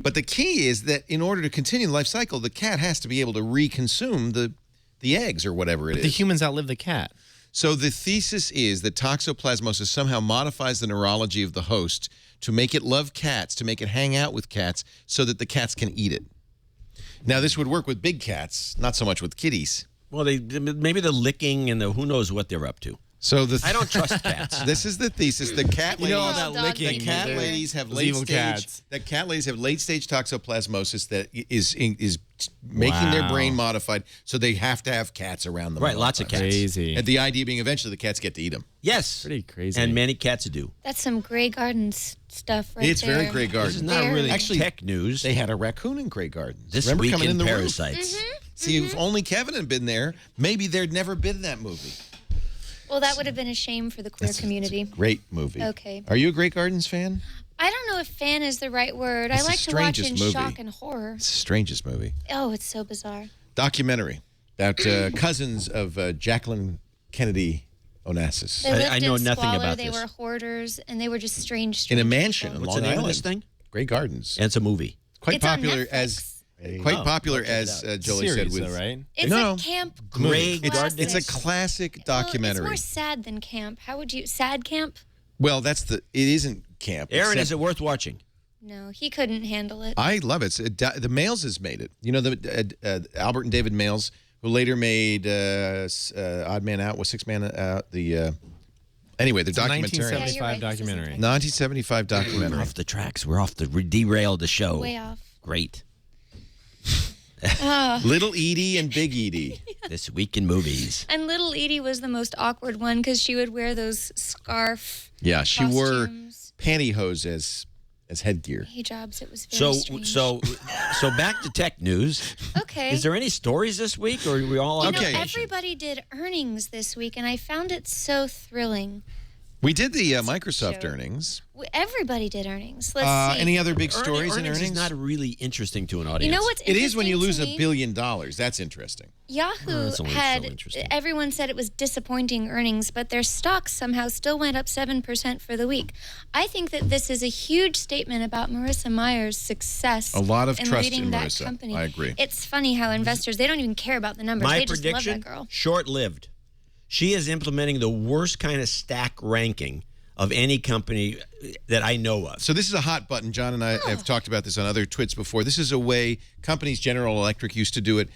But the key is that in order to continue the life cycle, the cat has to be able to reconsume the eggs or whatever it is. The humans outlive the cat. So the thesis is that toxoplasmosis somehow modifies the neurology of the host to make it love cats, to make it hang out with cats, so that the cats can eat it. Now, this would work with big cats, not so much with kitties. Well, maybe the licking and the who knows what they're up to. So I don't trust cats. This is the thesis. The cat ladies, all that licking. the cat ladies have late evil stage. cats. The cat ladies have late stage toxoplasmosis that is making their brain modified, so they have to have cats around them. Right, lots of cats. Crazy. And the idea being eventually the cats get to eat them. Yes. Pretty crazy. And many cats do. That's some Grey Gardens stuff right It's there. very Grey Garden. This is not really tech news. They had a raccoon in Grey Gardens. This Remember week coming in in the parasites. room? See, if only Kevin had been there, maybe there'd never been that movie. Well, that would have been a shame for the queer community. Great movie. Okay. Are you a Grey Gardens fan? I don't know if fan is the right word. It's I the like to watch strangest in movie. shock and horror. It's the strangest movie. Oh, it's so bizarre. Documentary about cousins of Jacqueline Kennedy Onassis. They lived I know in nothing squalor, about they this. were hoarders, and they were just strange In a people. mansion in What's Long the name Island. of this thing? Grey Gardens. And it's a movie. Quite It's on popular Netflix. as Jolie Series, said. With though, right? It's No. a camp Grey classic. Gardens. It's a classic Well, documentary. it's more sad than camp. How would you... Sad camp? Well, it isn't camp. Aaron, except- is it worth watching? No, he couldn't handle it. I love it. The Mails has made it. You know, the Albert and David Mails, who later made Odd Man Out, was Six Man Out. Anyway, the documentary. 1975 Yeah, you're right. documentary. 1975 documentary. Off the tracks. We're off the derail the show. Way off. Great. Little Edie and Big Edie. This week in movies. And little Edie was the most awkward one because she would wear those scarf Yeah, she wore costumes, pantyhose as headgear. hijabs. It was very strange. So back to tech news. Okay. Is there any stories this week, or are we all You on know, Okay. everybody did earnings this week, and I found it so thrilling. We did the Microsoft joke. earnings. Everybody did earnings. Let's see. Any other big stories in earnings earnings? is not really interesting to an audience. You know what's It is when you lose interesting $1 to me? billion. That's interesting. Yahoo that's only had, so interesting. everyone said it was disappointing earnings, but their stocks somehow still went up 7% for the week. I think that this is a huge statement about Marissa Meyer's success. A lot of in trust leading in that Marissa. company. I agree. It's funny how investors, they don't even care about the numbers. My they just love prediction, that girl. short-lived. She is implementing the worst kind of stack ranking of any company that I know of. So this is a hot button. John and I have talked about this on other twits before. This is a way companies, General Electric used to do it,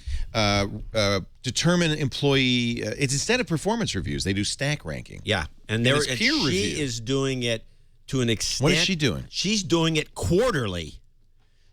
determine employee, it's instead of performance reviews, they do stack ranking. Yeah, and it's peer she review. is doing it to an extent. What is she doing? She's doing it quarterly.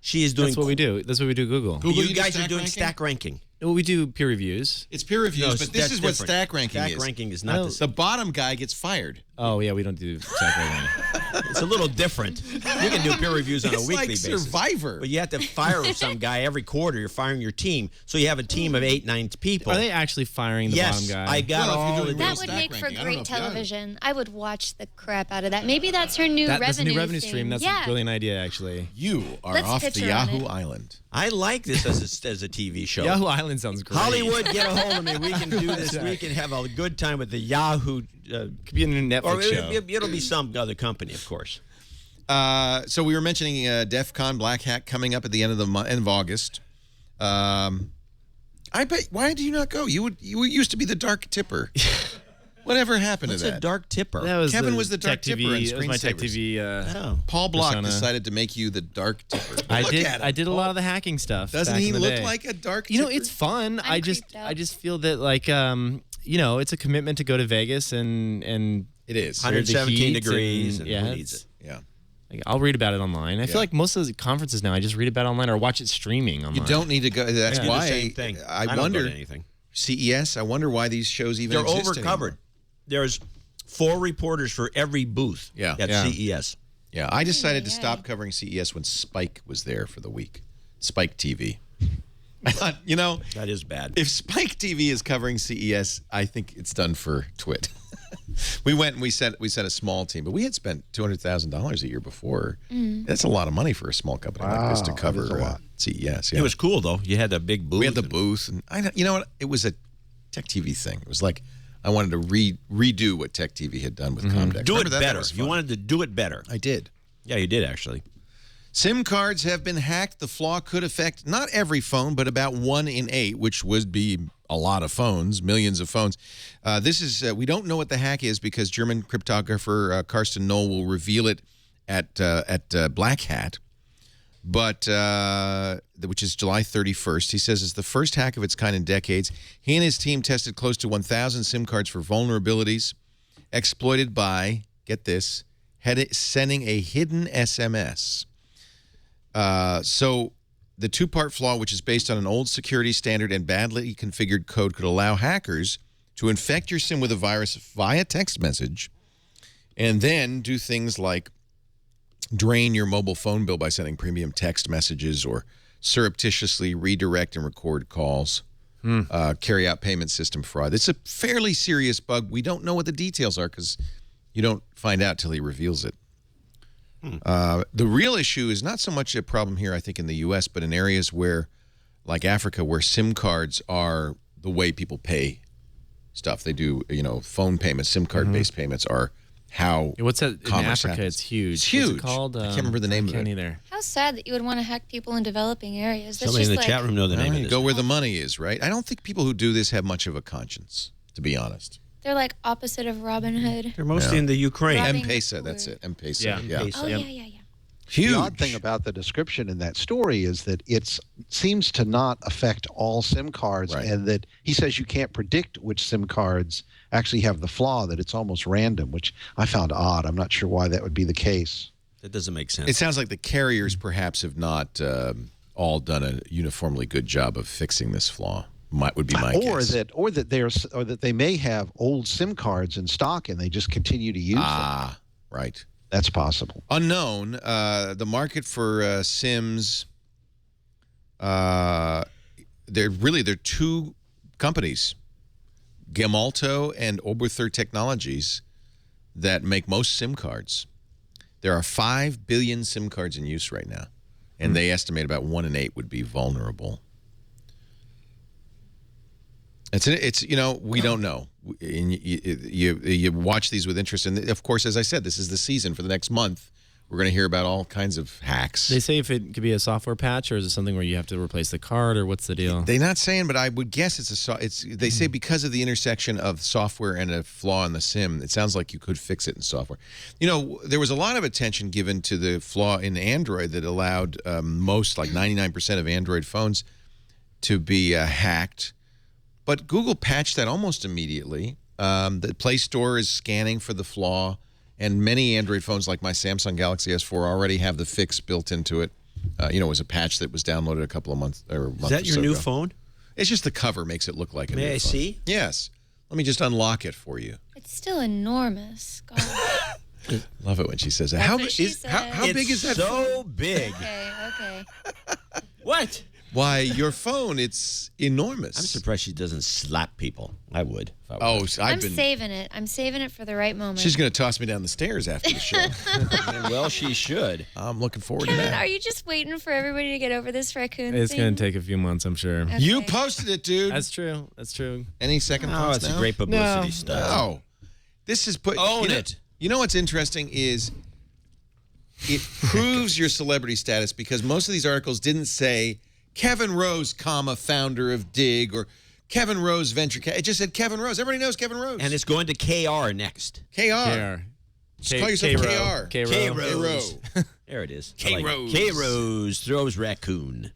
She is doing. That's what we do. That's what we do. Google. Google, You you do guys are stack doing ranking? stack ranking. Well, we do peer reviews. It's peer reviews, but this is what stack ranking is. Stack ranking is not the bottom guy gets fired. Oh, yeah, we don't do stack ranking. It's a little different. You can do peer reviews on a weekly basis. It's like Survivor. But you have to fire some guy every quarter. You're firing your team. So you have a team of 8, 9 people. Are they actually firing the bottom guy? I got all of that would make for great television. I would watch the crap out of that. Maybe that's her new revenue That's a new revenue thing. stream. That's a brilliant idea, actually. You are off the Yahoo Island. I like this as a TV show. Yahoo Island sounds great. Hollywood, get a hold of me. We can do this. We can have a good time with the Yahoo. Could be a new Netflix show. It'll be some other company, of course. So we were mentioning DEF CON Black Hat coming up at the end of August. I bet. Why do you not go? You used to be the dark tipper. Whatever happened What's to that? A dark tipper? Kevin was the dark tipper in That was my Tech TV. Paul Block persona. decided to make you the dark tipper. I did a lot of the hacking stuff. Doesn't back he in the look day. like a dark tipper? You know, it's fun. I just feel that like it's a commitment to go to Vegas and it is 117 degrees. And yeah, who needs it? Yeah. Like, I'll read about it online. I feel like most of the conferences now, I just read about it online or watch it streaming online. You don't need to go. That's why the same thing. I don't wonder. go to anything. CES. I wonder why these shows even They're exist overcovered. anymore. There's 4 reporters for every booth at CES. Yeah, I decided to stop covering CES when Spike was there for the week. Spike TV. I thought, that is bad. If Spike TV is covering CES, I think it's done for Twit. We went and we sent a small team, but we had spent $200,000 a year before. That's a lot of money for a small company like this to cover CES. Yeah. It was cool though. You had a big booth. We had the booth, and you know what? It was a Tech TV thing. It was like I wanted to redo what Tech TV had done with Comdex. Do it better. You wanted to do it better. I did. Yeah, you did actually. SIM cards have been hacked. The flaw could affect not every phone, but about 1 in 8, which would be a lot of phones, millions of phones. We don't know what the hack is because German cryptographer Carsten Knoll will reveal it at Black Hat, but which is July 31st. He says it's the first hack of its kind in decades. He and his team tested close to 1,000 SIM cards for vulnerabilities exploited by, get this, sending a hidden SMS. So the two-part flaw, which is based on an old security standard and badly configured code, could allow hackers to infect your SIM with a virus via text message and then do things like drain your mobile phone bill by sending premium text messages or surreptitiously redirect and record calls, carry out payment system fraud. It's a fairly serious bug. We don't know what the details are because you don't find out till he reveals it. The real issue is not so much a problem here, I think, in the U.S., but in areas where, like Africa, where SIM cards are the way people pay stuff. They do, phone payments, SIM card-based payments are how what's that in Africa? Happens. It's huge. It's huge. What's it called? I can't remember the name of it. Either. How sad that you would want to hack people in developing areas. That's Somebody in just the chat room know the name of this. Go where the money is, right? I don't think people who do this have much of a conscience, to be honest. They're like opposite of Robin Hood. They're mostly in the Ukraine. M-Pesa, that's it. M-Pesa. Yeah. Oh, yeah. Huge. The odd thing about the description in that story is that it seems to not affect all SIM cards, and that he says you can't predict which SIM cards actually have the flaw, that it's almost random, which I found odd. I'm not sure why that would be the case. That doesn't make sense. It sounds like the carriers perhaps have not all done a uniformly good job of fixing this flaw. Would be my guess. Or that they may have old SIM cards in stock and they just continue to use them. Right. That's possible. Unknown. The market for SIMs. There are two companies, Gemalto and Oberthur Technologies, that make most SIM cards. There are 5 billion SIM cards in use right now, and they estimate about 1 in 8 would be vulnerable. It's we don't know. You watch these with interest, and of course, as I said, this is the season for the next month. We're going to hear about all kinds of hacks. They say if it could be a software patch, or is it something where you have to replace the card, or what's the deal? They're not saying, but I would guess they say because of the intersection of software and a flaw in the SIM, it sounds like you could fix it in software. There was a lot of attention given to the flaw in Android that allowed most, like 99% of Android phones, to be hacked. But Google patched that almost immediately. The Play Store is scanning for the flaw, and many Android phones like my Samsung Galaxy S4 already have the fix built into it. It was a patch that was downloaded a couple of months or months. Is that your new phone? It's just the cover makes it look like a new May I phone. see? Yes. Let me just unlock it for you. It's still enormous. God. Love it when she says that. That's How, what she how said. big is that? So big. Okay. What? Why, your phone, it's enormous. I'm surprised she doesn't slap people. I would. If I were Oh, her. I've I'm been. saving it. I'm saving it for the right moment. She's going to toss me down the stairs after the show. Well, she should. I'm looking forward to Kevin, that. are you just waiting for everybody to get over this raccoon It's thing? going to take a few months, I'm sure. Okay. You posted it, dude. That's true. Any second Oh, thoughts it's now? a great publicity No. stunt. No. This is put. Own you know, it. You know what's interesting is it proves your celebrity status because most of these articles didn't say Kevin Rose, founder of Dig, or Kevin Rose Venture. It just said Kevin Rose. Everybody knows Kevin Rose. And it's going to KR next. KR. KR. Just call yourself KR. K-Rose. There it is. K-Rose. K-Rose throws raccoon.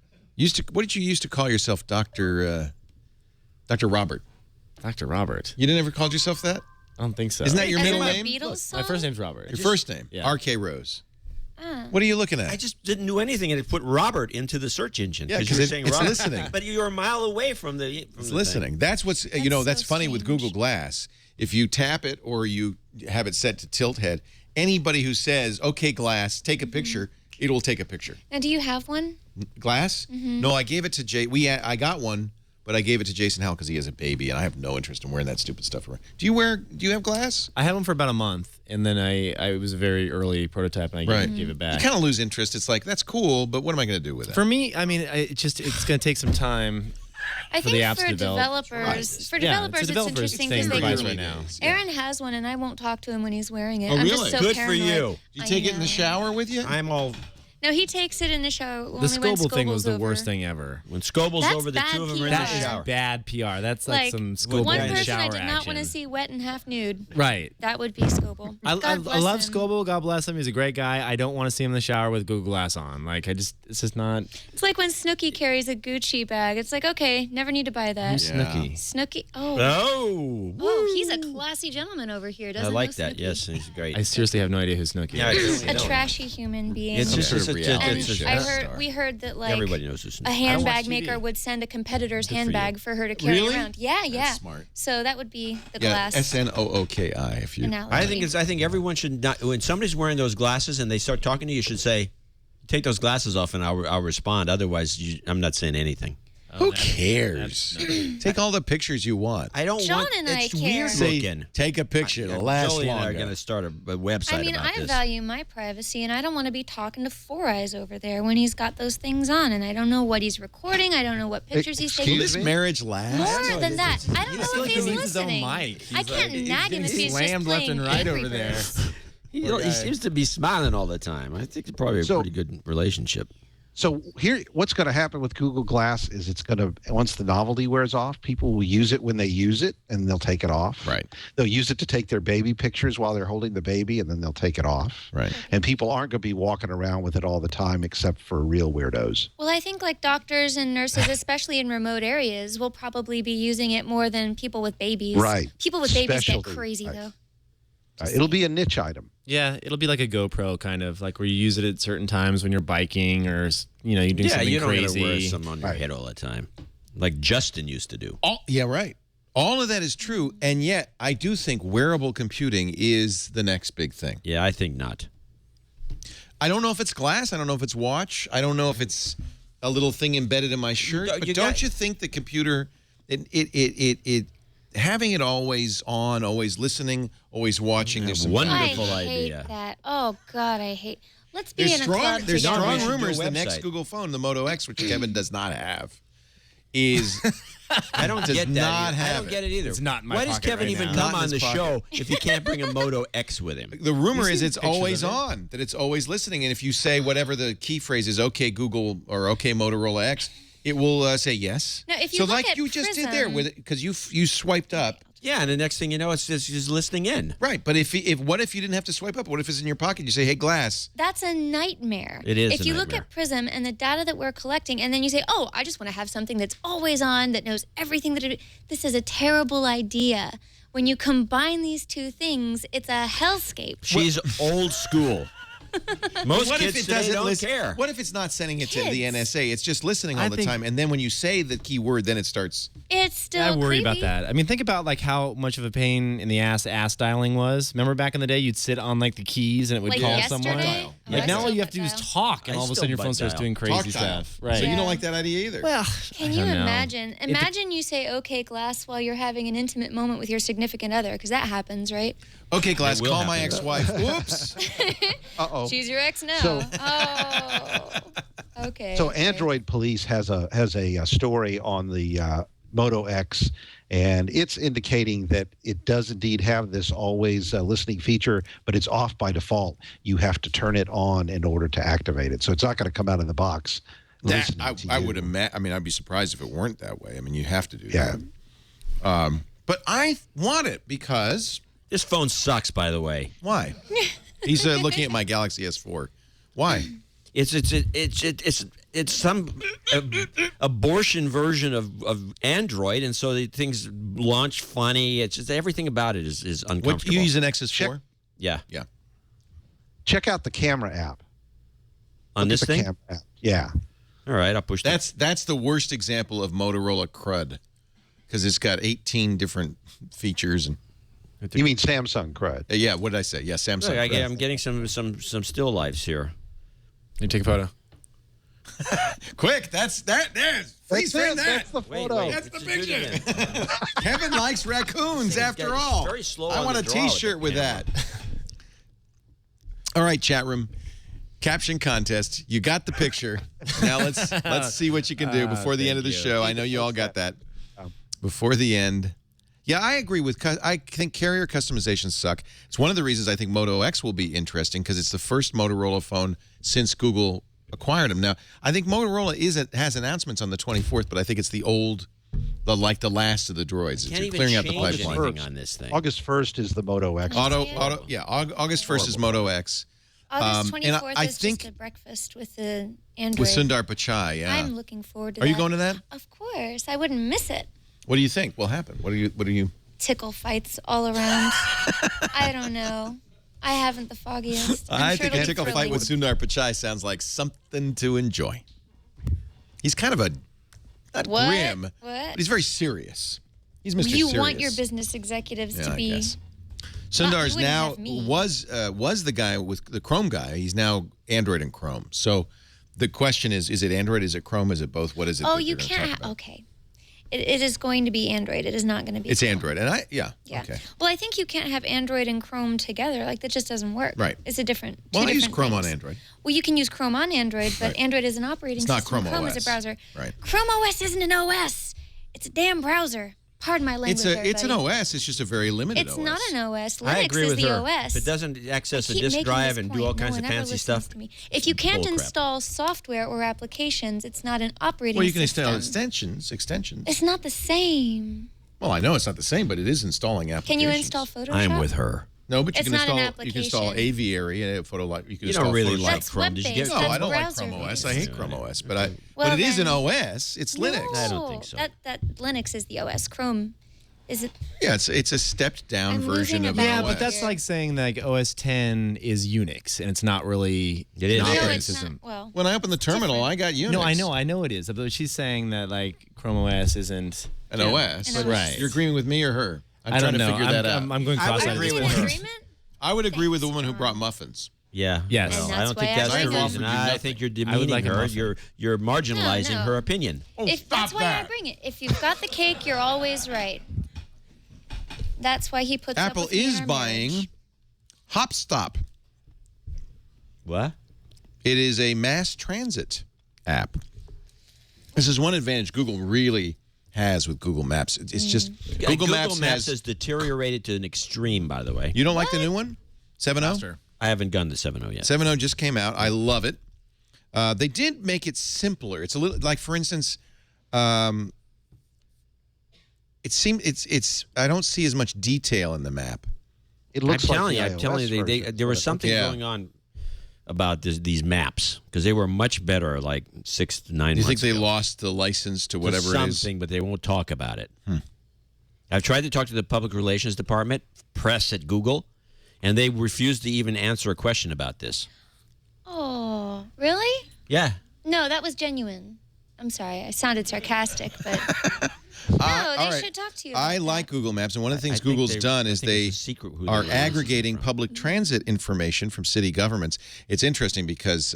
What did you used to call yourself, Dr. Robert? Dr. Robert. You didn't ever call yourself that? I don't think so. Isn't that your As middle in the name? Beatles song? My first name's Robert. Your first name? Yeah. R.K. Rose. What are you looking at? I just didn't do anything, and it put Robert into the search engine. Yeah, 'cause 'cause you were it's saying Robert. listening. But you're a mile away from the. It's listening. That's what's, that's so funny with strange. Google Glass. If you tap it or you have it set to tilt head, anybody who says, okay, Glass, take a picture, it will take a picture. Now, do you have one? Glass? No, I gave it to Jay. I got one, but I gave it to Jason Howell because he has a baby, and I have no interest in wearing that stupid stuff around. Do you have glass? I had one for about a month, and then I was a very early prototype, and I gave it back. You kind of lose interest. It's like, that's cool, but what am I going to do with it? For me, I mean, it's going to take some time. I For think the apps for to develop. developers, Yeah, it's a it's developer's interesting thing because for they device can. right now. Aaron has one, and I won't talk to him when he's wearing it. Oh, I'm really? just so Good for paranoid. you. Do you take it in the know. shower with you? I'm all. No, he takes it in the shower. The only when Scoble thing was Scoble's the worst over. thing ever. When Scoble's That's over, the bad two of them are in PR. the That shower. is bad PR. That's like some Scoble one in the person shower I did not want to action. see wet and half nude. Right. That would be Scoble. I God bless love him. Scoble. God bless him. He's a great guy. I don't want to see him in the shower with Google Glass on. Like, it's just not. It's like when Snooki carries a Gucci bag. It's like, okay, never need to buy that. Who's Snooki? Snooki. Oh. Oh. He's a classy gentleman over here, I doesn't like know that. Snooki? Yes, he's great. I seriously have no idea who Snooki Yeah, I is. really A don't. trashy human being. It's Some just sort it's of a- reality it's a- show. We heard that like Everybody knows who's a I handbag watch maker TV. would send a competitor's Good for handbag you. for her to carry Really? around. Yeah. That's smart. So that would be the Yeah, glass SNOOKI. If you. analogy. I think everyone should not. When somebody's wearing those glasses and they start talking to you, you should say, "Take those glasses off," and I'll respond. Otherwise, I'm not saying anything. Who cares? Take all the pictures you want. I don't John want. and I It's care. weird Say, looking. take a picture. It'll last Jolie and I are longer. going to start a website I mean, about I this. value my privacy, and I don't want to be talking to Four Eyes over there when he's got those things on, and I don't know what he's recording. I don't know what pictures he's Excuse taking. Will this me? marriage last? More than that, I don't I know feel if like he's he needs his own listening. mic. I He's can't like- nag him if he's he's just slammed left playing and right Angry over there. Birds. He seems to be smiling all the time. I think it's probably a So- pretty good relationship. So here, what's going to happen with Google Glass is it's going to, once the novelty wears off, people will use it when they use it, and they'll take it off. Right. They'll use it to take their baby pictures while they're holding the baby, and then they'll take it off. Right. And people aren't going to be walking around with it all the time, except for real weirdos. Well, I think like doctors and nurses, especially in remote areas, will probably be using it more than people with babies. Right. People with babies get Specialty. crazy Right. though. It'll be a niche item. Yeah, it'll be like a GoPro kind of, like where you use it at certain times when you're biking or you're doing Yeah, something you don't crazy. gotta wear something on your Right. head all the time, like Justin used to do. Yeah, right. All of that is true, and yet I do think wearable computing is the next big thing. Yeah, I think not. I don't know if it's glass. I don't know if it's watch. I don't know if it's a little thing embedded in my shirt. You But got- don't you think the computer, it having it always on, always listening, always watching? There's some Wonderful I hate idea. that. Oh God, I hate. Let's be There's in a club there's together. strong We should do a rumors the next website. Google phone, the Moto X, which Kevin does not have, is I don't Does get that. not either. I have don't it. get it either. It's not in my Why does pocket Kevin right even now. Not come in on his the pocket. show if he can't bring a Moto X with him? the rumor is seen it's pictures always of it? on, that it's always listening, and if you say whatever the key phrase is, okay Google or okay Motorola X, it will say yes. Now, if you so look like at you just did there Prism- with it, because you swiped up. Yeah, and the next thing you know, it's just he's listening in. Right, but if what if you didn't have to swipe up? What if it's in your pocket? You say, "Hey, glass." That's a nightmare. It is If a you look nightmare. at Prism and the data that we're collecting, and then you say, "Oh, I just want to have something that's always on, that knows everything that it." This is a terrible idea. When you combine these two things, it's a hellscape. She's old school. Most What kids if it today doesn't don't listen? care. What if it's not sending it to the Kids. NSA? It's just listening all the time, and then when you say the keyword, then it starts. It's still I worry creepy. about that. I mean, think about like how much of a pain in the ass dialing was. Remember back in the day, you'd sit on like the keys and it would Like call yesterday? someone. Oh, Like I now, still all you have butt to do is dial. talk, and I all of a still sudden your butt phone starts dial. doing crazy Talk dial. stuff. Right. So you Yeah. don't like that idea either. Well, Can I you don't know. imagine? Imagine you say "Okay, glass" while you're having an intimate moment with your significant other, because that happens, right? Okay, Glass, It will call my happen. ex-wife. Whoops. Uh-oh. She's your ex now. So- Okay. So okay. Android Police has a story on the Moto X, and it's indicating that it does indeed have this always listening feature, but it's off by default. You have to turn it on in order to activate it. So it's not going to come out of the box. That listening to I you. would imagine. I mean, I'd be surprised if it weren't that way. I mean, you have to do Yeah. that. But I want it because This phone sucks, by the way. why? He's looking at my Galaxy S4. Why? It's some abortion version of Android, and so the things launch funny. It's just everything about it is uncomfortable. What you use an Nexus 4? Yeah. Yeah. Check out the camera app. On Look this at the thing? camera app. Yeah. All right, I'll push that. That's the worst example of Motorola crud because it's got 18 different features and You mean Samsung crud? yeah. What did I say? Yeah, Samsung. Look, crud. I'm getting some still lifes here. You take a photo. Quick, that's that. There's freeze frame that. That's the Wait, photo. wait. That's the Let's do it picture. again. Kevin likes raccoons after It's all. very slow I on want the a draw with T-shirt the with camera. that. All right, chat room. Caption contest. You got the picture. Now let's see what you can do before the end of the show. I know you all got that. Before the end. Yeah, I agree with. I think carrier customizations suck. It's one of the reasons I think Moto X will be interesting because it's the first Motorola phone since Google acquired them. Now, I think Motorola has announcements on the 24th, but I think it's the last of the droids. Can't It's even clearing out the change pipeline. anything on this thing. August 1st is the Moto X. August 1st is Moto X. August and 24th I is think just a breakfast with the Android. with Sundar Pichai, yeah. I'm looking forward to Are that. you going to that? Of course. I wouldn't miss it. What do you think will happen? What do you? Tickle fights all around. I don't know. I haven't the foggiest. I I'm sure think it'll a be tickle fight thrilling. with Sundar Pichai sounds like something to enjoy. He's kind of not What? grim, What? but he's very serious. He's Mr. You Serious. want your business executives Yeah, to I be. guess. Well, Sundar's you wouldn't now have me. was the guy with the Chrome guy. He's now Android and Chrome. So the question is it Android? Is it Chrome? Is it both? What is it? Oh, that you they're gonna can't. talk about? Okay. It is going to be Android. It is not going to be. It's Chrome. Android, and Yeah. Okay. Well, I think you can't have Android and Chrome together. Like that just doesn't work. Right. It's a different. Well, two I use different Chrome on things. Android. Well, you can use Chrome on Android, but Right. Android is an operating It's not system. Chrome is a OS. browser. Right. Chrome OS isn't an OS. It's a damn browser. Pardon my language. It's an everybody. OS. It's just a very limited It's OS. not an OS. I Linux agree is with the her. OS. If it doesn't access a keep disk making drive this and point. do all No kinds one of ever fancy listens stuff, to me. If you can't bullcrap. install software or applications, it's not an operating Well, you can system. install extensions. It's not the same. Well, I know it's not the same, but it is installing applications. Can you install Photoshop? I'm with her. No, but you It's can not an install. You can install application. Aviary and a photo light. You can You install don't really Photoshop. like That's Chrome. Did you web-based. get No, That's I don't like browser Chrome OS. based. I hate Chrome OS, but Well, it is an then- OS. It's Linux. I don't think so. That Linux is the OS. Chrome is it? Yeah, it's a stepped down I'm version losing of a an Yeah, battle OS. but that's like saying like OS 10 is Unix, and it's not really It is. an No, operating it's system. not. Well, when I open the terminal, different. I got Unix. No, I know it is. But she's saying that like Chrome OS isn't an OS. An OS. Right. You're agreeing with me or her? I'm I trying don't to know. figure that out. I'm going I would cross-eyed. agree Are with we in her. agreement? I would agree with the woman who brought muffins. Yeah. Yes. Well, And I don't that's think why that's I the bring reason. it. I think you're I would demeaning like a her. muffin. You're marginalizing No. her opinion. That's why I bring it. If you've got the cake, you're always right. That's why he puts up Apple with me in is our buying marriage. HopStop. What? It is a mass transit app. This is one advantage Google really has with Google Maps. It's just Google Maps has deteriorated to an extreme, by the way. You don't like the new one? 7.0? I haven't gone to 7.0 yet. 7.0 just came out. I love it. They did make it simpler. It's a little like, for instance, it seemed it's. I don't see as much detail in the map. It looks I'm like telling you, there was something going on about these maps because they were much better like 6 to 9 Do you months think they ago. lost the license to To whatever it is? something, but they won't talk about it. I've tried to talk to the public relations department, press at Google, and they refuse to even answer a question about this. Really? Yeah. No, that was genuine. I'm sorry. I sounded sarcastic, but no, they should talk to you. I like Google Maps, and one of the things Google's done is they are aggregating public transit information from city governments. It's interesting because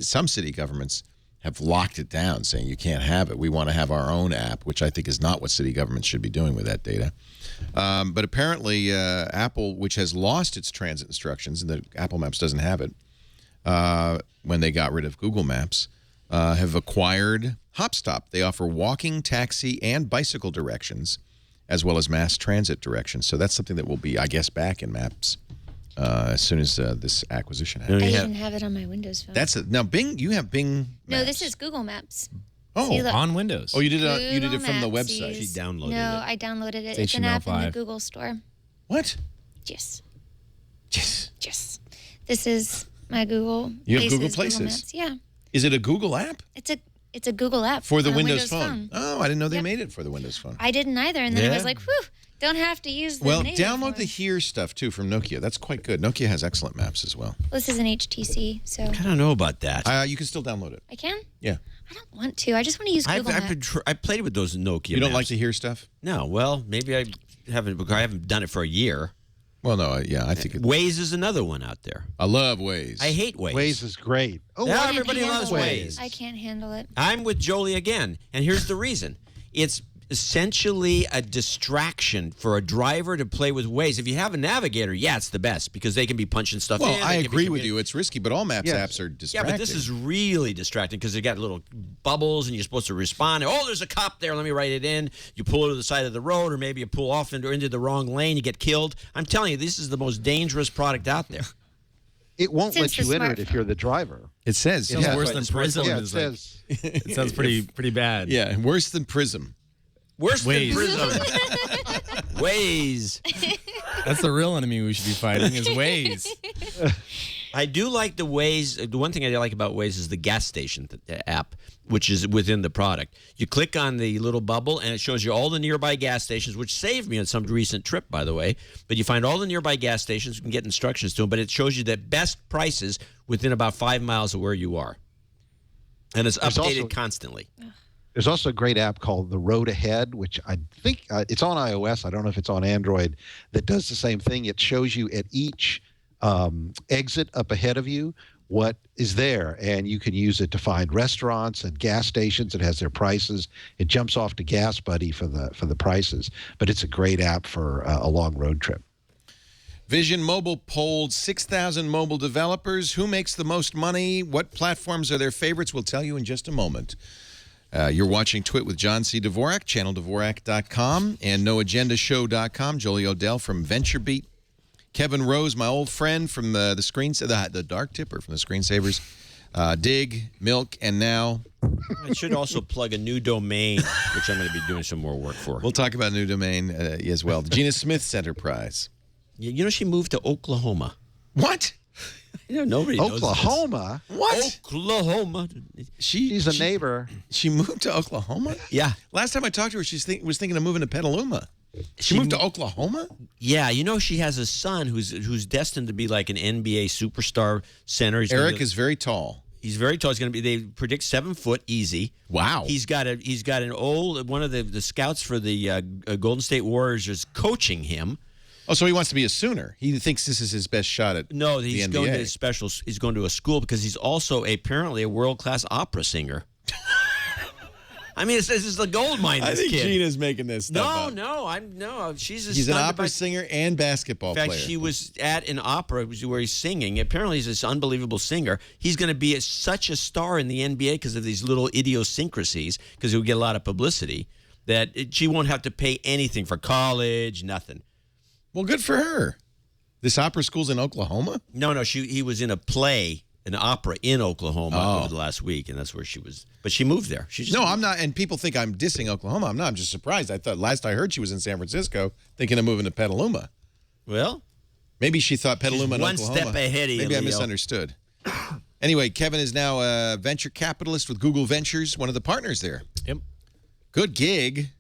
some city governments have locked it down, saying you can't have it. We want to have our own app, which I think is not what city governments should be doing with that data. But apparently, Apple, which has lost its transit instructions, and the Apple Maps doesn't have it, when they got rid of Google Maps, have acquired HopStop. They offer walking, taxi, and bicycle directions, as well as mass transit directions. So that's something that will be, I guess, back in Maps as soon as this acquisition happens. I even have it on my Windows phone. Now Bing. You have Bing Maps. No, this is Google Maps. Oh, See, on Windows. Oh, you did it from the website. She downloaded it. No, I downloaded it. It's an app in the Google Store. What? Yes. Yes. Yes. This is my Google. You have Google Places. Places? Maps. Yeah. Is it a Google app? It's a Google app for the on Windows phone. Oh, I didn't know they made it for the Windows Phone. I didn't either, and then I was like, whew, don't have to use the native download one. the Here stuff, too, from Nokia. That's quite good. Nokia has excellent maps as well. This is an HTC, so. I don't know about that. You can still download it. I can? Yeah. I don't want to. I just want to use Google Maps. I played with those Nokia You don't maps. like the Here stuff? No. Well, maybe I haven't done it for a year. Well, no, I think Waze is another one out there. I love Waze. I hate Waze. Waze is great. Oh, now everybody loves Waze. I can't handle it. I'm with Jolie again, and here's the reason. It's essentially a distraction for a driver to play with Waze. If you have a navigator, yeah, it's the best because they can be punching stuff in. Well, I agree with you. It's risky, but all Maps apps are distracting. Yeah, but this is really distracting because they got little bubbles and you're supposed to respond. Oh, there's a cop there. Let me write it in. You pull to the side of the road or maybe you pull off into the wrong lane. You get killed. I'm telling you, this is the most dangerous product out there. It won't let you enter it if you're the driver. It says. It's worse than Prism. Yeah, it says. It sounds pretty bad. Yeah, worse than Prism. Worse than Waze. Prism. Waze. That's the real enemy we should be fighting is Waze. I do like the Waze. The one thing I like about Waze is the gas station app, which is within the product. You click on the little bubble, and it shows you all the nearby gas stations, which saved me on some recent trip, by the way. But you find all the nearby gas stations. You can get instructions to them, but it shows you the best prices within about 5 miles of where you are. And it's updated constantly. There's also a great app called The Road Ahead, which I think it's on iOS. I don't know if it's on Android, that does the same thing. It shows you at each exit up ahead of you what is there, and you can use it to find restaurants and gas stations. It has their prices. It jumps off to Gas Buddy for the prices, but it's a great app for a long road trip. Vision Mobile polled 6,000 mobile developers. Who makes the most money? What platforms are their favorites? We'll tell you in just a moment. You're watching Twit with John C. Dvorak, channeldvorak.com, and noagendashow.com. Jolie Odell from VentureBeat. Kevin Rose, my old friend from the Dark Tipper from the Screensavers. Dig, Milk, and now... I should also plug a new domain, which I'm going to be doing some more work for. We'll talk about a new domain as well. Gina Smith's enterprise. You know she moved to Oklahoma. What? You know, nobody knows Oklahoma? this. What? Oklahoma. She's a neighbor. She moved to Oklahoma? Yeah. Last time I talked to her, she was thinking of moving to Petaluma. She moved to Oklahoma? Yeah, you know she has a son who's destined to be like an NBA superstar center. Eric is very tall. He's very tall. He's going to be. They predict 7 foot easy. Wow. He's got an old one of the scouts for the Golden State Warriors is coaching him. Oh, so he wants to be a Sooner. He thinks this is his best shot at No, he's the going NBA. to he's going to a school because he's also apparently a world class opera singer. I mean, this is the gold mine. I This think kid. Gina's making this stuff No. He's an opera singer and basketball player. In player. fact, she was at an opera where he's singing. Apparently, he's this unbelievable singer. He's going to be such a star in the NBA because of these little idiosyncrasies, because he'll get a lot of publicity, that she won't have to pay anything for college, nothing. Well, good for her. This opera school's in Oklahoma? No, he was in a play, an opera in Oklahoma over the last week, and that's where she was. But she moved there. No, I'm not. And people think I'm dissing Oklahoma. I'm not. I'm just surprised. I thought last I heard she was in San Francisco thinking of moving to Petaluma. Well, maybe she thought Petaluma and one Oklahoma. step ahead of you, Maybe I Leo. misunderstood. Anyway, Kevin is now a venture capitalist with Google Ventures, one of the partners there. Yep. Good gig.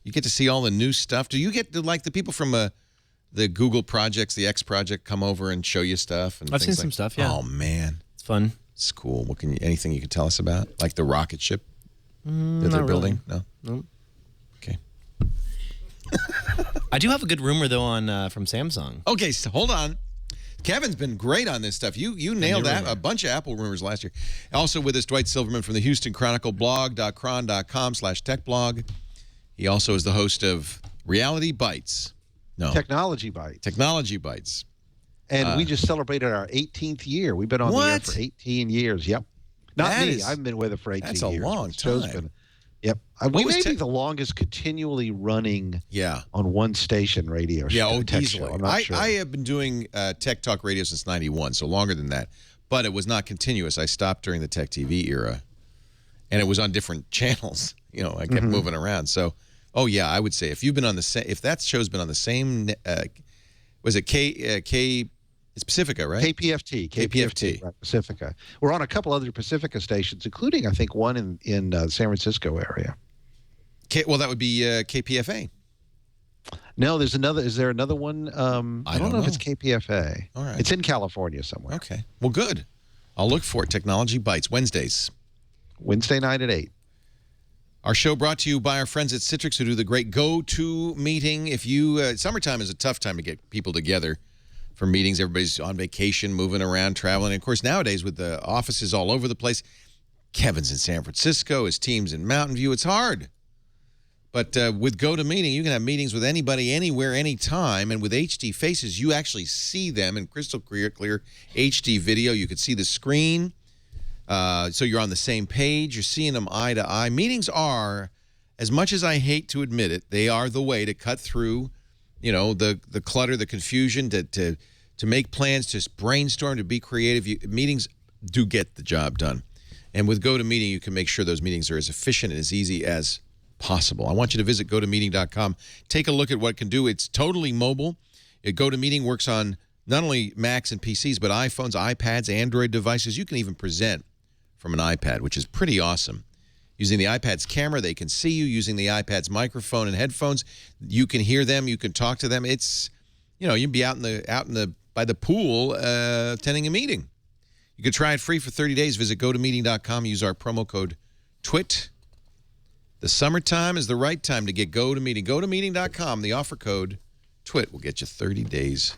You get to see all the new stuff. Do you get to, like, the people from the Google projects, the X project, come over and show you stuff? And I've seen things some stuff, yeah. Oh, man. It's fun. It's cool. Anything you can tell us about? Like the rocket ship that they're Not building? really. No? Okay. I do have a good rumor, though, on from Samsung. Okay, so hold on. Kevin's been great on this stuff. You nailed that. A bunch of Apple rumors last year. Also with us, Dwight Silverman from the Houston Chronicle, blog.cron.com/techblog. He also is the host of Reality Bites. No. Technology Bites. Technology Bites. And we just celebrated our 18th year. We've been on the air for 18 years. Yep. Not me. I've been with it for 18 years. That's a long time. Yep. We may be the longest continually running on one station radio show. Yeah, tech easily. show. I'm not sure. I have been doing Tech Talk Radio since 91, so longer than that. But it was not continuous. I stopped during the Tech TV era. And it was on different channels. You know, I kept moving around. So, oh, yeah, I would say if you've been on the same, if that show's been on the same, was it it's Pacifica, right? KPFT. Right, Pacifica. We're on a couple other Pacifica stations, including, I think, one in San Francisco area. Well, that would be KPFA. No, there's another. Is there another one? I don't know if it's KPFA. All right. It's in California somewhere. Okay. Well, good. I'll look for it. Technology Bites, Wednesdays. Wednesday night at 8. Our show brought to you by our friends at Citrix who do the great go-to meeting. If you summertime is a tough time to get people together for meetings. Everybody's on vacation, moving around, traveling. And of course, nowadays with the offices all over the place, Kevin's in San Francisco, his team's in Mountain View. It's hard. But with GoToMeeting, you can have meetings with anybody, anywhere, anytime. And with HD Faces, you actually see them in crystal clear HD video. You can see the screen. So you're on the same page. You're seeing them eye to eye. Meetings are, as much as I hate to admit it, they are the way to cut through, you know, the clutter, the confusion, to make plans, to brainstorm, to be creative. Meetings do get the job done. And with GoToMeeting, you can make sure those meetings are as efficient and as easy as possible. I want you to visit GoToMeeting.com. Take a look at what it can do. It's totally mobile. GoToMeeting works on not only Macs and PCs, but iPhones, iPads, Android devices. You can even present from an iPad, which is pretty awesome. Using the iPad's camera, they can see you. Using the iPad's microphone and headphones, you can hear them. You can talk to them. It's, you know, you'd be out by the pool attending a meeting. You could try it free for 30 days. Visit GoToMeeting.com. Use our promo code TWIT. The summertime is the right time to get GoToMeeting. GoToMeeting.com. The offer code TWIT will get you 30 days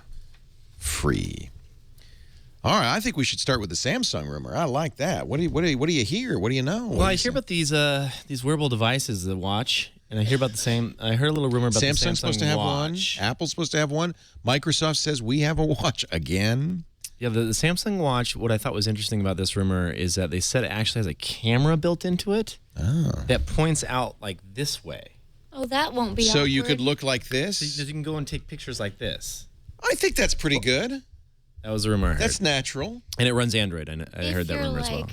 free. All right, I think we should start with the Samsung rumor. I like that. What do you hear? What do you know? Well, I hear about these wearable devices, the watch, and I hear about the same. I heard a little rumor about the Samsung supposed to have watch. one. Apple's supposed to have one. Microsoft says we have a watch again. Yeah, the Samsung watch. What I thought was interesting about this rumor is that they said it actually has a camera built into it that points out like this way. Oh, that won't be. So awkward. you could look like this. So you can go and take pictures like this. I think that's pretty good. That was a rumor I heard. That's natural. And it runs Android. I heard that rumor as well.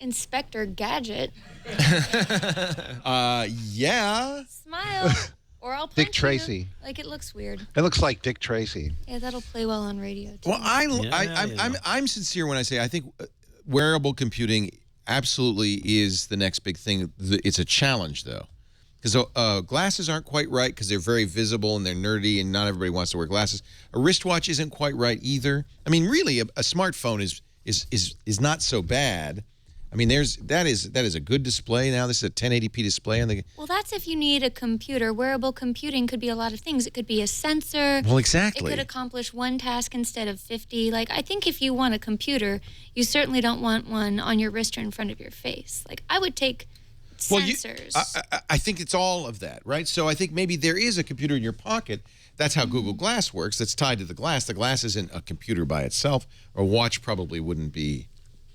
Inspector Gadget. Yeah. Smile. Or I'll punch Dick Tracy. You. Like, it looks weird. It looks like Dick Tracy. Yeah, that'll play well on radio, too. Well, I'm sincere when I say I think wearable computing absolutely is the next big thing. It's a challenge, though. Because glasses aren't quite right because they're very visible and they're nerdy and not everybody wants to wear glasses. A wristwatch isn't quite right either. I mean, really, a smartphone is not so bad. I mean, that is a good display now. This is a 1080p display on the. Well, that's if you need a computer. Wearable computing could be a lot of things. It could be a sensor. Well, exactly. It could accomplish one task instead of 50. Like, I think if you want a computer, you certainly don't want one on your wrist or in front of your face. Like, I would take sensors. I think it's all of that, right? So I think maybe there is a computer in your pocket. That's how Google Glass works. That's tied to the glass. The glass isn't a computer by itself. A watch probably wouldn't be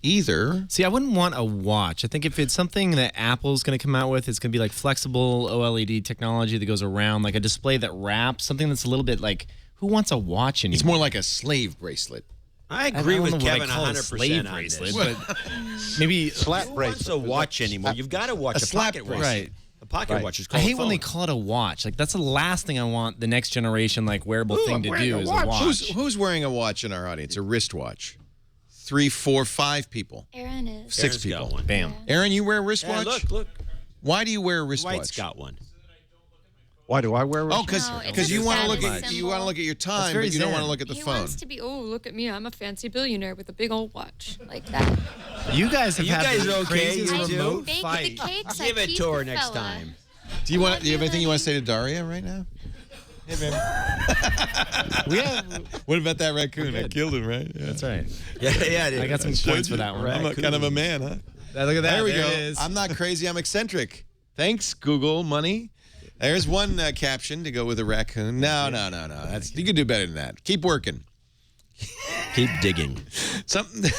either. See, I wouldn't want a watch. I think if it's something that Apple's going to come out with, it's going to be like flexible OLED technology that goes around, like a display that wraps, something that's a little bit like, who wants a watch anymore? It's more like a slave bracelet. I agree with Kevin 100% slave on bracelet, this. but maybe slap Who bracelet. wants a watch anymore? You've got to watch a pocket watch. Right. A pocket watch is called I hate a when phone. they call it a watch. Like, that's the last thing I want the next generation like wearable thing to do is a watch. Who's wearing a watch in our audience? A wristwatch. 3, 4, 5 people. Aaron is. 6 Aaron's people. got one. Bam. Aaron, you wear a wristwatch? Yeah, look. Why do you wear a wristwatch? White's got one. Why do I wear? Oh, No, it's because a you want to look status at symbol. your time, very but you don't zen. want to look at the He phone. wants to be, oh, look at me, I'm a fancy billionaire with a big old watch. Like that. You guys have You had guys the okay? craziest You do? remote Bake fight. the cakes. Give I it tease to her the next fella. time. Do you have anything you want to say to Daria right now? Hey, baby. We have. What about that raccoon? I killed him, right? Yeah. That's right. Yeah. I got some points for that one. I'm kind of a man, huh? Look at that. There we go. It is. I'm not crazy. I'm eccentric. Thanks, Google money. There's one caption to go with a raccoon. No. You can do better than that. Keep working. Keep digging. Something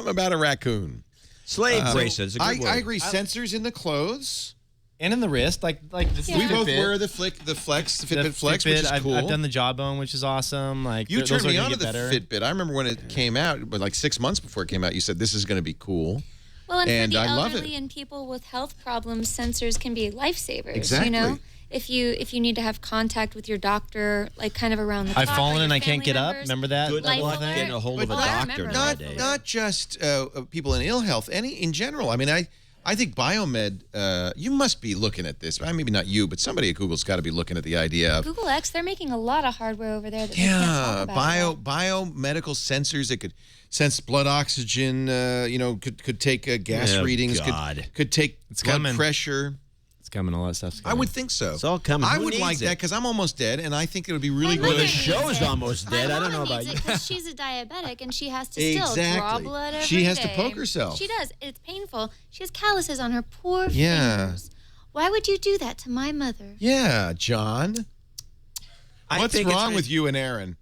about a raccoon. Slave bracelets. I agree. Sensors in the clothes. And in the wrist, like this Yeah. We is both Fitbit. wear the Fitbit Flex, which is I've, cool. I've done the Jawbone, which is awesome. Like You those turned are me gonna on to get the better. Fitbit. I remember when it came out, but like 6 months before it came out, you said this is going to be cool. Well, and And for the I love elderly it. and people with health problems, sensors can be lifesavers. Exactly. You know, if you need to have contact with your doctor, like kind of around the clock. I've or fallen your and I can't family get up. members. Remember that? Good Life luck alert. getting a hold of a Oh, I doctor remember. nowadays. Not just people in ill health, in general. I mean, I think biomed. You must be looking at this. Maybe not you, but somebody at Google's got to be looking at the idea of Google X, they're making a lot of hardware over there that they can't talk about. biomedical sensors that could sense blood oxygen. Could take gas Oh, readings. God. Could take blood coming. pressure. It's coming. All that stuff's coming. I would think so. It's all coming. I Who would needs like it? that because I'm almost dead, and I think it would be really My good. mother the show needs is it. almost dead. I don't know about you. Because she's a diabetic and she has to still draw Exactly. blood every She has to day. poke herself. She does. It's painful. She has calluses on her poor Yeah. fingers. Why would you do that to my mother? Yeah, John. I What's think it's wrong been- with you and Aaron?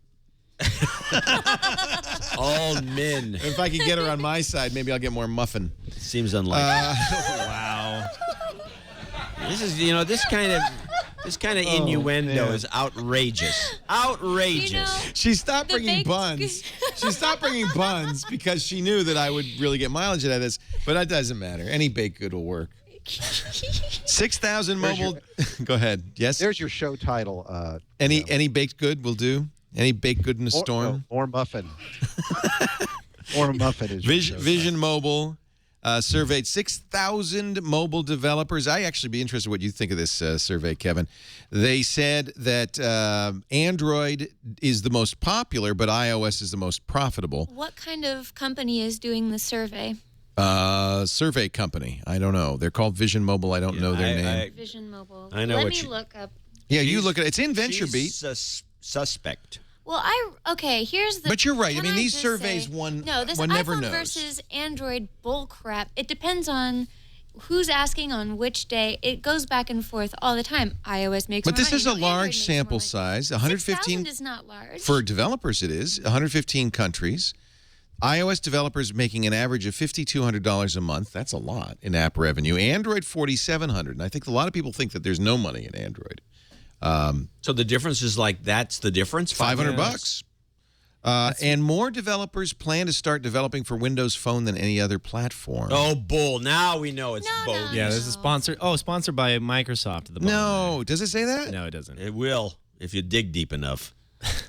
All men. If I could get her on my side, maybe I'll get more muffin. Seems unlikely. Wow. This is, this kind of innuendo is outrageous. Outrageous. You know, She stopped The bringing baked buns. She stopped bringing buns because she knew that I would really get mileage out of this. But that doesn't matter. Any baked good will work. 6,000 There's mobile. Go ahead. Yes. There's your show title. Any baked good will do. Any baked good in a storm. More muffin. More muffin is your show Vision Mobile surveyed 6,000 mobile developers. I actually be interested in what you think of this survey, Kevin. They said that Android is the most popular, but iOS is the most profitable. what kind of company is doing the survey? Survey company. I don't know. They're called Vision Mobile. I don't know their name. Vision Mobile. I know Let what me she- look up. Yeah, you look at it. It's in VentureBeat. Suspect. Well, here's the. But you're right. I can mean, these just surveys, say- one this never iPhone knows. versus Android bullcrap. It depends on who's asking on which day. It goes back and forth all the time. iOS makes. But more this money. is a Android large makes more sample money. size. 6,000 115 is not large. for developers. It is 115 countries. iOS developers making an average of $5,200 a month. That's a lot in app revenue. Android $4,700. And I think a lot of people think that there's no money in Android. So the difference is that's the difference? $500. And more developers plan to start developing for Windows Phone than any other platform. Oh, bull. Now we know it's No, bogus. Yeah, there's a sponsor. Oh, sponsored by Microsoft at the bottom. No, does it say that? No, it doesn't. It will if you dig deep enough.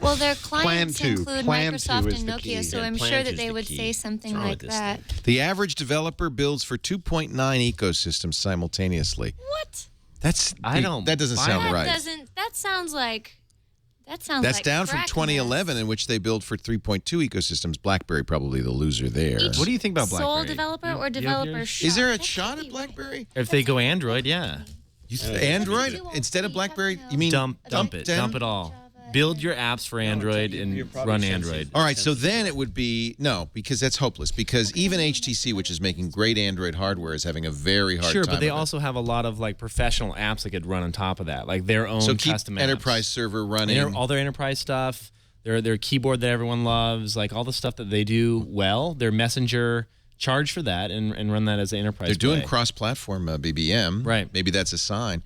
Well, their clients to. include Plan to Microsoft is and the Nokia, key. so Yeah, I'm plan sure to that is they the would key. say What's something wrong like with this that. The average developer builds for 2.9 ecosystems simultaneously. What? That doesn't buy sound that. right. That sounds like. That's like down from crack 2011, in which they built for 3.2 ecosystems. BlackBerry probably the loser there. Each What do you think about BlackBerry? Sole developer or You have developer yours? shop? Is there a That shot could at be BlackBerry? If they go Android, yeah. Android Java. instead of BlackBerry? You mean Dump it. them? Dump it all. Build your apps for Android and run Android. All right, so then it would be no, because that's hopeless. Because even HTC, which is making great Android hardware, is having a very hard Sure, time. but they with it. also have a lot of professional apps that could run on top of that, like their own so keep custom apps. enterprise server running. All their enterprise stuff, their keyboard that everyone loves, like all the stuff that they do well, their messenger, charge for that and run that as an enterprise. They're doing play. cross-platform BBM. Right. Maybe that's a sign.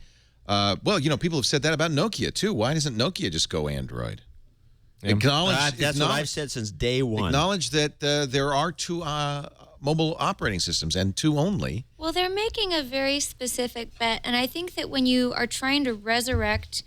Well, people have said that about Nokia too. Why doesn't Nokia just go Android? Acknowledge. That's what I've said since day one. Acknowledge that there are two mobile operating systems and two only. Well, they're making a very specific bet, and I think that when you are trying to resurrect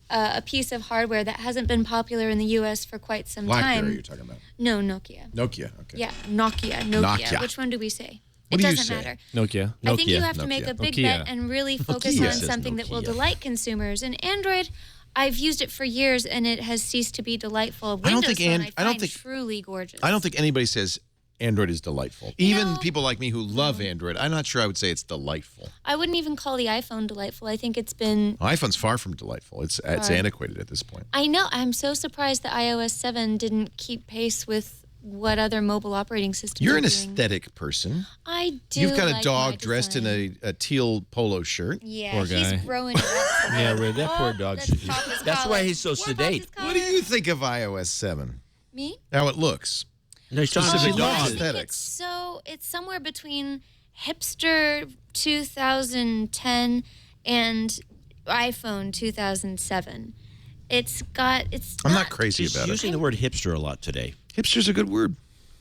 a piece of hardware that hasn't been popular in the U.S. for quite some BlackBerry, time. you're talking about? No, Nokia. Nokia. Okay. Yeah, Nokia. Nokia. Which one do we say? What it do you doesn't say? matter. Nokia. I think you Nokia. have to make a big Nokia. bet and really focus Nokia on says something that will Nokia. delight consumers. And Android, I've used it for years, and it has ceased to be delightful. I don't Windows think Phone, I find truly gorgeous. I don't think anybody says Android is delightful. Even people like me who love Android, I'm not sure I would say it's delightful. I wouldn't even call the iPhone delightful. I think it's been... iPhone's far from delightful. It's antiquated at this point. I know. I'm so surprised that iOS 7 didn't keep pace with what other mobile operating systems You're are an doing. aesthetic person. I do. You've got a like dog my dressed in design. a teal polo shirt. Yeah, Poor he's guy. growing it up. Yeah, Ray, that poor dog. That's why he's so sedate. What do you think of iOS 7? Me? How it looks? No, he's talking Specific to the dog dog. aesthetics. It's somewhere between hipster 2010 and iPhone 2007. I'm not crazy She's about it. using the word hipster a lot today. Hipster's a good word.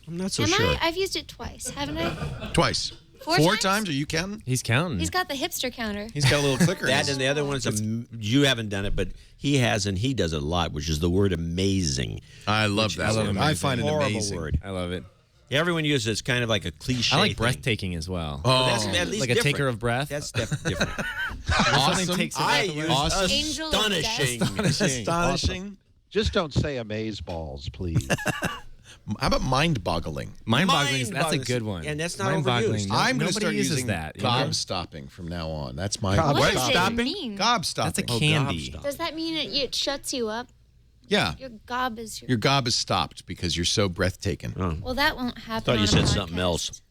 I'm not so Am sure. I've used it twice, haven't I? Twice. Four times? Are you counting? He's counting. He's got the hipster counter. He's got a little clicker. That and the other one's you haven't done it, but he has, and he does it a lot, which is the word amazing. I love that word. I find it Horrible amazing. word. I love it. Everyone uses it. It's kind of like a cliche. I like thing. breathtaking as well. Oh, That's at least Like a different. taker of breath. That's different. Something takes the I breath away. use Awesome. Angel of astonishing. Astonishing. Just don't say amaze balls, please. How about mind-boggling? Mind-boggling. That's a good one. And that's not Mind-boggling. overused. I'm going to Nobody start uses using that. you know? gob-stopping from now on. That's my Gob- What does Stopping? it mean? gob-stopping. That's a candy. gobstop. Does that mean it shuts you up? Yeah. Your gob is your... Your gob is stopped because you're so breathtaking. Oh. Well, that won't happen. Thought you on a said something podcast. else.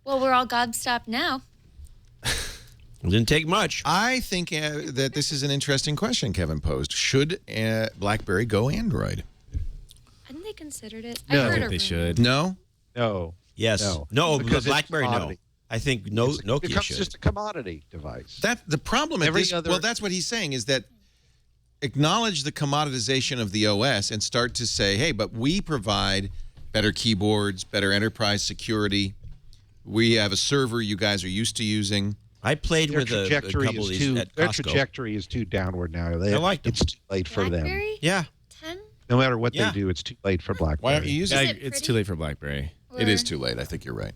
Well, we're all gob-stopped now. It didn't take much. I think that this is an interesting question Kevin posed. Should BlackBerry go Android? Hadn't they considered it? No. I heard I think a they rumor. should. No? No. Yes. No, Because but it's BlackBerry, no. commodity. I think It Nokia becomes should. just a commodity device. That the problem at Every this other- well, that's what he's saying is that acknowledge the commoditization of the OS and start to say, hey, but we provide better keyboards, better enterprise security. We have a server you guys are used to using. I played Their with a trajectory couple of is these too. at Their Costco. trajectory is too downward now. I like them. It's too late for them. BlackBerry? Yeah. 10? No matter what Yeah. they do, it's too late for BlackBerry. Why aren't you using Yeah, it? it it's pretty? too late for BlackBerry. It is too late. I think you're right.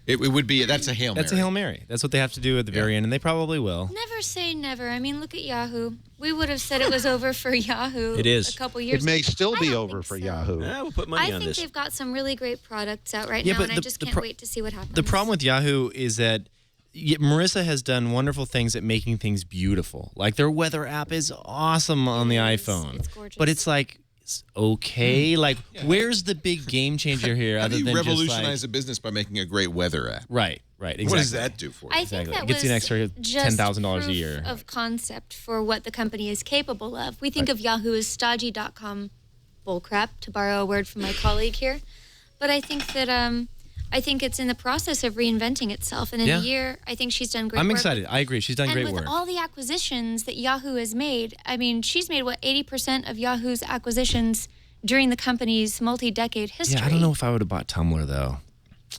It would be, that's a Hail Mary. That's a Hail Mary. That's what they have to do at the very end, and they probably will. Never say never. I mean, look at Yahoo. We would have said it was over for Yahoo It is. a couple years It may ago. still I be don't over think for so. Yahoo. Yeah, we'll put I money on think this. they've got some really great products out right Yeah, now, but and I the- just the can't pro- wait to see what happens. The problem with Yahoo is that Marissa has done wonderful things at making things beautiful. Like their weather app is awesome on the iPhone. It's gorgeous. But it's like, it's okay. Like, where's the big game changer here How other do you than revolutionize just a business by making a great weather app? like, right, exactly. What does that do for you? I think Exactly. that It gets was you an extra just $10,000 a proof year. of concept for what the company is capable of. We think of Yahoo as stodgy.com bullcrap, to borrow a word from my colleague here. But I think that I think it's in the process of reinventing itself. And in Yeah. a year, I think she's done great I'm work. excited. I agree. She's done And great with work. all the acquisitions that Yahoo has made, I mean, she's made, 80% of Yahoo's acquisitions during the company's multi-decade history. Yeah, I don't know if I would have bought Tumblr, though.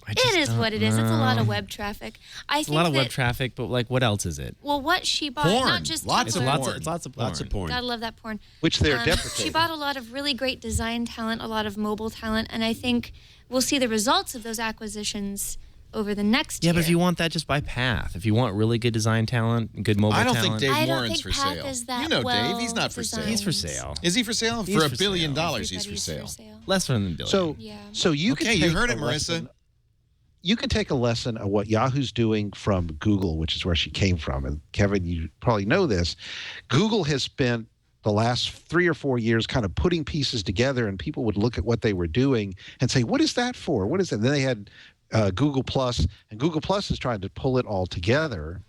It is what it is. It's a lot of web traffic. I It's think a lot of that, web traffic, but like, what else is it? well, what she bought, Porn. not just Lots of Tumblr. porn. It's lots of porn. Lots of porn. Gotta love that porn. Which they're She deprecating. bought a lot of really great design talent, a lot of mobile talent, and I think we'll see the results of those acquisitions over the next Yeah, year. but if you want that, just buy Path. If you want really good design talent, good mobile I don't talent. think Dave I don't Warren's think for Path sale. is that You know Dave, he's well not for sale. designed. He's for sale. Is he for sale? He's For for $1 billion, sale. he's for Everybody's sale. Less than $1 billion. So, Yeah. so you Okay, can you take heard a it, Marissa. lesson- You can take a lesson of what Yahoo's doing from Google, which is where she came from. And Kevin, you probably know this. Google has spent the last 3 or 4 years kind of putting pieces together, and people would look at what they were doing and say, what is that for? What is that? And then they had Google Plus, and Google Plus is trying to pull it all together.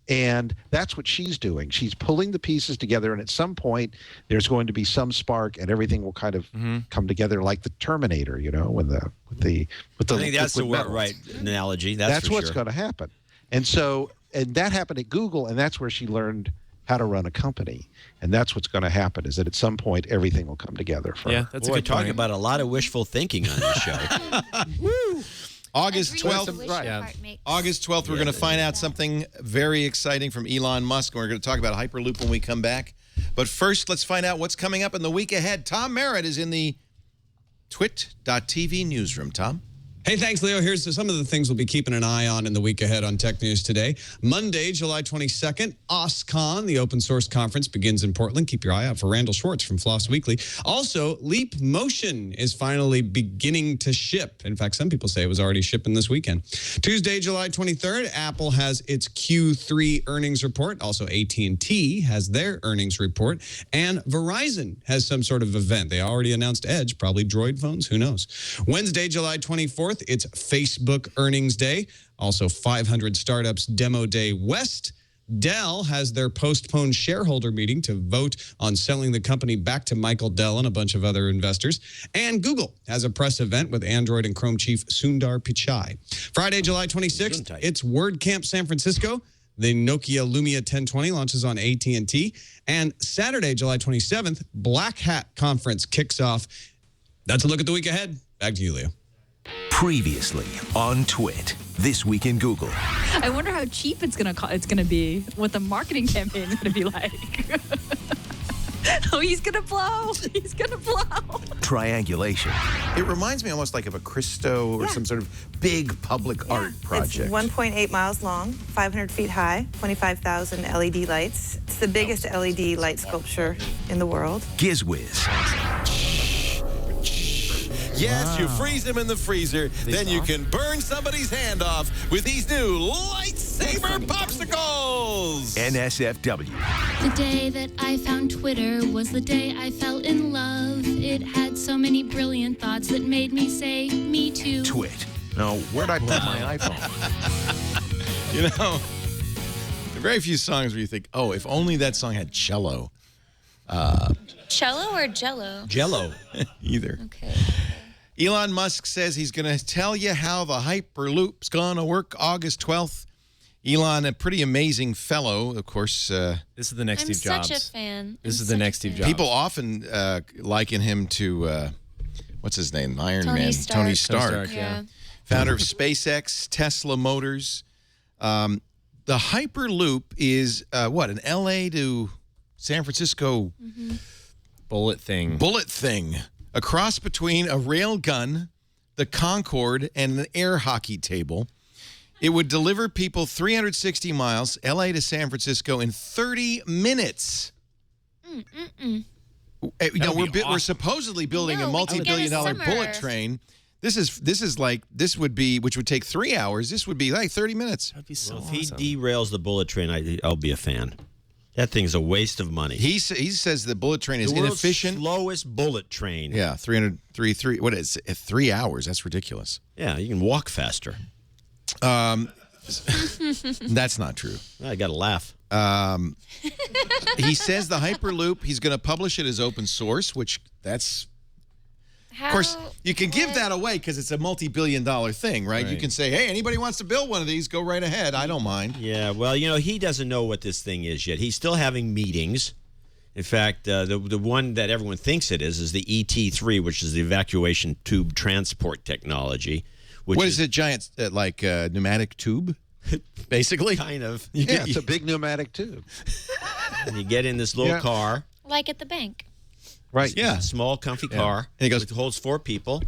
And that's what she's doing. She's pulling the pieces together, and at some point, there's going to be some spark, and everything will kind of come together like the Terminator, you know, with the I think that's the liquid metals. right analogy. That's for what's sure. going to happen. And that happened at Google, and that's where she learned how to run a company. And that's what's going to happen, is that at some point everything will come together for yeah, her. that's Boy, a good talk point. about a lot of wishful thinking on this show. August Every 12th. wish right. your heart makes. August 12th, we're going to find out something very exciting from Elon Musk, and we're going to talk about Hyperloop when we come back. But first, let's find out what's coming up in the week ahead. Tom Merritt is in the twit.tv newsroom. Tom? Hey, thanks, Leo. Here's some of the things we'll be keeping an eye on in the week ahead on Tech News Today. Monday, July 22nd, OSCON, the open source conference, begins in Portland. Keep your eye out for Randall Schwartz from Floss Weekly. Also, Leap Motion is finally beginning to ship. In fact, some people say it was already shipping this weekend. Tuesday, July 23rd, Apple has its Q3 earnings report. Also, at&t has their earnings report. And Verizon has some sort of event. They already announced Edge, probably Droid phones, who knows. Wednesday, July 24th, it's Facebook earnings day. Also 500 Startups Demo Day West. Dell has their postponed shareholder meeting to vote on selling the company back to Michael Dell and a bunch of other investors. And Google has a press event with Android and Chrome chief Sundar Pichai. Friday, July 26th, it's WordCamp San Francisco. The Nokia Lumia 1020 launches on at&t. And Saturday, July 27th, Black Hat Conference kicks off. That's a look at the week ahead. Back to you, Leo. Previously on Twit, This Week in Google. I wonder how cheap it's gonna be, what the marketing campaign is gonna be like. Oh, he's gonna blow. He's gonna blow. Triangulation. It reminds me almost like of a Christo or some sort of big public art project. It's 1.8 miles long, 500 feet high, 25,000 LED lights. It's the biggest LED light sculpture in the world. Gizwiz. Yes, you freeze them in the freezer, then you can burn somebody's hand off with these new lightsaber popsicles! NSFW. The day that I found Twitter was the day I fell in love. It had so many brilliant thoughts that made me say, me too. Twit. Now, where'd I put my iPhone? You know, there are very few songs where you think, oh, if only that song had cello. Cello or Jello? Jello. Either. Okay. Elon Musk says he's going to tell you how the Hyperloop's going to work August 12th. Elon, a pretty amazing fellow, of course. This is the next I'm Steve Jobs. such a fan. This is the next Steve Jobs. People often liken him to, what's his name? Iron Tony Man. Stark. Tony Stark. Yeah. Founder of SpaceX, Tesla Motors. The Hyperloop is, an L.A. to San Francisco bullet thing. A cross between a rail gun, the Concorde, and an air hockey table. It would deliver people 360 miles, L.A. to San Francisco, in 30 minutes. We're supposedly building a multi-billion-dollar bullet train. This would be, which would take 3 hours. This would be like 30 minutes. That'd be so If awesome. he derails the bullet train, I'll be a fan. That thing's a waste of money. He says the bullet train is the world's inefficient. Slowest bullet train. Yeah, 303. What is it? 3 hours? That's ridiculous. Yeah, you can walk faster. That's not true. I got to laugh. He says the Hyperloop, he's going to publish it as open source, which that's... How, of course, you can give that away because it's a multi-billion-dollar thing, right? You can say, hey, anybody wants to build one of these, go right ahead. I don't mind. Yeah, well, he doesn't know what this thing is yet. He's still having meetings. In fact, the one that everyone thinks it is the ET3, which is the evacuation tube transport technology. What is it, giant, pneumatic tube, basically? Kind of. Yeah, it's a big pneumatic tube. And you get in this little car. Like at the bank. Right. Yeah. Small, comfy car. And it holds 4 people.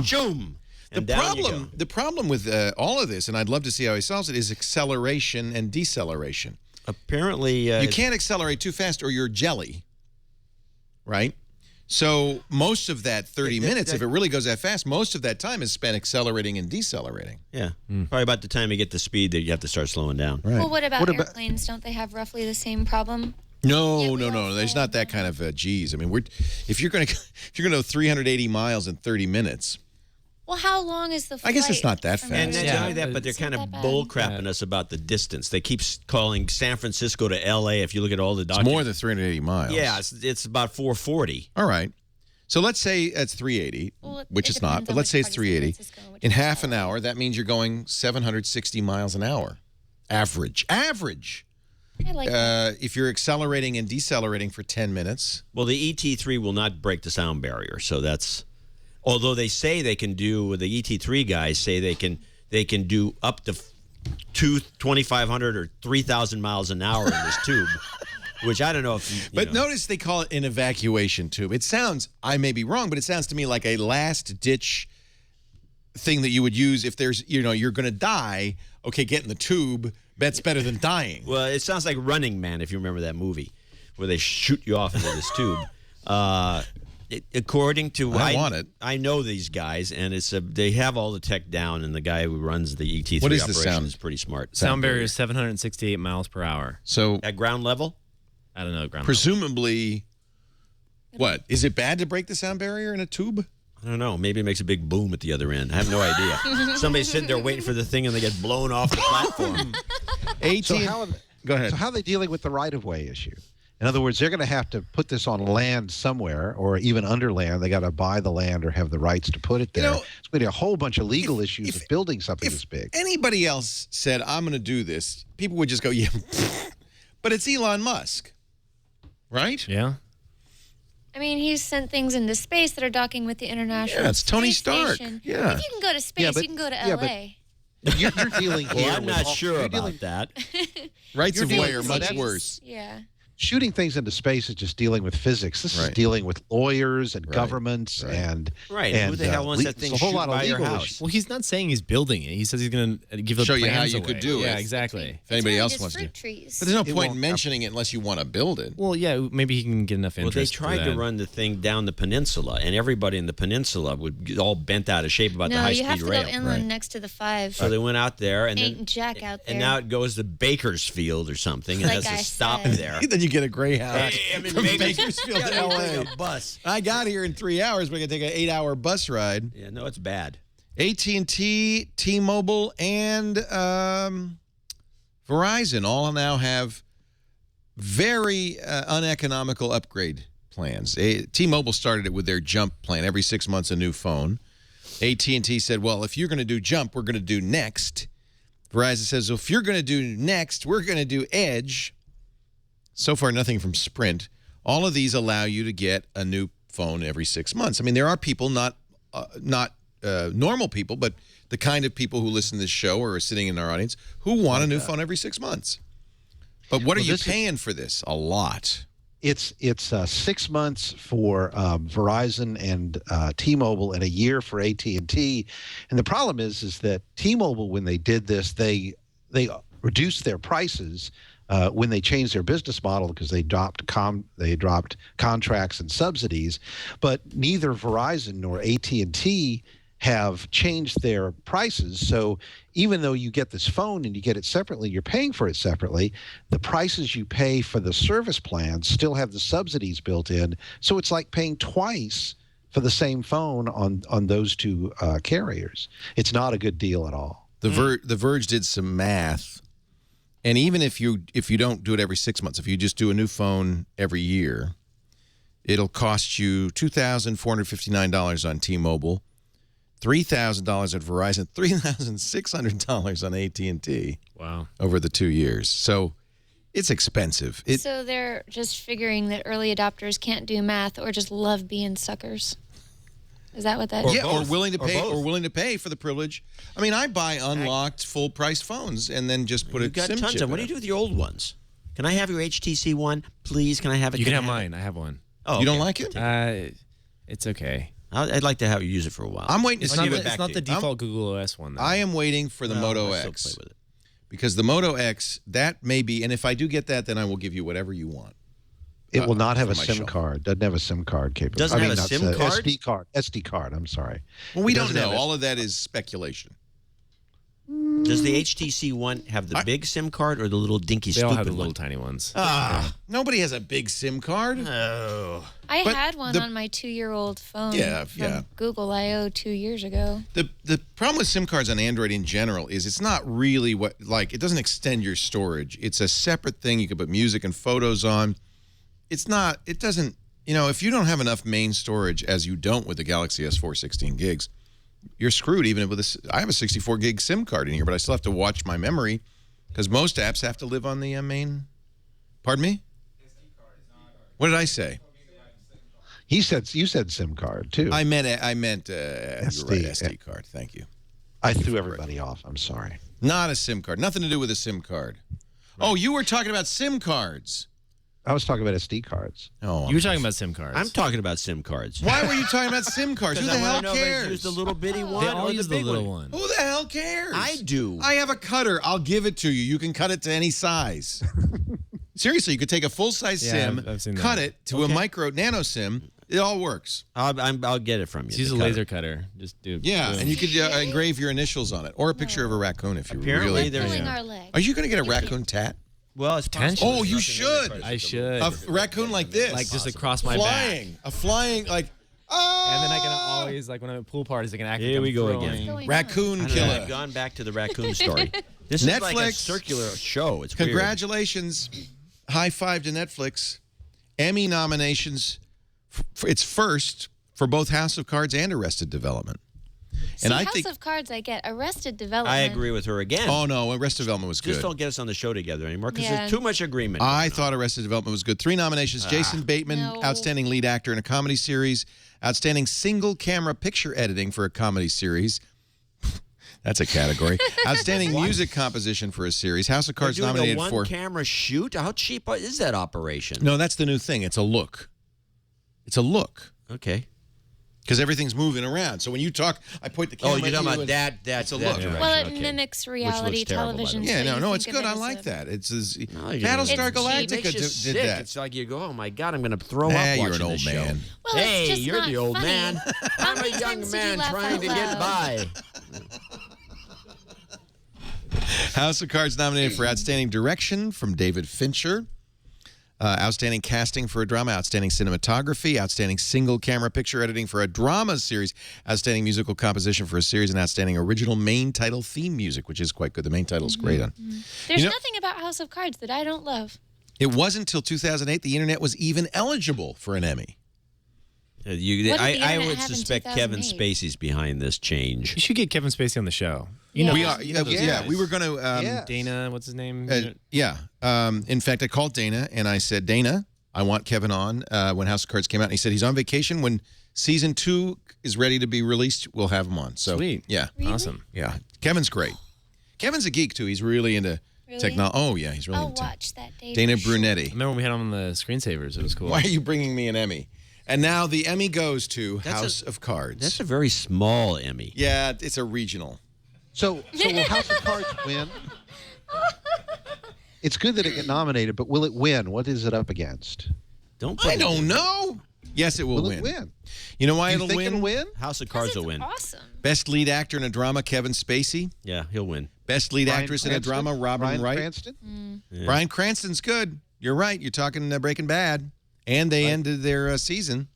Zoom. The problem with all of this, and I'd love to see how he solves it, is acceleration and deceleration. Apparently, you can't accelerate too fast or you're jelly, right? So most of that 30 minutes, if it really goes that fast, most of that time is spent accelerating and decelerating. Yeah. Probably about the time you get the speed that you have to start slowing down. Right. Well, what about airplanes? Don't they have roughly the same problem? No. There's not that kind of G's. I mean, if you're going to go 380 miles in 30 minutes. Well, how long is the flight? I guess it's not that fast. And not only that, but they're kind of bull-crapping us about the distance. They keep calling San Francisco to L.A. If you look at all the documents. It's more than 380 miles. Yeah, it's about 440. All right. So let's say it's 380, which it's not, but let's say it's 380. In half an hour, that means you're going 760 miles an hour. Average. I like that. If you're accelerating and decelerating for 10 minutes. Well, the ET3 will not break the sound barrier, so that's... Although they say they can do, the ET3 guys say they can do up to 2,500 or 3,000 miles an hour in this tube, which I don't know if you know. Notice they call it an evacuation tube. It sounds, I may be wrong, but it sounds to me like a last-ditch thing that you would use if there's, you're going to die. Okay, get in the tube. That's better than dying. Well, it sounds like Running Man, if you remember that movie, where they shoot you off into this tube. According to I know these guys, and they have all the tech down, and the guy who runs the ET3 operation is pretty smart. Sound barrier is 768 miles per hour. So at ground level? I don't know. Ground presumably, what? Is it bad to break the sound barrier in a tube? I don't know. Maybe it makes a big boom at the other end. I have no idea. Somebody's sitting there waiting for the thing, and they get blown off the platform. Go ahead. So how are they dealing with the right-of-way issue? In other words, they're going to have to put this on land somewhere, or even under land. They got to buy the land or have the rights to put it there. It's going to be a whole bunch of legal issues of building something this big. Anybody else said, I'm going to do this, people would just go, yeah. But it's Elon Musk, right? Yeah. I mean, he's sent things into space that are docking with the International Yeah, it's Tony Space Stark. Station. Yeah. If you can go to space, you can go to L.A. You're dealing here I'm not sure about that. Rights of way are much worse. Yeah. Shooting things into space is just dealing with physics. This is dealing with lawyers and governments and And who the hell wants that thing a whole shoot lot of by your legal house? issues. Well, he's not saying he's building it. He says he's going to give the Show you how plans you away. could do it. Yeah, exactly. If anybody else Just wants to. fruit trees. But there's no point in mentioning it unless you want to build it. Well, yeah, maybe he can get enough Well, interest. they tried to run the thing down the peninsula, and everybody in the peninsula would get all bent out of shape about the No, you high-speed have to rail. go inland next to the 5. So they went out there, and Ain't Jack out there. and now it goes to Bakersfield or something, and Like has I to stop said. there. Then you get a Greyhound Hey, I'm in from Bakersfield. Bakersfield to Yeah, L.A. take a bus. I got here in 3 hours, but I got to take an 8-hour bus ride. Yeah, no, it's bad. AT&T, T-Mobile, and Verizon all now have very uneconomical upgrade plans. T-Mobile started it with their Jump plan. Every 6 months, a new phone. AT&T said, well, if you're going to do Jump, we're going to do Next. Verizon says, well, if you're going to do Next, we're going to do Edge. So far, nothing from Sprint. All of these allow you to get a new phone every 6 months. I mean, there are people, not normal people, but the kind of people who listen to this show or are sitting in our audience who want a new phone every 6 months. But what are you paying for this? A lot. It's 6 months for Verizon and T-Mobile and a year for AT&T. And the problem is that T-Mobile, when they did this, they reduced their prices when they changed their business model because they dropped contracts and subsidies. But neither Verizon nor AT&T have changed their prices. So even though you get this phone and you get it separately, you're paying for it separately, the prices you pay for the service plans still have the subsidies built in. So it's like paying twice for the same phone on those two carriers. It's not a good deal at all. The Verge did some math. And even if you don't do it every 6 months, if you just do a new phone every year, it'll cost you $2,459 on T-Mobile, $3,000 at Verizon, $3,600 on AT&T. Wow. Over the 2 years. So it's expensive. So they're just figuring that early adopters can't do math or just love being suckers. Is that what that is? Yeah, or willing to pay for the privilege. I mean, I buy unlocked, full-priced phones and then just put a You've got SIM tons chip of them. What do you do with your old ones? Can I have your HTC one, please? Can I have it? You can have mine. I have one. Oh, you don't like it? It's okay. I'd like to have you use it for a while. I'm waiting. It's not the default Google OS one, though. I am waiting for the Moto I still X. play with it. Because the Moto X, that may be, and if I do get that, then I will give you whatever you want. It will not have a my SIM show. card. Doesn't have a SIM card capability. Doesn't have a SIM card? SD card. SD card. I'm sorry. Well, we It don't doesn't know. have All of that is speculation. Does the HTC one have the big SIM card or the little dinky They all stupid have the one? little tiny ones. Nobody has a big SIM card. Oh. I But had one on my 2-year-old phone from Google I/O 2 years ago. The problem with SIM cards on Android in general is it's not really it doesn't extend your storage. It's a separate thing. You can put music and photos on. It doesn't, if you don't have enough main storage, as you don't with the Galaxy S4 16 gigs, you're screwed even with this. I have a 64 gig SIM card in here, but I still have to watch my memory because most apps have to live on the main. Pardon me? What did I say? You said SIM card too. I meant you're right, SD card. Thank you. I threw everybody off. I'm sorry. Not a SIM card. Nothing to do with a SIM card. Oh, you were talking about SIM cards. I was talking about SD cards. Oh, You were talking about SIM cards. I'm talking about SIM cards. Why were you talking about SIM cards? Who the hell cares? Use the little bitty one. They all or use the the big little one. one. Who the hell cares? I do. I have a cutter. I'll give it to you. You can cut it to any size. Seriously, you could take a full-size Yeah, SIM, I've seen that. cut it to a micro nano SIM. It all works. I'll get it from you. Just use a laser cutter. Just do. Yeah, and you could engrave your initials on it, or a picture of a raccoon if you really. Pulling our leg. Are you going to get a raccoon tat? Well, it's possible. Oh, you should. I should. A raccoon like this, Like just across my flying, back. a flying like. And then I can always, like when I'm at pool parties, I can act Here like we I'm go throwing. again. Raccoon I've killer. gone back to the raccoon story. This is like a Netflix. circular show. It's weird. Congratulations. High five to Netflix. Emmy nominations. It's first for both House of Cards and Arrested Development. See, And I House think of Cards, I get. Arrested Development. I agree with her again. Oh no, Arrested Development was Just good. don't get us on the show together anymore because Yeah. there's too much agreement. I thought Arrested Development was good. 3 nominations: Jason Bateman, No. Outstanding Lead Actor in a Comedy Series, Outstanding Single Camera Picture Editing for a Comedy Series. That's a category. Outstanding Music Composition for a Series. House of Cards They're doing nominated a for. one-camera shoot. How cheap is that operation? No, that's the new thing. It's a look. It's a look. Okay. Because everything's moving around. So when you talk, I point the camera Oh, you're talking at you about and that. That's a that look. direction. Well, it okay. mimics Which reality looks terrible, by the television. way. Yeah, so no, you it's think of good. it I as like a- that. It's No, Battlestar It's Galactica cheap. Makes you did sick. that. It's like you go, oh my God, I'm going to throw up You're watching an old this show. man. Well, Hey, it's just you're not the old funny. man. How I'm a many young times did you man laugh trying out to get loud? by. House of Cards nominated for Outstanding Direction from David Fincher. Outstanding Casting for a Drama, Outstanding Cinematography, Outstanding Single Camera Picture Editing for a Drama Series, Outstanding Musical Composition for a Series, and Outstanding Original Main Title Theme Music, which is quite good. The main title is great on. There's You know- nothing about House of Cards that I don't love. It wasn't until 2008 the internet was even eligible for an Emmy. What did the I internet would have in suspect Kevin 2008? Spacey's behind this change. You should get Kevin Spacey on the show. You know, We are, yeah, we were going to. Dana, what's his name? Yeah. In fact, I called Dana and I said, Dana, I want Kevin on when House of Cards came out. And he said he's on vacation. When season 2 is ready to be released, we'll have him on. So, Sweet. Yeah. Really? Awesome. Yeah. Kevin's great. Kevin's a geek, too. He's really into technology. Oh, yeah. He's really I'll into watch that day. Dana for sure. Brunetti. Remember when we had him on the screensavers? It was cool. Why are you bringing me an Emmy? And now the Emmy goes to House of Cards. That's a very small Emmy. Yeah, it's a regional. So will House of Cards win? It's good that it got nominated, but will it win? What is it up against? I don't know. Yes, it will Will win. it win? You know why You it'll think win? it'll win? House of Cards will win. Awesome. Best lead actor in a drama, Kevin Spacey. Yeah, he'll win. Best lead Bryan actress in a Cranston? drama, Robin Bryan Wright. Cranston? Bryan Cranston's good. You're right. You're talking Breaking Bad. And they ended their season.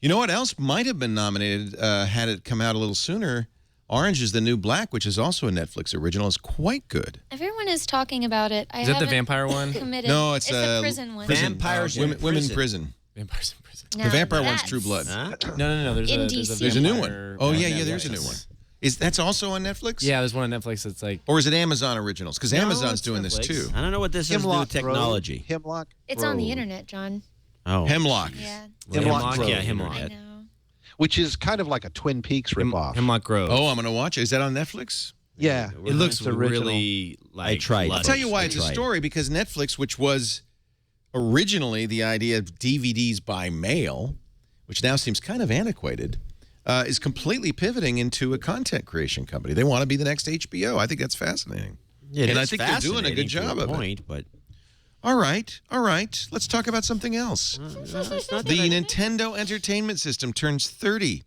You know what else might have been nominated had it come out a little sooner? Orange is the New Black, which is also a Netflix original, is quite good. Everyone is talking about it. Is that the vampire one? Committed. No, it's the prison one. Vampires in women in prison. Vampires in prison. Now The vampire one's that's- True Blood. No. There's In a DC. There's a new vampire one. Oh, yeah, Netflix. there's a new one. Is that's also on Netflix? Yeah, there's one on Netflix that's like. Or is it Amazon Originals? Because Amazon's it's doing this Netflix. too. I don't know what this has to do with technology. Hemlock. It's on the Grove, internet, John. Oh. Hemlock. Yeah. Hemlock Grove. Yeah, Hemlock. I know. Which is kind of like a Twin Peaks ripoff. Hemlock Grove. Oh, I'm going to watch it. Is that on Netflix? Yeah. It looks It's original. really like. I tried. bloody. I'll tell you why I it's a tried. story, because Netflix, which was originally the idea of DVDs by mail, which now seems kind of antiquated, is completely pivoting into a content creation company. They want to be the next HBO. I think that's fascinating. It and I is think they're doing a good fascinating job to a of it. point, but All right. Let's talk about something else. The Nintendo Entertainment System turns 30.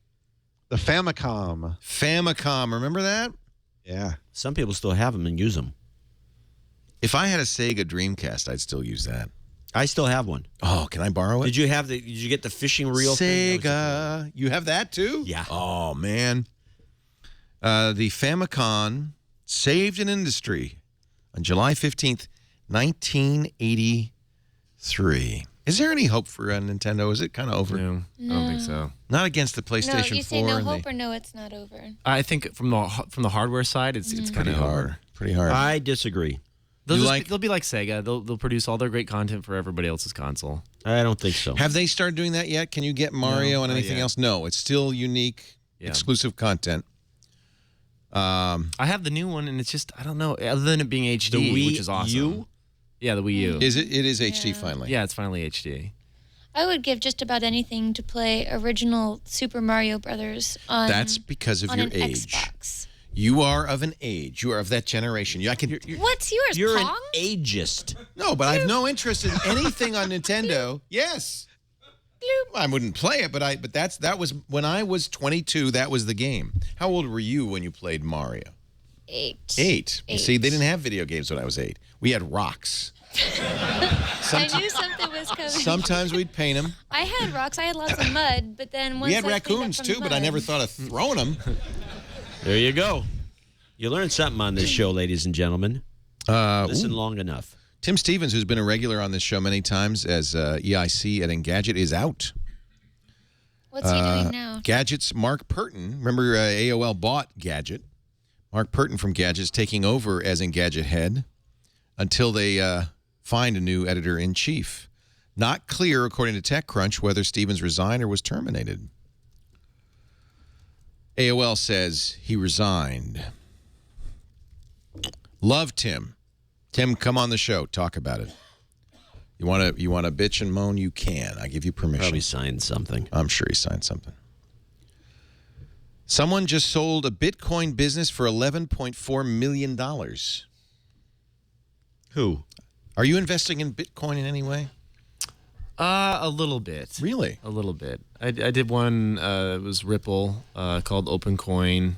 The Famicom. Famicom, remember that? Yeah. some people still have them and use them. If I had a Sega Dreamcast, I'd still use that. I still have one. Oh, can I borrow it? Did you get the fishing reel thing? Sega. You have that too? Yeah. Oh, man. The Famicom saved an industry on July 15th, 1983. Is there any hope for Nintendo? Is it kind of over? No, I don't think so. Not against the PlayStation 4. No, you say no and hope the, or no, it's not over. I think from the hardware side, it's kind pretty of hard. Pretty hard. I disagree. They'll be like Sega. They'll produce all their great content for everybody else's console. I don't think so. Have they started doing that yet? Can you get Mario and not anything yet. else? No, it's still unique, exclusive content. I have the new one, and it's just I don't know. Other than it being HD, The Wii which is awesome. U? Yeah, the Wii U. Is it? It is HD finally. Yeah, it's finally HD. I would give just about anything to play original Super Mario Brothers on. That's because of your an age. Xbox. You are of an age. You are of that generation. What's yours? You're Pong? an ageist. No, but I have no interest in anything on Nintendo. Yes. I wouldn't play it, but that was when I was 22. That was the game. How old were you when you played Mario? 8. 8. See, they didn't have video games when I was 8. We had rocks. I knew something was coming. Sometimes we'd paint them. I had rocks. I had lots of mud, but then once We had I cleaned up raccoons from too, the but I mud- never thought of throwing them. There you go. You learned something on this show, ladies and gentlemen. Listen long enough. Tim Stevens, who's been a regular on this show many times as EIC at Engadget, is out. What's he doing now? Gadget's Mark Purton. Remember AOL bought Gadget. Mark Purton from Gadget's taking over as Engadget head until they find a new editor-in-chief. Not clear, according to TechCrunch, whether Stevens resigned or was terminated. AOL says he resigned. Love Tim. Tim, come on the show. Talk about it. You want to bitch and moan? You can. I give you permission. Probably signed something. I'm sure he signed something. Someone just sold a Bitcoin business for $11.4 million. Who? Are you investing in Bitcoin in any way? A little bit. Really? A little bit. I did one. It was Ripple, called OpenCoin.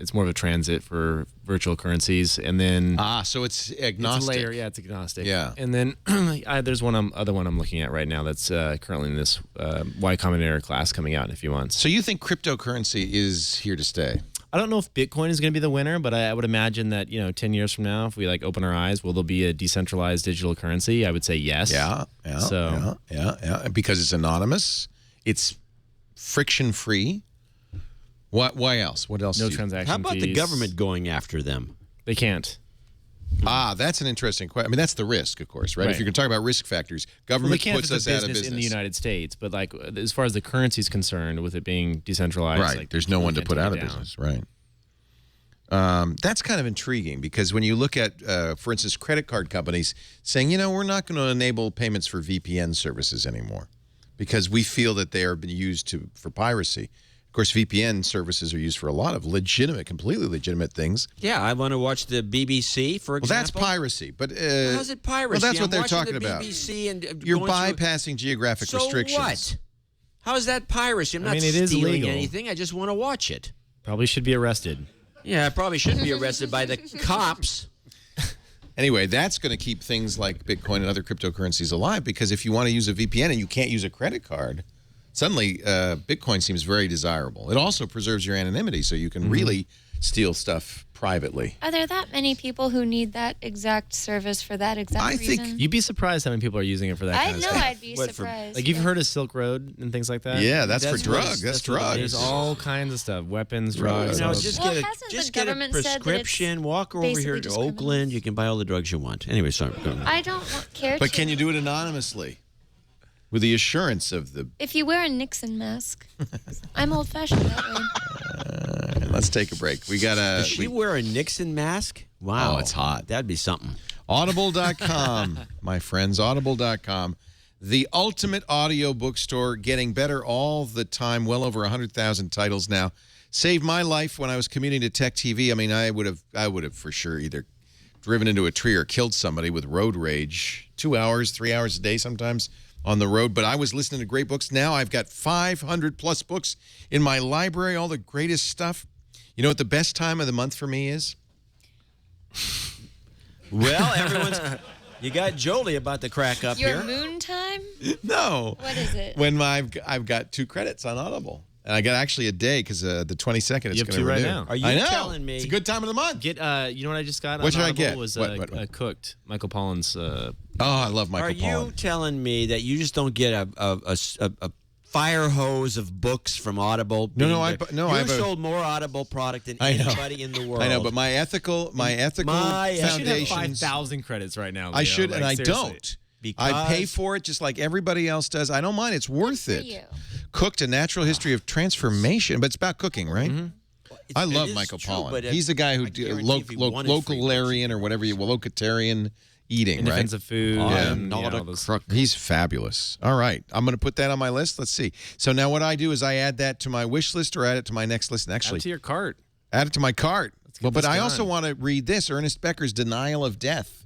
It's more of a transit for virtual currencies, and then so it's agnostic. It's a layer. Yeah, it's agnostic. Yeah. And then there's other one I'm looking at right now that's currently in this Y Combinator class coming out in a few months. So you think cryptocurrency is here to stay? I don't know if Bitcoin is going to be the winner, but I would imagine that 10 years from now, if we open our eyes, will there be a decentralized digital currency? I would say yes. Yeah. Because it's anonymous, it's friction free. Why else? What else? No transaction How about fees. the government going after them? They can't. That's an interesting question. I mean, that's the risk, of course, right? If you're going to talk about risk factors, government puts us out of business in the United States, but as far as the currency is concerned, with it being decentralized, right? There's no one to put out of business, right? That's kind of intriguing because when you look at, for instance, credit card companies saying, we're not going to enable payments for VPN services anymore because we feel that they are being used for piracy. Of course, VPN services are used for a lot of completely legitimate things. Yeah, I want to watch the BBC, for example. Well, that's piracy. But how's it piracy? Well, that's what I'm they're watching talking the about. BBC and you're going bypassing geographic restrictions. So what? How is that piracy? I'm not it is stealing legal. anything. I just want to watch it. Probably should be arrested. Yeah, I probably shouldn't be arrested by the cops. Anyway, that's going to keep things like Bitcoin and other cryptocurrencies alive because if you want to use a VPN and you can't use a credit card, suddenly Bitcoin seems very desirable. It also preserves your anonymity so you can really steal stuff privately. Are there that many people who need that exact service for that exact reason? You'd be surprised how many people are using it for that kind of stuff. I'd be surprised. You've heard of Silk Road and things like that? Yeah, that's for drugs. That's drugs. There's all kinds of stuff. Weapons, drugs. Just get a prescription, walk over here to Oakland. You can buy all the drugs you want. Anyway, sorry. I don't care But can you do it anonymously? With the assurance of the... If you wear a Nixon mask. I'm old-fashioned that way. Let's take a break. We got Does she wear a Nixon mask? Wow. Oh, it's hot. That'd be something. Audible.com, my friends, audible.com. The ultimate audio bookstore, getting better all the time, well over 100,000 titles now. Saved my life when I was commuting to Tech TV. I mean, I would have for sure either driven into a tree or killed somebody with road rage. 2 hours, 3 hours a day sometimes on the road, but I was listening to great books. Now I've got 500-plus books in my library, all the greatest stuff. You know what the best time of the month for me is? Well, you got Jolie about to crack up Your here. moon time? No. What is it? When I've got 2 credits on Audible. And I got actually a day because the 22nd it's going to renew. right now. Are you telling me? It's a good time of the month. Get you know what I just got? What on should I Audible get? Was What? Cooked. Michael Pollan's. Oh, I love Michael Pollan. Are you telling me that you just don't get a fire hose of books from Audible? I've sold more Audible product than anybody in the world. I know, but my ethical You foundations. should have 5,000 credits right now. Leo. I should, and I seriously. don't. I pay for it just like everybody else does. I don't mind. It's worth it. Cooked, A Natural History of Transformation, but it's about cooking, right? I love Michael Pollan. He's the guy who localarian or whatever, locatarian. eating, In right? defense of food. and, not all a those- crook. He's fabulous. All right. I'm going to put that on my list. Let's see. So now what I do is I add that to my wish list or add it to my next list. And actually, Add to your cart. add it to my cart. Well, but this I done. also want to read this, Ernest Becker's Denial of Death,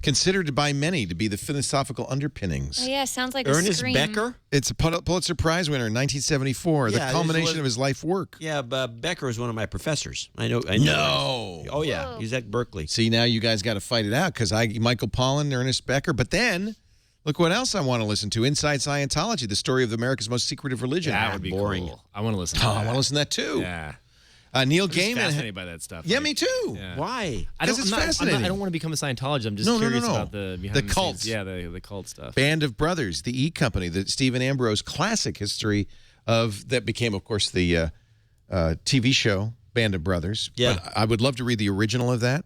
considered by many to be the philosophical underpinnings. Oh, yeah, sounds like a Ernest scream. Becker? It's a Pulitzer Prize winner in 1974, Yeah, the this culmination was- of his life work. Yeah, but Becker is one of my professors. I know. No. Oh, yeah. He's at Berkeley. See, now you guys got to fight it out because Michael Pollan, Ernest Becker. But then, look what else I want to listen to. Inside Scientology, the story of America's most secretive religion. That would be boring. cool. I want to listen to Oh, that. I want to listen to that too. Yeah. Neil I'm just Gaiman. fascinated by that stuff. Yeah, like- me too. Yeah. Why? I don't, Because it's I'm not- fascinating. I don't want to become a Scientologist. I'm just No, no, no, curious no. about the behind The the cults. scenes. Yeah, the cult stuff. Band of Brothers, the E Company, the Stephen Ambrose classic history of that became, of course, the TV show Band of Brothers. Yeah. But I would love to read the original of that.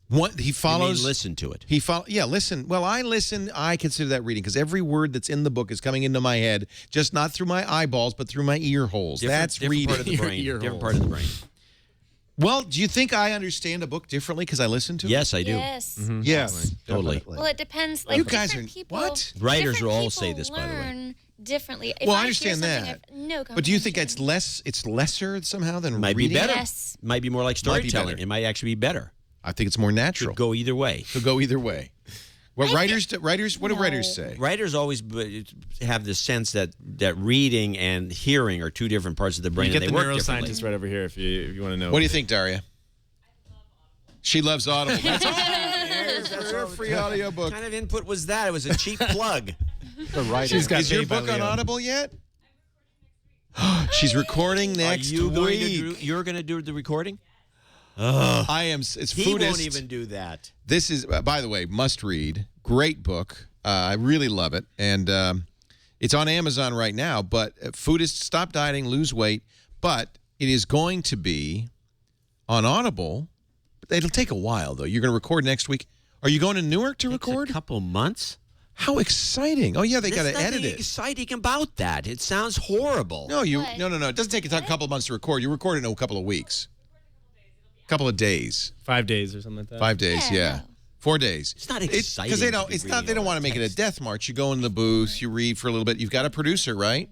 What he follows. listen to it. Listen. Well, I listen. I consider that reading because every word that's in the book is coming into my head, just not through my eyeballs, but through my ear holes. That's different reading. part of the brain. Ear Different holes. part of the brain. Well, do you think I understand a book differently because I listen to it? Yes, I do. Yes. Yes, Totally. definitely. Well, it depends. Like You guys different are- people, what? Writers different will all people say this, by the way. learn differently. If Well, I hear understand something, that. I have no But do you think comprehension. it's lesser somehow than Might be reading? better. Yes. Might be more like Might be storytelling. better. It might actually be better. I think it's more natural. Could go either way. Could go either way. What writers? What do writers say? Writers always have the sense that reading and hearing are two different parts of the brain. You get and the they work differently. neuroscientist right over here if you want to know. What do you think, Daria? She loves Audible. That's all. Here's her free audiobook. What kind of input was that? It was a cheap plug. The writer. She's got Is your Babe by book on Leo. Audible yet? She's recording next Are you going week. to do, you're going to do the recording? I am. It's He Foodist. won't even do that. This is, by the way, must read. Great book. I really love it, and it's on Amazon right now. But Foodist, stop dieting, lose weight. But it is going to be on Audible. It'll take a while though. You're going to record next week. Are you going to Newark to record? A couple months. How exciting! Oh yeah, they got to There's edit nothing it. exciting about that. It sounds horrible. No, What? no. It doesn't take a couple of months to record. You record it in a couple of weeks. Couple of days. 5 days or something like that. 5 days, Yeah, yeah. no. 4 days. It's not Because exciting they to don't. be It's not. reading They don't all want to that make it a text. death march. You go in the booth. You read for a little bit. You've got a producer, right?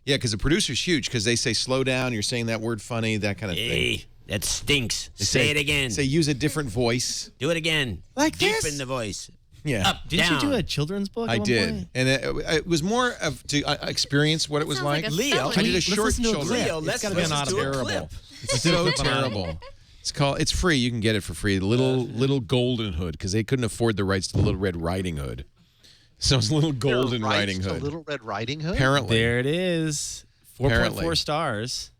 Yeah, because the producer's huge. Because they say slow down. You're saying that word funny. That kind of thing. Hey, that stinks. They Say it again. Say use a different voice. Do it again. Like this? Deepen the voice. Yeah, Up, Didn't down. you do a children's book? I at one did, point? and it was more of to experience what it was Sounds like like. a Leo, felony. I did a Let's short listen to a children. clip. Leo, It's let's gotta be on listen to a Audible. clip. It's so terrible. It's free. You can get it for free. The little golden hood because they couldn't afford the rights to the Little Red Riding Hood. So it's Little There are Golden rights Riding to Hood. Little Red Riding Hood. Apparently, There it is. Apparently. 4.4 stars.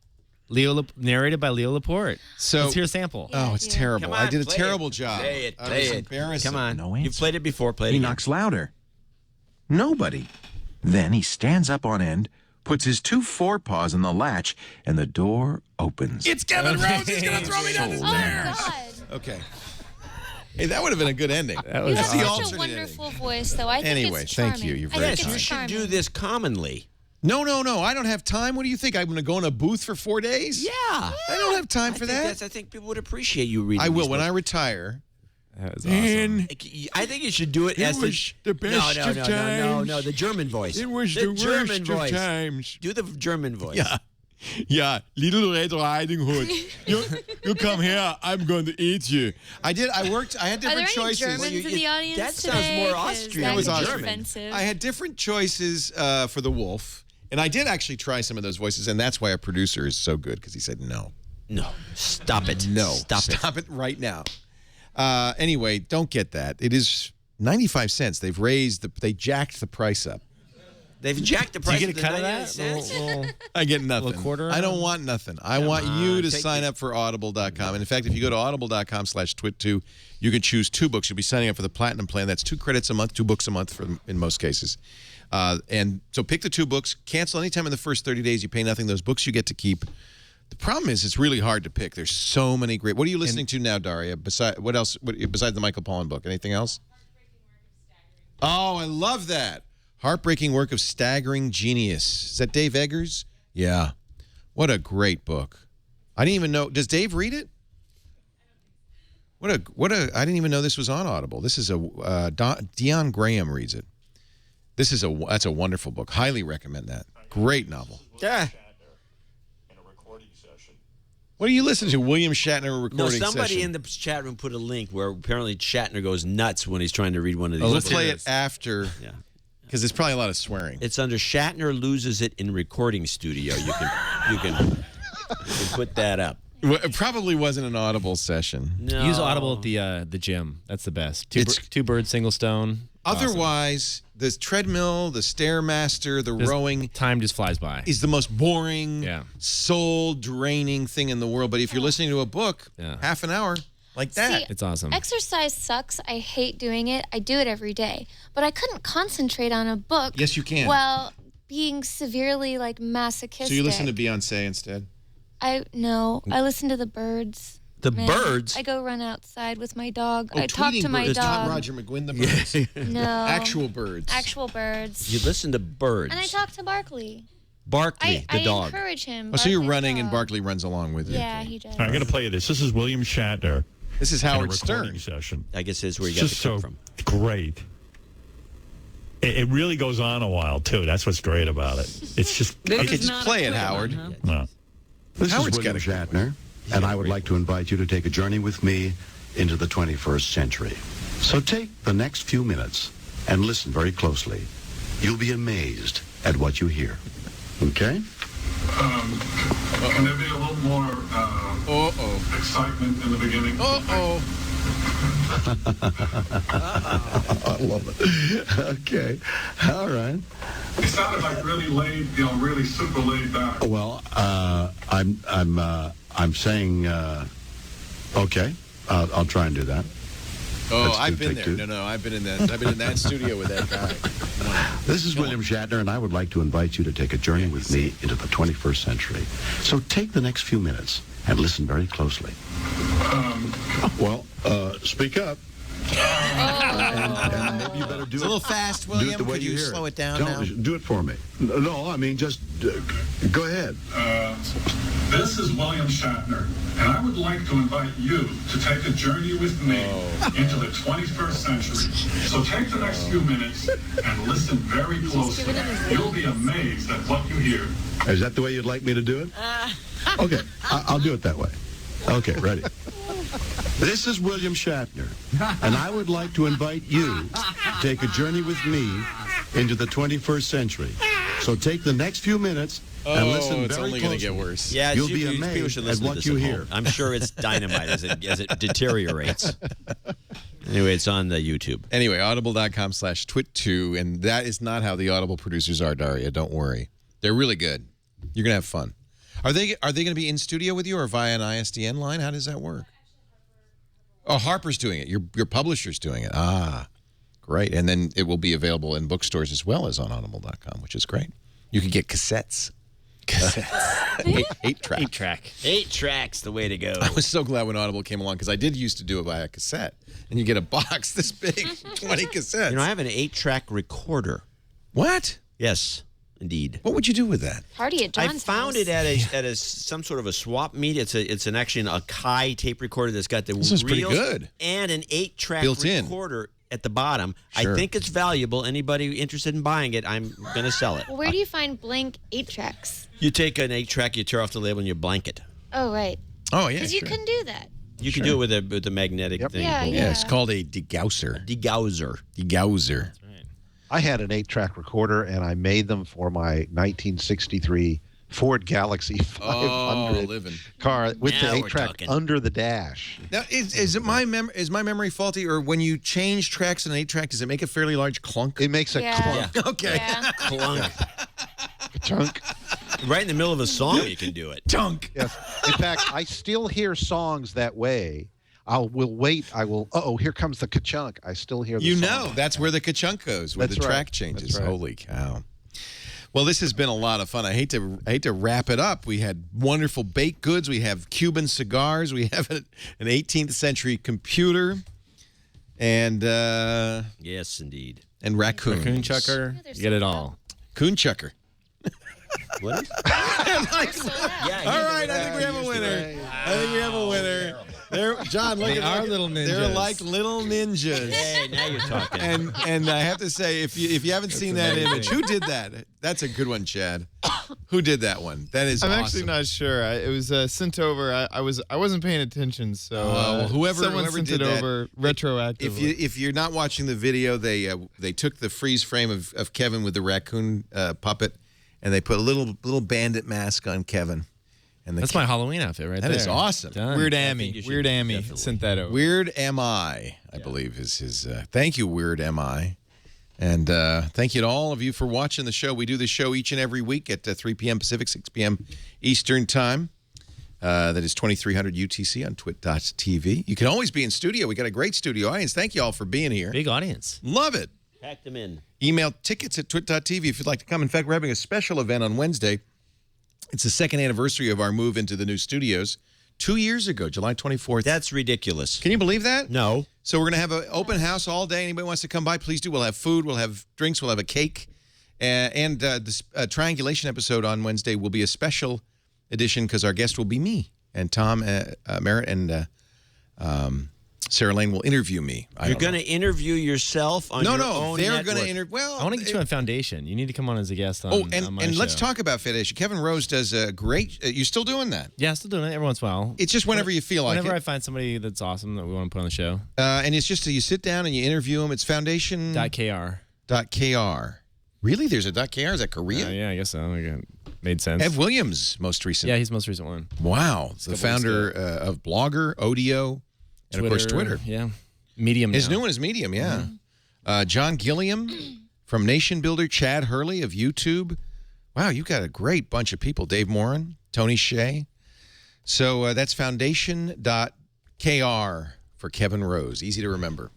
Narrated by Leo Laporte. So- let's hear a sample. oh, it's terrible. Come on, I did a play terrible it. job. Play it. I Play was it. embarrassing. Come on. No You've answer. played it before. Play it He again. knocks louder. Nobody. Then he stands up on end, puts his two forepaws in the latch, and the door opens. It's Kevin Rose. He's gonna throw me down the Oh, stairs. God. Okay. Hey, that would have been a good ending. That You was have the such a alternate wonderful voice, though. I think Anyway, it's thank charming. you. You're I very think Yes, it's you should do charming. this commonly. No. I don't have time. What do you think? I'm going to go in a booth for 4 days? Yeah. I don't have time for that. I think people would appreciate you reading. I will these when I books. retire. That was awesome. I think you should do it as was the best no, of no, the German voice. It was the the German worst voice. of times. Do the German voice. Yeah, Little Red Riding Hood. You come here. I'm going to eat you. I had Are different there any choices. Germans in the audience that sounds today? more 'Cause Austrian that than was could be Austrian. offensive. I had different choices for the wolf, and I did actually try some of those voices, and that's why our producer is so good because he said no. No, stop it. No, Stop it right now. Anyway, don't get that. It is 95 cents. They jacked the price up. They've jacked the Do you price. get a of the cut of 99 that? cents. I get nothing. Little quarter I don't amount? want nothing. I want you to take sign it. up for audible.com. And in fact, if you go to audible.com/twit2, you can choose 2 books. You'll be signing up for the platinum plan. That's 2 credits a month, 2 books a month in most cases. And so pick the 2 books, cancel anytime in the first 30 days. You pay nothing. Those books you get to keep. The problem is it's really hard to pick. There's so many great. What are you listening to now, Daria? Besides the Michael Pollan book? Anything else? Oh, I love that. Heartbreaking Work of Staggering Genius. Is that Dave Eggers? Yeah. What a great book. I didn't even know. Does Dave read it? What a! I didn't even know this was on Audible. This is Dion Graham reads it. That's a wonderful book. Highly recommend that. Great novel. Yeah. What are you listening to? William Shatner recording session. No, somebody in the chat room put a link where apparently Shatner goes nuts when he's trying to read one of these. We'll play it after. Yeah. Because there's probably a lot of swearing. It's under Shatner loses it in recording studio. You can put that up. Well, it probably wasn't an Audible session. No. Use Audible at the gym. That's the best. Two birds, single stone. Otherwise, the treadmill, the Stairmaster, the rowing. Time just flies by. Is the most boring, soul-draining thing in the world. But if you're listening to a book, half an hour, like that. It's awesome. Exercise sucks. I hate doing it. I do it every day. But I couldn't concentrate on a book. Yes, you can. While being severely, masochistic. So you listen to Beyonce instead? I listen to the birds. The birds? I go run outside with my dog. Oh, I talk to my birds. dog. Roger McGuinn the birds? No. Actual birds. Actual birds. You listen to birds. And I talk to Barkley. Barkley, the dog. I encourage him. Oh, so you're Barkley's running dog. and Barkley runs along with you. Yeah, he does. I'm going to play you this. This is William Shatner. This is Howard Stern. Session. I guess this is where you It's got just the clip so from. Great. It really goes on a while, too. That's what's great about it. It's just... Okay, just play it, Howard. No. This Howard's is William Shatner, and I would like to invite you to take a journey with me into the 21st century. So take the next few minutes and listen very closely. You'll be amazed at what you hear. Okay? Can there be a little more excitement in the beginning? I love it. Okay. All right. It sounded like really laid, really super laid back. Well, I'm saying, okay, I'll try and do that. Oh, I've been there. No, I've been in that studio with that guy. This is William Shatner, and I would like to invite you to take a journey with me into the 21st century. So take the next few minutes and listen very closely. Speak up. And maybe you better do it's a little fast, William. Do it the way Could you hear slow it down now? Do it for me. No, I mean, just go ahead. This is William Shatner, and I would like to invite you to take a journey with me into the 21st century. So take the next few minutes and listen very closely. You'll be amazed at what you hear. Is that the way you'd like me to do it? Okay, I'll do it that way. Okay, ready. This is William Shatner, and I would like to invite you to take a journey with me into the 21st century. So take the next few minutes and listen it's very only going to get worse. Yeah, You'll be people amazed should at listen to what this you at hear. home. I'm sure it's dynamite as it deteriorates. Anyway, it's on the YouTube. Anyway, audible.com/twit2, and that is not how the Audible producers are, Daria. Don't worry. They're really good. You're going to have fun. Are they going to be in studio with you or via an ISDN line? How does that work? Oh, Harper's doing it. Your publisher's doing it. Ah, great. And then it will be available in bookstores as well as on audible.com, which is great. You can get cassettes. Eight track. 8 tracks, the way to go. I was so glad when Audible came along because I did used to do it via cassette. And you get a box this big, 20 cassettes. You know, I have an 8-track recorder. What? Yes, indeed. What would you do with that? Party at John's I found house. it at some sort of a swap meet. It's actually a Kai tape recorder that's got the This is pretty reels good. and an 8-track Built in. recorder at the bottom. Sure. I think it's valuable. Anybody interested in buying it, I'm going to sell it. Well, where do you find blank 8 tracks? You take an 8-track, you tear off the label, and you blank it. Oh, right. Oh, yeah. Because you can do that. You can do it with the magnetic thing. Yeah, it's called a degausser. Degausser. I had an 8-track recorder, and I made them for my 1963 Ford Galaxy 500 car with Now the we're 8-track talking. under the dash. Now, is my memory faulty, or when you change tracks in an 8-track, does it make a fairly large clunk? It makes a clunk. Yeah. Okay. Yeah. Clunk. Chunk. Right in the middle of a song, you can do it. Chunk. Yes. In fact, I still hear songs that way. Will wait. Uh-oh, here comes the ka-chunk. I still hear the song. That's where the ka-chunk goes, where That's the right. track changes. That's right. Holy cow. Well, this has been a lot of fun. I hate to wrap it up. We had wonderful baked goods. We have Cuban cigars. We have an 18th century computer. And yes, indeed. And raccoons. Raccoon chucker. You get it all. Coon chucker. What? All right, I think we have a winner. John, look at our little ninjas. They're like little ninjas. Hey, now you're talking. And I have to say, if you haven't seen that image, who did that? That's a good one, Chad. Who did that one? That is awesome. I'm actually not sure. It was sent over. I wasn't paying attention, so whoever sent did it that, over retroactively. If you're not watching the video, they took the freeze frame of Kevin with the raccoon puppet, and they put a little bandit mask on Kevin. And that's my Halloween outfit right there. That is awesome. Done. Weird Amy sent that over. Weird Am I believe is his. Thank you, Weird Am I. And thank you to all of you for watching the show. We do the show each and every week at 3 p.m. Pacific, 6 p.m. Eastern Time. That is 2300 UTC on twit.tv. You can always be in studio. We got a great studio audience. Thank you all for being here. Big audience. Love it. Pack them in. Email tickets at twit.tv if you'd like to come. In fact, we're having a special event on Wednesday. It's the second anniversary of our move into the new studios 2 years ago, July 24th. That's ridiculous. Can you believe that? No. So we're going to have an open house all day. Anybody wants to come by, please do. We'll have food. We'll have drinks. We'll have a cake. And this triangulation episode on Wednesday will be a special edition because our guest will be me. And Tom Merritt and Sarah Lane will interview me. You're going to interview yourself on your own they're going to network. interview. Well, I want to get you on Foundation. You need to come on as a guest on on my and let's show. talk about Foundation. Kevin Rose does a great. You still doing that? Yeah, still doing it every once in a while. It's just whenever you feel like whenever it. I find somebody that's awesome that we want to put on the show. And it's just you sit down and you interview them. It's Foundation .kr. Really? There's a .kr? Is that Korean? Yeah, I guess so. It made sense. Ev Williams, most recent. Yeah, he's the most recent one. Wow. The founder of Blogger, Odeo, and of course Twitter. Yeah. Medium His now. new one is Medium, yeah. John Gilliam from Nation Builder, Chad Hurley of YouTube. Wow, you got a great bunch of people. Dave Morin, Tony Shea. So that's foundation.kr for Kevin Rose. Easy to remember.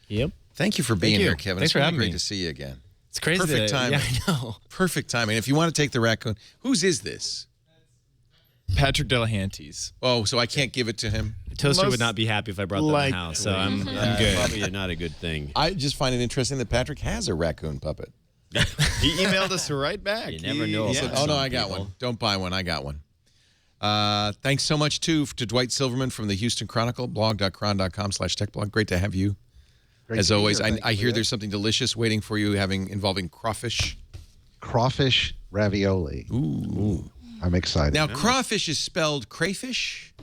Yep. Thank you for being here, Kevin. Thanks it's for really having great me. to see you again. It's crazy. Perfect timing. Yeah, I know. Perfect timing. If you want to take the raccoon, whose is this? Patrick Delahanty's. Oh, so I can't give it to him? Toaster would not be happy if I brought that in the house, so I'm good. Probably not a good thing. I just find it interesting that Patrick has a raccoon puppet. He emailed us right back. You never know. He said, oh, no, I got one. Don't buy one. I got one. Thanks so much, too, to Dwight Silverman from the Houston Chronicle, blog.cron.com/techblog. Great to have you. Great As to be always, here. I hear there's something delicious waiting for you involving crawfish. Crawfish ravioli. Ooh. I'm excited. Now, crawfish is spelled crayfish?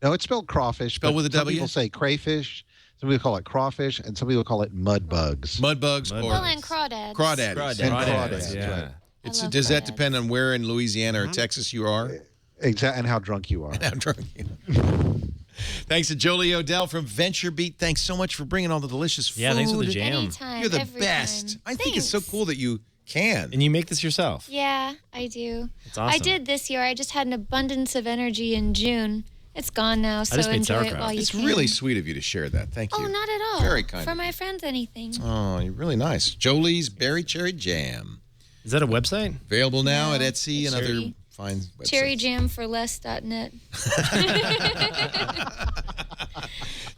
No, it's spelled crawfish. Spelled with a some W? people say crayfish. Some people call it crawfish, and some people call it mud bugs. Mud bugs or Well, and crawdads. crawdaddies. And crawdads, yeah. right. Does that depend on where in Louisiana or Texas you are? Exactly, and how drunk you are. How drunk you are. Thanks to Jolie Odell from Venture Beat. Thanks so much for bringing all the delicious food. Yeah, thanks for the jam. Anytime, You're the every best. time. I think it's so cool that you can. And you make this yourself. Yeah, I do. It's awesome. I did this year. I just had an abundance of energy in June. It's gone now, so just made enjoy it sauerkraut. while you It's can. really sweet of you to share that. Thank you. Oh, not at all. Very kind For of my friends, anything. Oh, you're really nice. Jolie's Berry Cherry Jam. Is that a website? Available now at No, Etsy and Cherry. other fine websites. Cherryjamforless.net.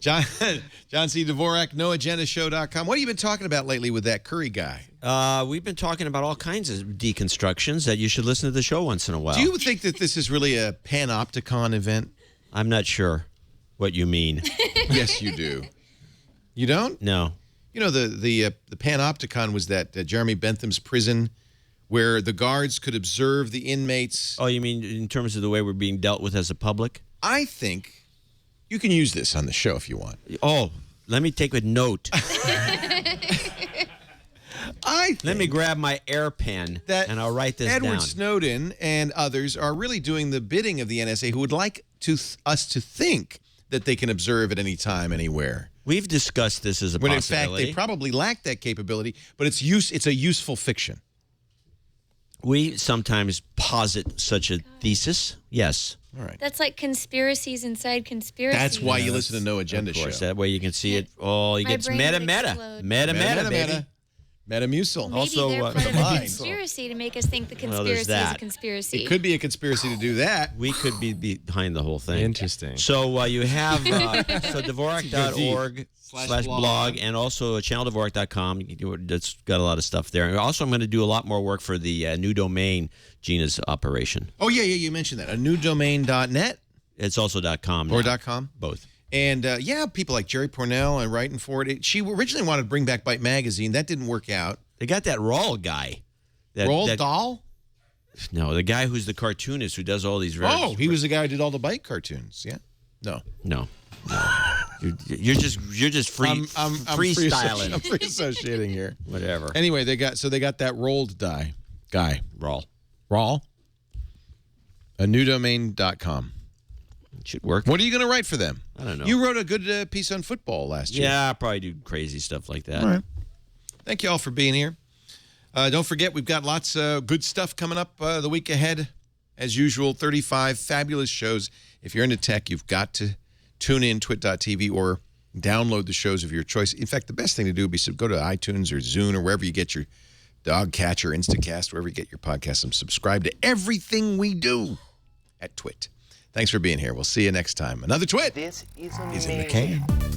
John C. Dvorak, noagendashow.com. What have you been talking about lately with that curry guy? We've been talking about all kinds of deconstructions that you should listen to the show once in a while. Do you think that this is really a panopticon event? I'm not sure what you mean. Yes, you do. You don't? No. You know, the panopticon was that Jeremy Bentham's prison where the guards could observe the inmates. Oh, you mean in terms of the way we're being dealt with as a public? I think you can use this on the show if you want. Oh, let me take a note. Let me grab my air pen and I'll write this Edward down. Snowden and others are really doing the bidding of the NSA, who would like us to think that they can observe at any time, anywhere. We've discussed this as a when possibility. in fact they probably lack that capability, but it's a useful fiction. We sometimes posit such a thesis. Yes. All right. That's like conspiracies inside conspiracies. That's why you listen to No Agenda Of course, Show. that way you can see it. Oh, you My get brain meta, would meta, explode. meta, meta, baby. Metamucil. Maybe Also, they're part of the a mind. conspiracy to make us think the Well, there's conspiracy is a that. conspiracy. It could be a conspiracy to do that. We could be behind the whole thing. Interesting. So you have so Dvorak.org/blog and also channeldvorak.com. That's got a lot of stuff there. And also, I'm going to do a lot more work for the new domain, Gina's operation. Oh, yeah, you mentioned that. A newdomain.net? It's also .com now. Or .com? Both. And, people like Jerry Pornell and writing for it. She originally wanted to bring back Byte Magazine. That didn't work out. They got that Rawl guy. Roald Dahl? No, the guy who's the cartoonist who does all these. He was the guy who did all the Byte cartoons. Yeah. No. You're just freestyling. I'm free associating here. Whatever. Anyway, they got that rolled guy. Rawl. A newdomain.com. Should work. What are you going to write for them? I don't know. You wrote a good piece on football last year. Yeah, I'll probably do crazy stuff like that. All right. Thank you all for being here. Don't forget, we've got lots of good stuff coming up the week ahead. As usual, 35 fabulous shows. If you're into tech, you've got to tune in, twit.tv, or download the shows of your choice. In fact, the best thing to do would be to go to iTunes or Zune or wherever you get your Dogcatcher, Instacast, wherever you get your podcasts, and subscribe to everything we do at Twit. Thanks for being here. We'll see you next time. Another Twit is in the can.